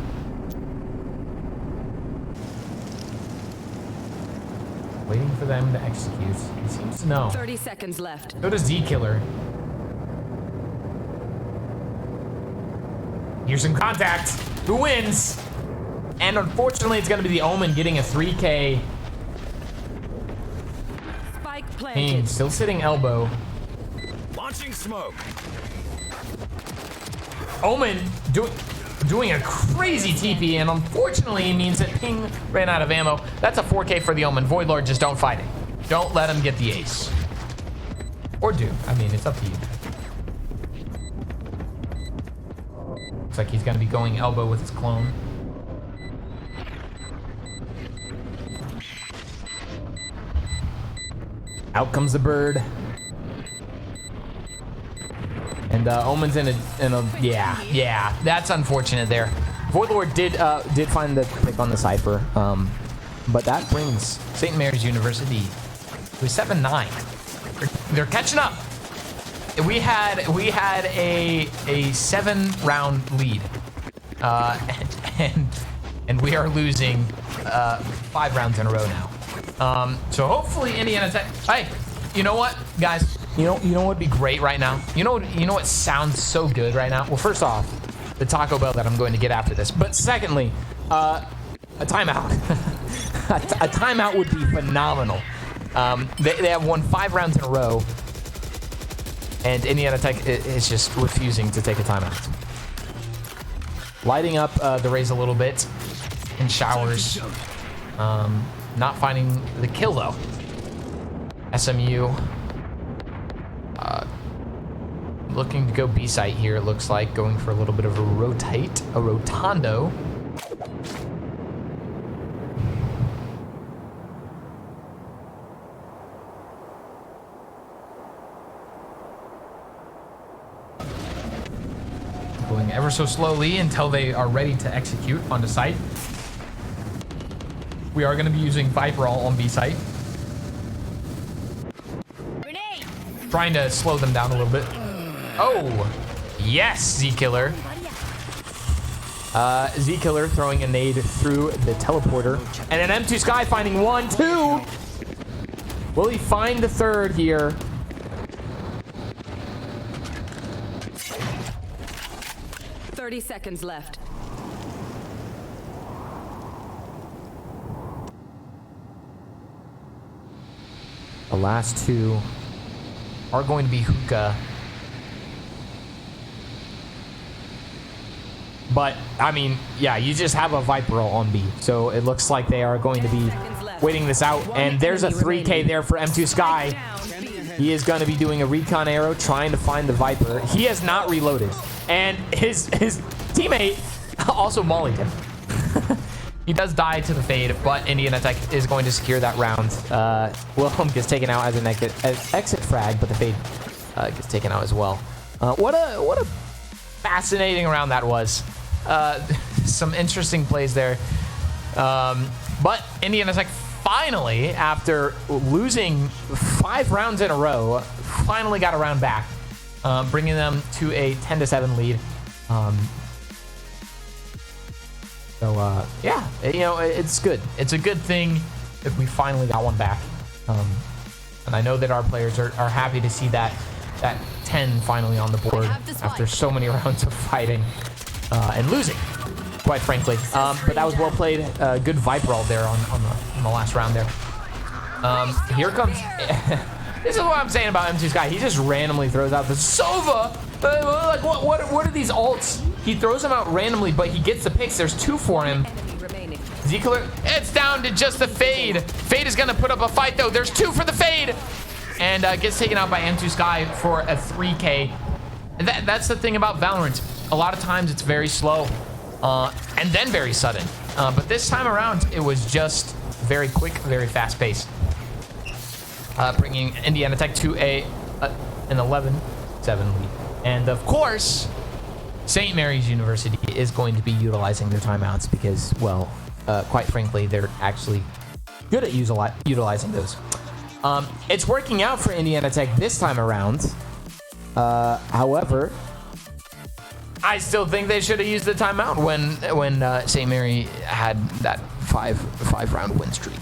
Waiting for them to execute. He seems to know. 30 seconds left. So does Z-Killer. Here's some contact. Who wins? And unfortunately, it's going to be the Omen getting a 3K. Spike Ping planted. still sitting elbow. Launching smoke. Omen doing a crazy TP, and unfortunately it means that Ping ran out of ammo. That's a 4K for the Omen. Void Lord, just don't fight it. Don't let him get the ace. Or do. I mean, it's up to you. Looks like he's going to be going elbow with his clone. Out comes the bird. And Omen's in a yeah, that's unfortunate there. Void Lord did find the pick on the Cypher, but that brings St. Mary's University to a 7-9. They're catching up. We had a 7-round lead, and we are losing 5 rounds in a row now. So hopefully Indiana Tech. Hey, you know what, guys? You know what would be great right now? You know what sounds so good right now? Well, first off, the Taco Bell that I'm going to get after this. But secondly, a timeout. A timeout would be phenomenal. They have won 5 rounds in a row, and Indiana Tech is just refusing to take a timeout. Lighting up the Rays a little bit in showers. Not finding the kill though. SMU looking to go B site here. It looks like going for a little bit of a rotondo. Going ever so slowly until they are ready to execute onto site. We are going to be using Viper all on B site. Grenade. Trying to slow them down a little bit. Oh, yes, Z-Killer. Z-Killer throwing a nade through the teleporter. And an M2 Sky finding 1, 2. Will he find the third here? Thirty seconds left. The last 2 are going to be hookah. But, I mean, yeah, you just have a Viper roll on B. So it looks like they are going to be waiting this out. And there's a 3K there for M2 Sky. He is going to be doing a recon arrow, trying to find the Viper. He has not reloaded. And his teammate also mollied him. He does die to the fade, but Indiana Tech is going to secure that round. Wilhelm gets taken out as an exit frag, but the fade gets taken out as well. What a fascinating round that was. Some interesting plays there. But Indiana Tech finally, after losing 5 rounds in a row, finally got a round back, bringing them to a 10-7 lead. So yeah, you know, it's good. It's a good thing if we finally got one back. And I know that our players are happy to see that 10 finally on the board after so many rounds of fighting and losing, quite frankly. But that was well played. Good Viper roll there on the last round there. Here comes. This is what I'm saying about M2 Sky. He just randomly throws out the Sova. Like what are these ults? He throws them out randomly, but he gets the picks. There's 2 for him. Z-Killer, it's down to just the fade. Fade is gonna put up a fight though. There's 2 for the fade. And gets taken out by M2 Sky for a 3K. That's the thing about Valorant. A lot of times it's very slow and then very sudden. But this time around, it was just very quick, very fast paced. Bringing Indiana Tech to an 11-7 lead. And of course, St. Mary's University is going to be utilizing their timeouts because, well, quite frankly, they're actually good at utilizing those. It's working out for Indiana Tech this time around. However, I still think they should have used the timeout when St. Mary had that five round win streak.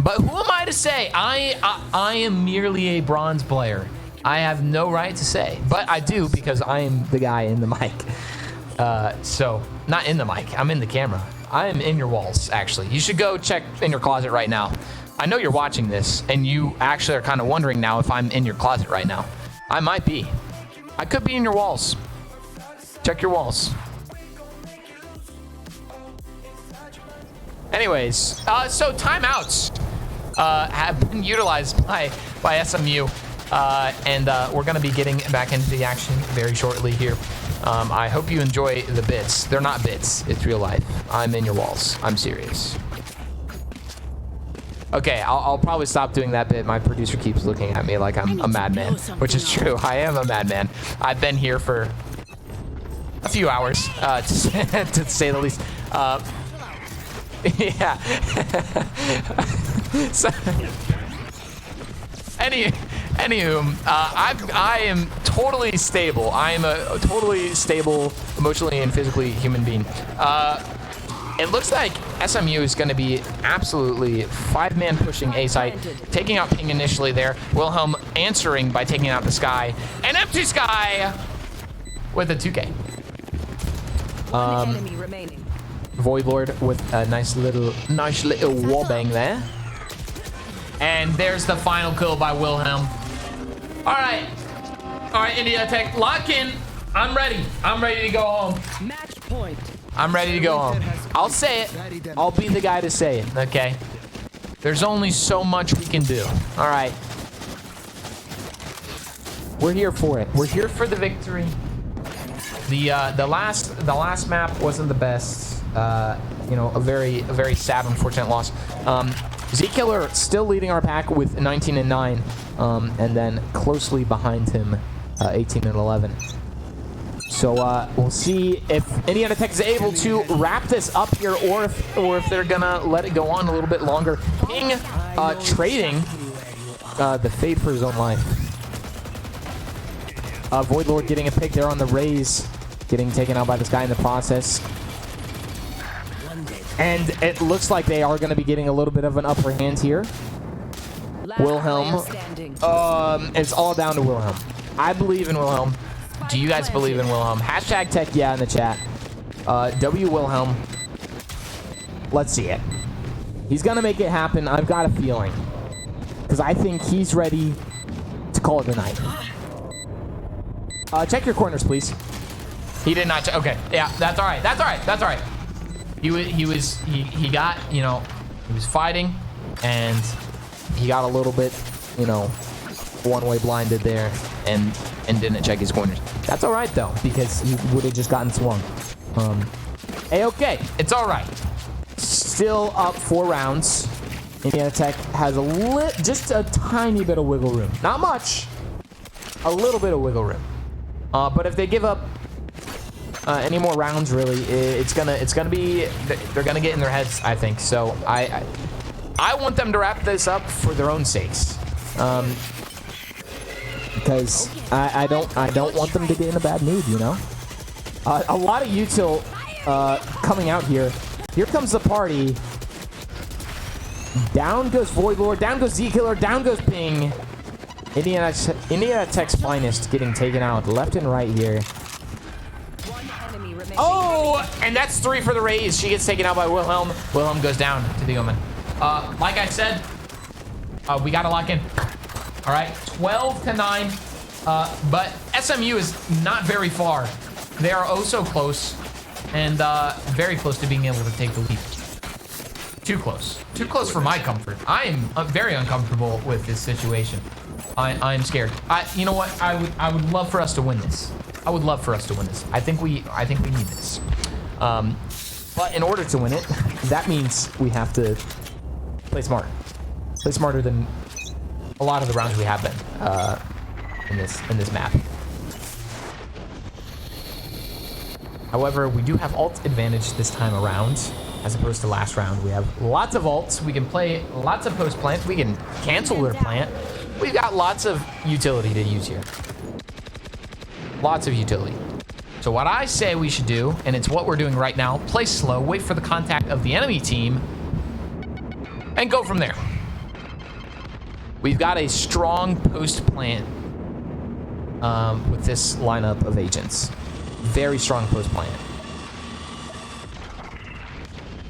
But who am I to say? I am merely a bronze player. I have no right to say, but I do because I am the guy in the mic. So not in the mic. I'm in the camera. I am in your walls. Actually, you should go check in your closet right now. I know you're watching this, and you actually are kind of wondering now if I'm in your closet right now. I might be. I could be in your walls. Check your walls. Anyways, so timeouts have been utilized by SMU, and we're going to be getting back into the action very shortly here. I hope you enjoy the bits. They're not bits. It's real life. I'm in your walls. I'm serious. Okay, I'll probably stop doing that bit. My producer keeps looking at me like I'm a madman, which is true. I am a madman. I've been here for a few hours, to say the least. Yeah. So, anywho, I am totally stable. I am a totally stable, emotionally and physically human being. It looks like SMU is going to be absolutely 5-man pushing A site, taking out Ping initially there. Wilhelm answering by taking out the Sky, and empty Sky with a 2K. Enemy remaining. Void Lord with a nice little wallbang there. And there's the final kill by Wilhelm. All right, India Tech, lock in. I'm ready. I'm ready to go home. Match point. I'm ready to go home. I'll say it. I'll be the guy to say it, okay? There's only so much we can do. All right. We're here for it. We're here for the victory. The last map wasn't the best. You know, a very sad, unfortunate loss. Z-Killer still leading our pack with 19 and 9, and then closely behind him, 18 and 11. So we'll see if Indiana Tech is able to wrap this up here, or if they're gonna let it go on a little bit longer. Ping trading the fate for his own life. Void Lord getting a pick there on the raise, getting taken out by this guy in the process. And it looks like they are going to be getting a little bit of an upper hand here. Wilhelm. It's all down to Wilhelm. I believe in Wilhelm. Do you guys believe in Wilhelm? Hashtag tech yeah in the chat. W Wilhelm. Let's see it. He's going to make it happen. I've got a feeling. Because I think he's ready to call it the night. Check your corners, please. He did not. Okay. Yeah, that's all right. That's all right. That's all right. He got, you know, he was fighting, and he got a little bit, you know, one-way blinded there, and didn't check his corners. That's all right though, because he would have just gotten swung. Okay, it's all right. Still up 4 rounds. Indiana Tech has just a tiny bit of wiggle room. Not much. A little bit of wiggle room. But if they give up any more rounds, really, it's gonna be, they're gonna get in their heads, I think. So I want them to wrap this up for their own sakes, because I don't want them to get in a bad mood, you know. A lot of util coming out here. Here comes the party. Down goes Void Lord, down goes Z-Killer, down goes Ping. Indiana Tech's finest getting taken out left and right here. Oh, and that's 3 for the raise. She gets taken out by Wilhelm. Wilhelm goes down to the Omen. Like I said, we got to lock in. All right, 12 to 9. But SMU is not very far. They are oh so close, and very close to being able to take the lead. Too close. Too close for my comfort. I am very uncomfortable with this situation. I'm scared. You know what? I would love for us to win this. I would love for us to win this. I think we need this. But in order to win it, that means we have to play smart. Play smarter than a lot of the rounds we have been in this map. However, we do have ult advantage this time around, as opposed to last round. We have lots of ults. We can play lots of post plant. We can cancel their plant. We've got lots of utility to use here. Lots of utility. So what I say we should do, and it's what we're doing right now, play slow, wait for the contact of the enemy team, and go from there. We've got a strong post plan with this lineup of agents. Very strong post plan.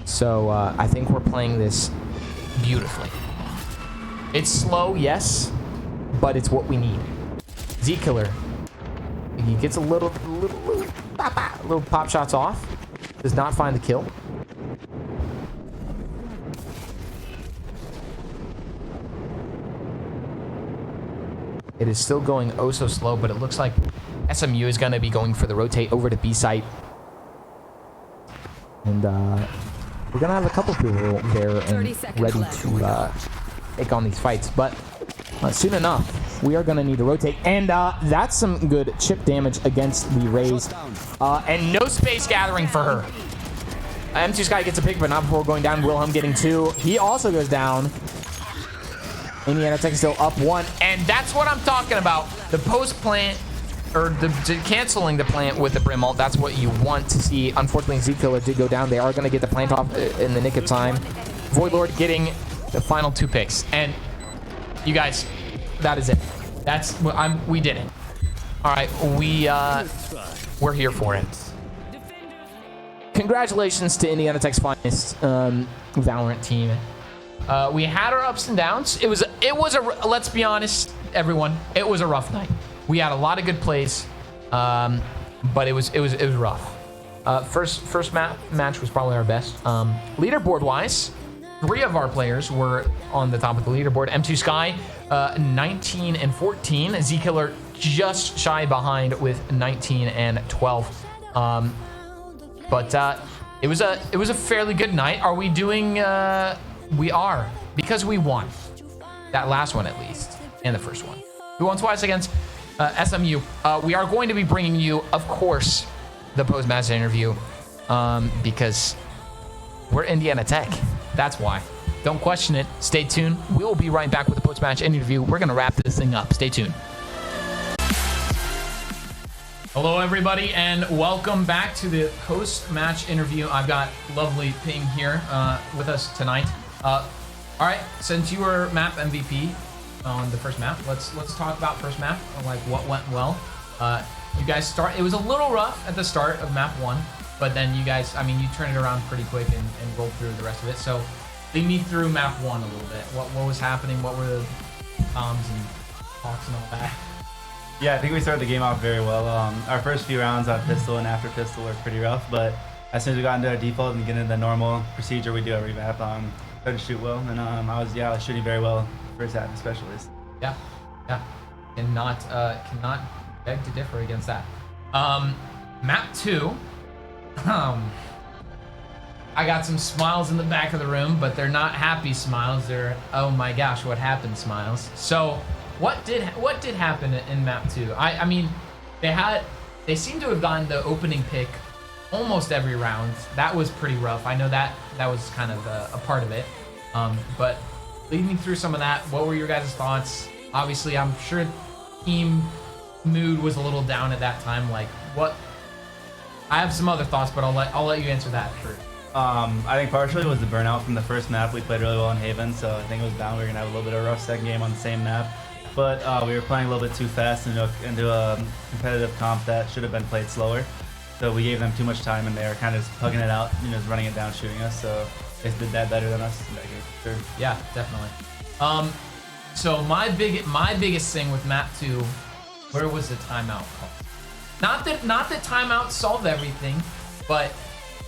So I think we're playing this beautifully. It's slow, yes, but it's what we need. Z-Killer, he gets a little pop shots off. Does not find the kill. It is still going oh so slow, but it looks like SMU is going to be going for the rotate over to B site. And we're going to have a couple people there and ready to take on these fights. But soon enough, we are going to need to rotate. And that's some good chip damage against the Rays. And no space gathering for her. M2 Sky gets a pick, but not before going down. Wilhelm getting 2. He also goes down. Indiana Tech still up 1. And that's what I'm talking about. The post plant, or the canceling the plant with the Brim ult. That's what you want to see. Unfortunately, Z-Killer did go down. They are going to get the plant off in the nick of time. Void Lord getting the final 2 picks. And you guys, that is it. We did it. All right, we're here for it. Congratulations to Indiana Tech's finest Valorant team. We had our ups and downs. It was a let's be honest, everyone, it was a rough night. We had a lot of good plays, but it was rough. First match was probably our best. Leaderboard wise, 3 of our players were on the top of the leaderboard. M2 Sky 19 and 14. Z-Killer just shy behind with 19 and 12. But it was a fairly good night. Are we doing? We are, because we won that last one at least, and the first one. We won twice against SMU. We are going to be bringing you, of course, the post-match interview because we're Indiana Tech. That's why. Don't question it. Stay tuned. We will be right back with the post-match interview. We're going to wrap this thing up. Stay tuned. Hello, everybody, and welcome back to the post-match interview. I've got lovely Ping here with us tonight. All right, since you were map MVP on the first map, let's talk about first map, like what went well. You guys it was a little rough at the start of map 1, but then you guys, I mean, you turned it around pretty quick and rolled through the rest of it. So lead me through map 1 a little bit. What was happening? What were the comms and talks and all that? Yeah, I think we started the game off very well. Our first few rounds on pistol and after pistol were pretty rough, but as soon as we got into our default and get into the normal procedure we do every map, started to shoot well, and I was shooting very well first half especially. Yeah. Cannot beg to differ against that. Map 2. I got some smiles in the back of the room, but they're not happy smiles. They're, oh my gosh, what happened smiles. So what did happen in map 2? I mean, they seem to have gotten the opening pick almost every round. That was pretty rough. I know that was kind of a part of it. But lead me through some of that. What were your guys' thoughts? Obviously, I'm sure team mood was a little down at that time. Like, what? I have some other thoughts, but I'll let you answer that first. I think partially it was the burnout from the first map. We played really well in Haven, so I think it was down. We were gonna have a little bit of a rough second game on the same map, but we were playing a little bit too fast into a competitive comp that should have been played slower. So we gave them too much time, and they were kind of just pugging it out, just running it down, shooting us. So they did that better than us in that game, for sure. Yeah, definitely. So my biggest thing with map 2, where was the timeout call? Not that timeout solved everything, but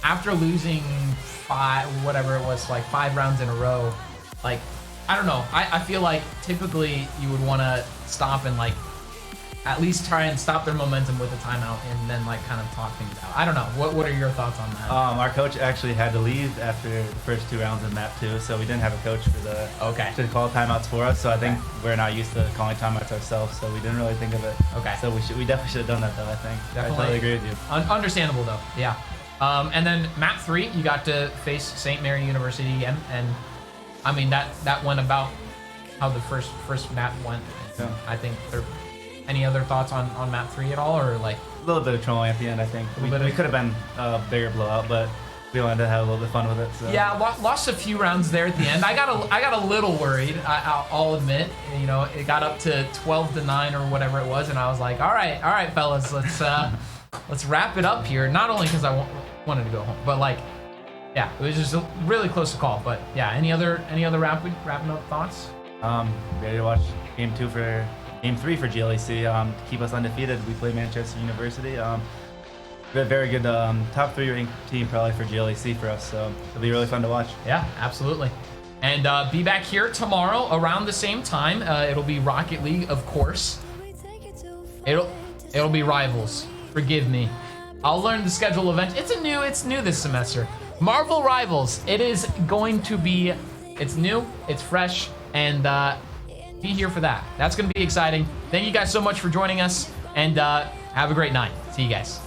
after losing 5 rounds in a row, like, I don't know. I feel like typically you would want to stop and like at least try and stop their momentum with a timeout and then like kind of talk things out. I don't know. What are your thoughts on that? Our coach actually had to leave after the first 2 rounds in map 2, so we didn't have a coach to call timeouts for us. So I think we're not used to calling timeouts ourselves, so we didn't really think of it. Okay. So we definitely should have done that though. I think. Definitely. I totally agree with you. Understandable though. Yeah. And then map 3, you got to face St. Mary University again, and I mean that went about how the first map went. Yeah. I think Any other thoughts on map 3 at all, or like? A little bit of trolling at the end, I think. We bit of- could have been a bigger blowout, but we wanted to have a little bit of fun with it. So. Yeah, lost a few rounds there at the end. I got a little worried. I'll admit. You know, it got up to 12-9 or whatever it was, and I was like, all right, fellas, let's wrap it up here. Not only because I wanted to go home, but like, yeah, it was just a really close call. But yeah, any other wrapping up thoughts? Ready to watch game 3 for GLEC to keep us undefeated. We play Manchester University. Very good top 3 ranked team probably for GLEC for us, so it'll be really fun to watch. Yeah, absolutely. And be back here tomorrow around the same time. It'll be Rocket League, of course. It'll be Rivals. Forgive me. I'll learn the schedule event. It's new this semester. Marvel Rivals. It is going to be. It's new. It's fresh, and be here for that. That's going to be exciting. Thank you guys so much for joining us, and have a great night. See you guys.